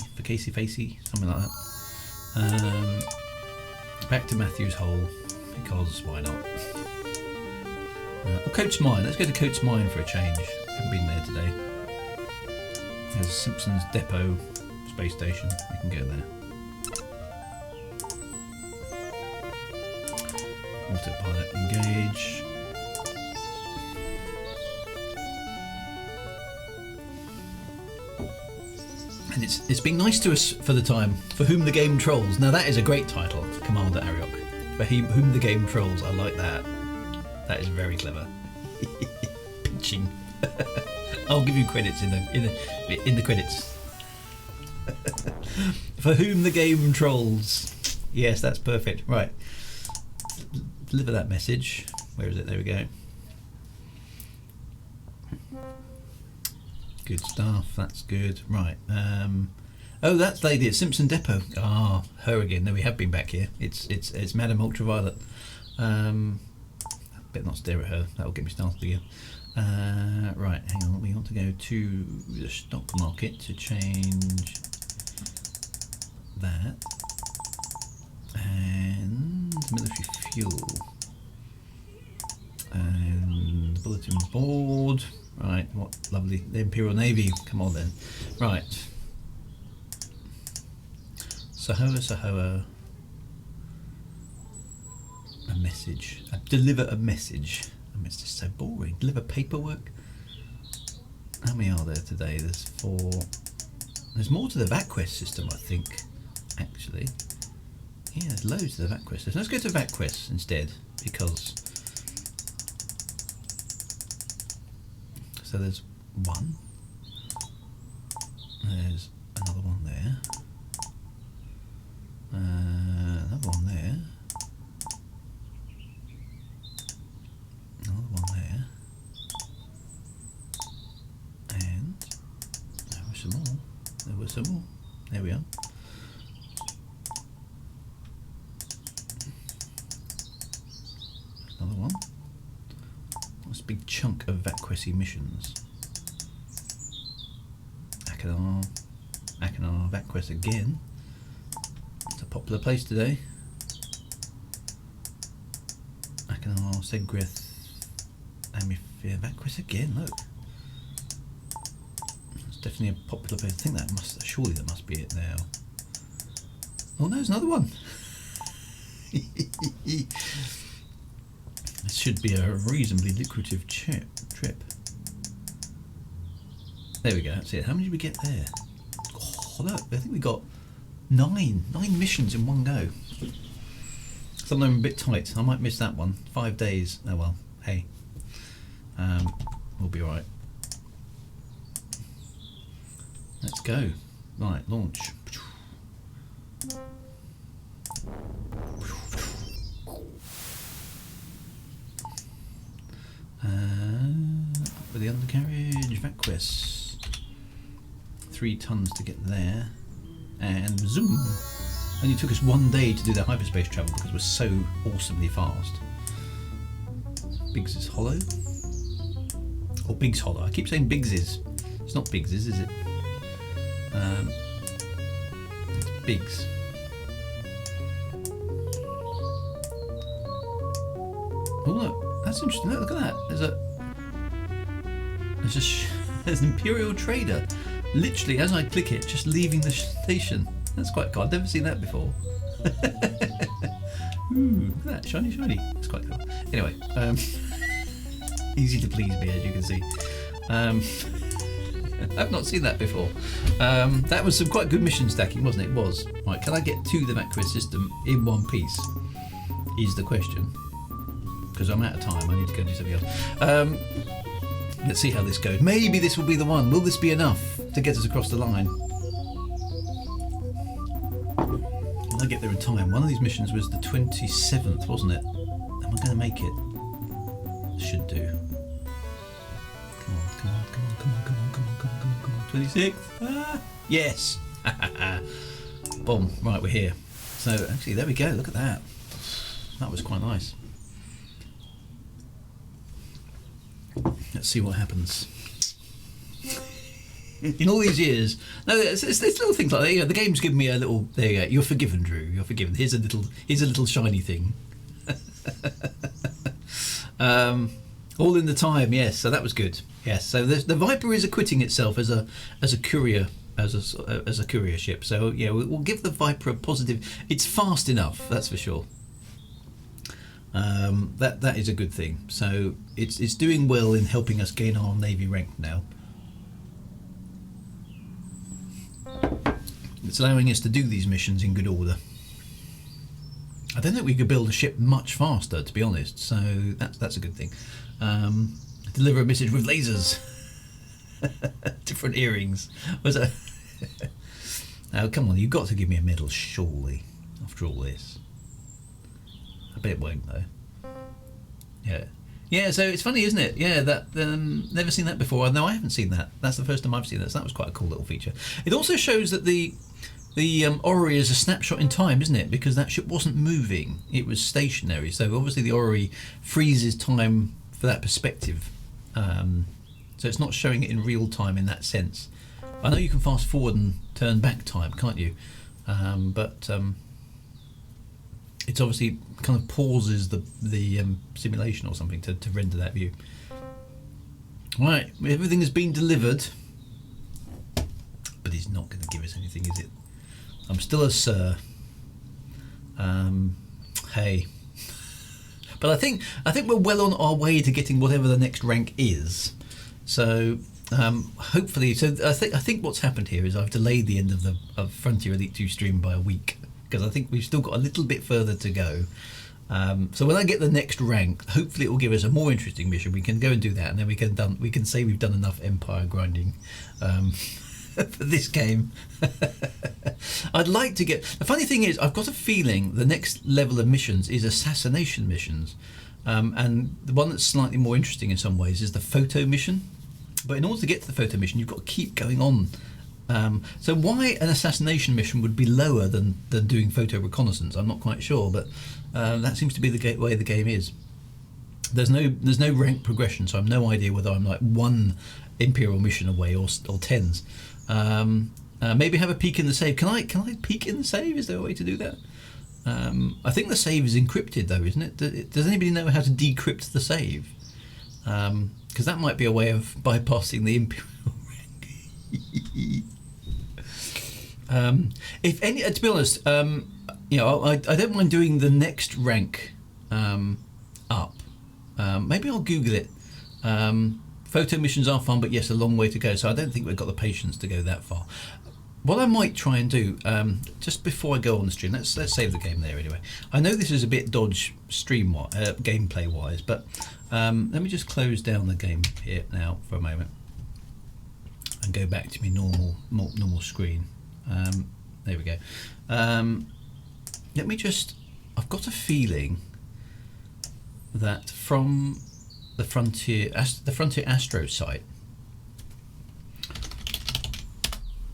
something like that. Back to Matthew's Hole, because why not? Or Coates Mine. Let's go to Coates Mine for a change. Haven't been there today. There's a Simpsons Depot space station. We can go there. Autopilot engage. And it's been nice to us for the time. For Whom the Game Trolls. Now that is a great title, Commander Ariok. For Whom the Game Trolls. I like that. That is very clever. Pinching. I'll give you credits in the credits. For Whom the Game Trolls. Yes, that's perfect. Right. Deliver that message. Where is it? There we go. Good stuff. That's good. Right. Oh, that's lady at Simpson Depot. Ah, her again. No, we have been back here. It's Madame Ultraviolet. Better not stare at her. That'll get me started again. Right. Hang on. We want to go to the stock market to change that and military fuel and bulletin board. Right, what lovely, the Imperial Navy, come on then. Right. Sahoa. A message. Deliver a message. I mean, it's just so boring. Deliver paperwork. How many are there today? There's 4. There's more to the VATQuest system, I think, actually. Yeah, there's loads to the VATQuest system. Let's go to VATQuest instead, because... So there's 1. There's another one there. Another one there. Another one there. And there were some more. There were some more. There we are. Another one. What's a big chunk of VATQuest missions? Akinar, VATQuest again. It's a popular place today. Akinar, Segrith, Amifir, VATQuest again. Look, it's definitely a popular place. I think that must, surely that must be it now. Oh no, there's another one. This should be a reasonably lucrative trip. There we go, that's it. How many did we get there? Oh, look, I think we got 9 missions in one go. Some of them are a bit tight. I might miss that one. 5 days. Oh well, hey. We'll be alright. Let's go. Right, launch. Up with the undercarriage, VATQuest. 3 tons to get there, and zoom. Only took us 1 day to do that hyperspace travel because we're so awesomely fast. Biggs' Hollow, or Biggs Hollow. I keep saying Biggs's. It's not Biggs's, is it? It's Biggs. Oh look, that's interesting. Look at that. There's an Imperial trader. Literally, as I click it, just leaving the station. That's quite cool. I've never seen that before. Ooh, look at that. Shiny. That's quite cool. Anyway, easy to please me, as you can see. I've not seen that before. That was some quite good mission stacking, wasn't it? It was. Right, can I get to the VATQuest system in one piece? Is the question. Because I'm out of time. I need to go do something else. Let's see how this goes. Maybe this will be the one. Will this be enough to get us across the line? Will I get there in time? One of these missions was the 27th, wasn't it? Am I going to make it? Should do. Come on. 26th. Ah, yes. Boom. Right, we're here. So actually, there we go. Look at that. That was quite nice. Let's see what happens. In all these years, no, it's little things like that. You know, the game's given me a little. There you go. You're forgiven, Drew. You're forgiven. Here's a little shiny thing. All in the time, yes. So that was good. Yes. So the Viper is acquitting itself as a courier, as a courier ship. So yeah, we'll give the Viper a positive. It's fast enough, that's for sure. That is a good thing. So it's doing well in helping us gain our Navy rank now. It's allowing us to do these missions in good order. I don't think we could build a ship much faster, to be honest. So that's a good thing. Deliver a message with lasers. Different earrings. Was it? Oh, come on! You've got to give me a medal, surely. After all this, I bet it won't though. Yeah, yeah. So it's funny, isn't it? Yeah, that never seen that before. No, I haven't seen that. That's the first time I've seen that. So that was quite a cool little feature. It also shows that the orrery is a snapshot in time, isn't it? Because that ship wasn't moving; it was stationary. So obviously the orrery freezes time for that perspective. So it's not showing it in real time in that sense. I know you can fast forward and turn back time, can't you? But it's obviously kind of pauses the simulation or something to render that view. Right, everything has been delivered, but it's not going to give us anything, is it? I'm still a sir. Hey. But I think we're well on our way to getting whatever the next rank is. So hopefully, so I think what's happened here is I've delayed the end of Frontier Elite 2 stream by a week because I think we've still got a little bit further to go. So when I get the next rank, hopefully it will give us a more interesting mission. We can go and do that, and then we can say we've done enough empire grinding for this game. I'd like to get. The funny thing is, I've got a feeling the next level of missions is assassination missions, and the one that's slightly more interesting in some ways is the photo mission. But in order to get to the photo mission, you've got to keep going on. So why an assassination mission would be lower than doing photo reconnaissance, I'm not quite sure, but that seems to be the way the game is. There's no rank progression, so I've no idea whether I'm like one Imperial mission away or tens. Maybe have a peek in the save. Can I peek in the save? Is there a way to do that? I think the save is encrypted though, isn't it? Does anybody know how to decrypt the save? Because that might be a way of bypassing the Imperial rank. If any, to be honest, you know, I don't mind doing the next rank up. Maybe I'll Google it. Photo missions are fun, but yes, a long way to go. So I don't think we've got the patience to go that far. What I might try and do, just before I go on the stream, let's save the game there anyway. I know this is a bit dodge stream gameplay wise, but let me just close down the game here now for a moment and go back to my normal screen. There we go. Let me just. I've got a feeling that from the Frontier Astro site,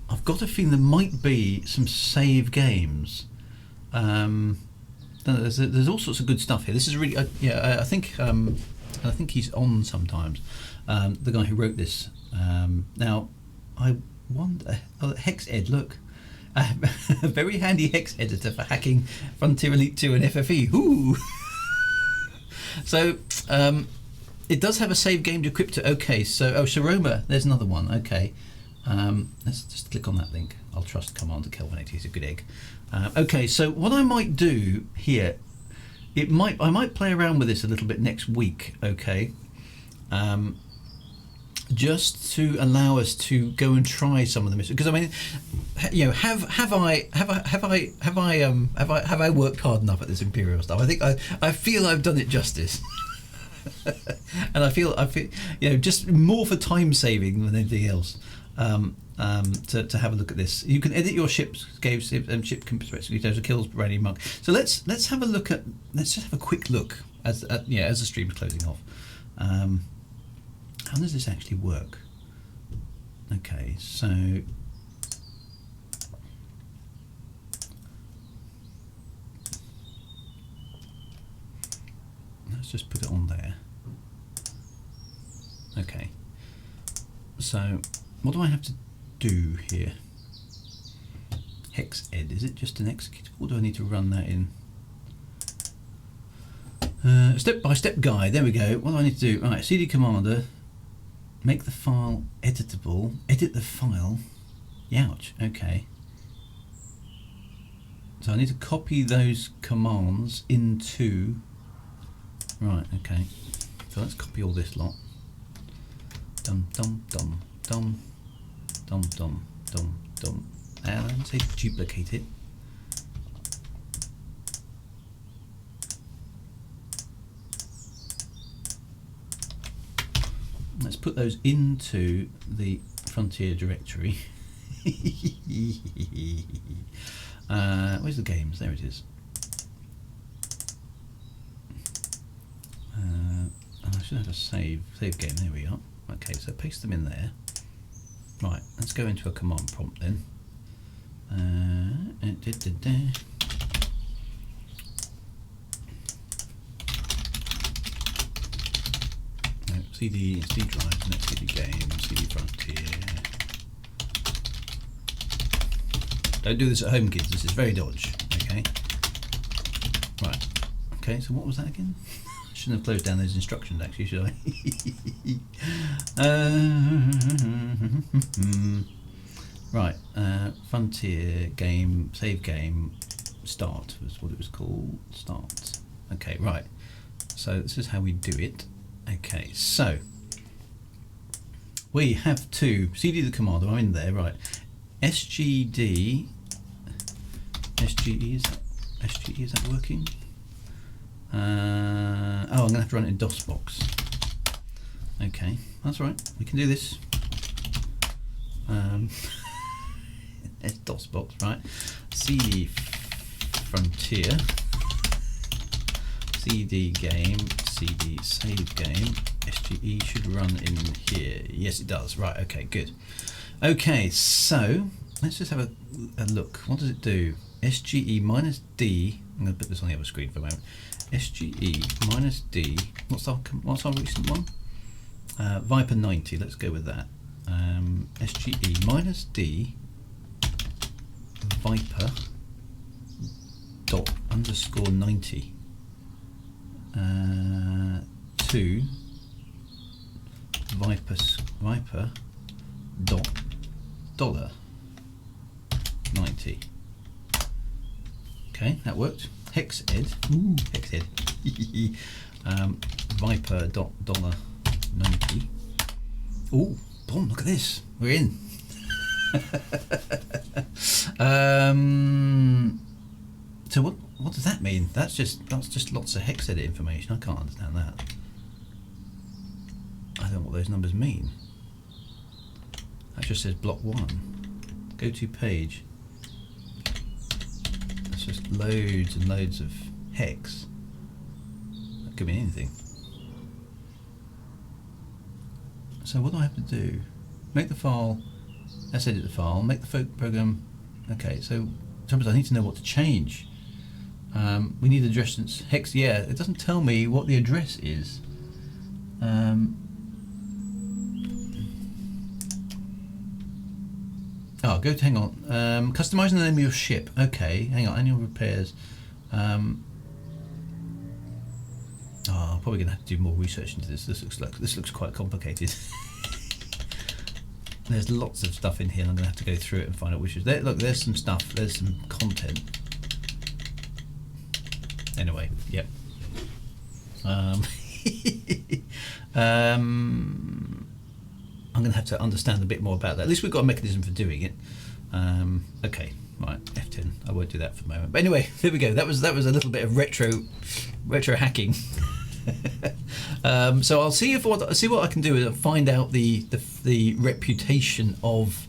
I've got a feeling there might be some save games. There's all sorts of good stuff here. This is really, I think he's on sometimes. The guy who wrote this. Now, I wonder. Oh, HexEd, look. A very handy hex editor for hacking Frontier Elite 2 and FFE. Ooh. So it does have a save game decryptor. Okay, so Sharoma, there's another one. Okay, let's just click on that link. I'll trust Commander Kelvin. He's a good egg. Okay, so what I might do here, I might play around with this a little bit next week. Okay, just to allow us to go and try some of the missions. Because I mean, you know, have I worked hard enough at this Imperial stuff? I think I feel I've done it justice. And I feel you know, just more for time saving than anything else. To have a look at this, you can edit your ship perspective kills Rally Monk. So let's have a look at. Let's just have a quick look as the stream's closing off. How does this actually work? Okay, so let's just put it on there. Okay. So, what do I have to do here? Hexed, is it just an executable, or do I need to run that in? Step-by-step guide, there we go. What do I need to do? Right, CD commander, make the file editable, edit the file. Youch, okay. So I need to copy those commands into, right, okay. So let's copy all this lot. Dum dum dum dum dum dum dum dum. And I didn't say duplicate it. Let's put those into the Frontier directory. Where's the games? There it is. And I should have a save game. There we are. Okay, so paste them in there. Right, let's go into a command prompt then. No, CD drive, next CD game, CD Frontier. Don't do this at home, kids. This is very dodge. Okay. Right. Okay. So what was that again? Shouldn't have closed down those instructions, actually, should I? Right. Frontier game, save game, start was what it was called. Start. Okay. Right. So this is how we do it. Okay. So we have to CD the commander. I'm in there. Right. SGE, is that working? Oh, I'm going to have to run it in DOSBox. Okay, that's right, we can do this. It's DOSBox, right? CD Frontier, CD game, CD save game, SGE should run in here. Yes, it does, right, okay, good. Okay, so let's just have a look. What does it do? SGE minus D. I'm going to put this on the other screen for a moment. SGE minus D. What's our recent one? Viper 90. Let's go with that. SGE minus D. Viper dot underscore 90 to Viper dot $90. Okay, that worked. Hexed. Ooh, hexed. Viper dot $90. Ooh, boom! Look at this. We're in. So what does that mean? That's just lots of hex edit information. I can't understand that. I don't know what those numbers mean. That just says block 1. Go to page. That's just loads and loads of hex. That could mean anything. So what do I have to do? Make the file. Let's edit the file. Make the program. Okay, so sometimes I need to know what to change. We need address hex. Yeah, it doesn't tell me what the address is. Oh, go to, hang on. Customizing the name of your ship. Okay, hang on. Annual repairs. I'm probably going to have to do more research into this. This looks quite complicated. There's lots of stuff in here, and I'm going to have to go through it and find out which is there. Look, there's some stuff. There's some content. Anyway, yep. I'm going to have to understand a bit more about that. At least we've got a mechanism for doing it. Okay, right, F10. I won't do that for the moment. But anyway, there we go. That was a little bit of retro hacking. So I'll see what I can do is find out the reputation of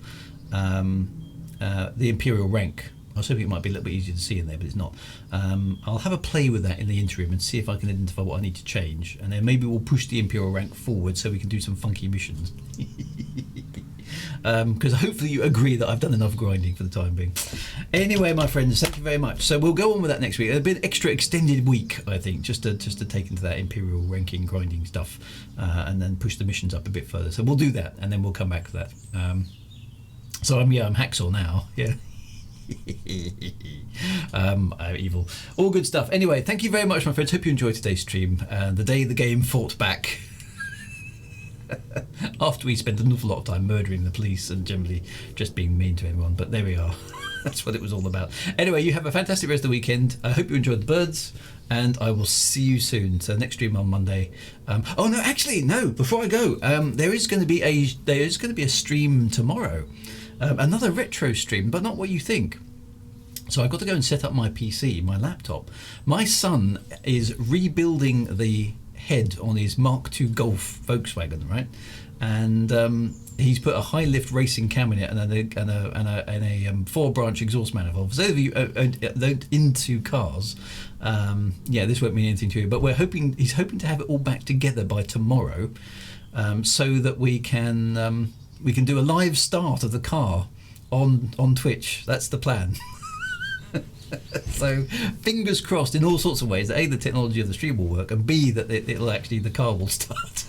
the Imperial rank. I was hoping it might be a little bit easier to see in there, but it's not. I'll have a play with that in the interim and see if I can identify what I need to change, and then maybe we'll push the Imperial rank forward so we can do some funky missions. because hopefully you agree that I've done enough grinding for the time being. Anyway, my friends, thank you very much. So we'll go on with that next week. A bit extra extended week, I think, just to take into that Imperial ranking grinding stuff, and then push the missions up a bit further. So we'll do that, and then we'll come back to that. So I'm Hacksaw now. Yeah. Evil. All good stuff. Anyway, thank you very much, my friends. Hope you enjoyed today's stream. The day the game fought back. After we spent an awful lot of time murdering the police and generally just being mean to everyone. But there we are. That's what it was all about. Anyway, you have a fantastic rest of the weekend. I hope you enjoyed the birds, and I will see you soon. So next stream on Monday. Oh no, actually no. Before I go, there is going to be a stream tomorrow. Another retro stream, but not what you think. So I've got to go and set up my PC, my laptop. My son is rebuilding the head on his Mark II Golf Volkswagen, right? And he's put a high lift racing cam in it and a 4-branch exhaust manifold. For those of you into cars, this won't mean anything to you. But he's hoping to have it all back together by tomorrow, so that we can do a live start of the car on Twitch. That's the plan. So fingers crossed in all sorts of ways that A, the technology of the stream will work, and B, that the car will start.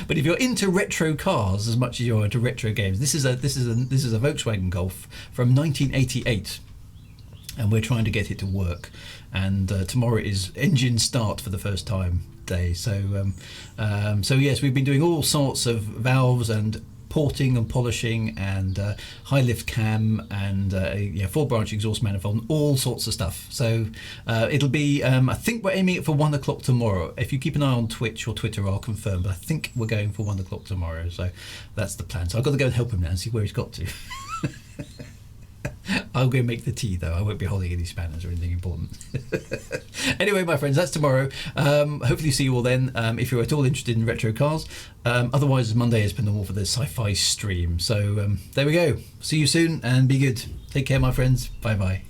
But if you're into retro cars as much as you're into retro games, this is a Volkswagen Golf from 1988, and we're trying to get it to work. And tomorrow is engine start for the first time day. So yes, we've been doing all sorts of valves and porting and polishing and high lift cam and 4-branch exhaust manifold and all sorts of stuff. So it'll be I think we're aiming it for 1 o'clock tomorrow. If you keep an eye on Twitch or Twitter, I'll confirm, but I think we're going for 1 o'clock tomorrow. So that's the plan. So I've got to go and help him now and see where he's got to. I'll go make the tea though. I won't be holding any spanners or anything important. Anyway, my friends, that's tomorrow. Hopefully see you all then, if you're at all interested in retro cars. Otherwise, Monday has been normal for the sci-fi stream. So there we go. See you soon and be good. Take care, my friends. Bye bye.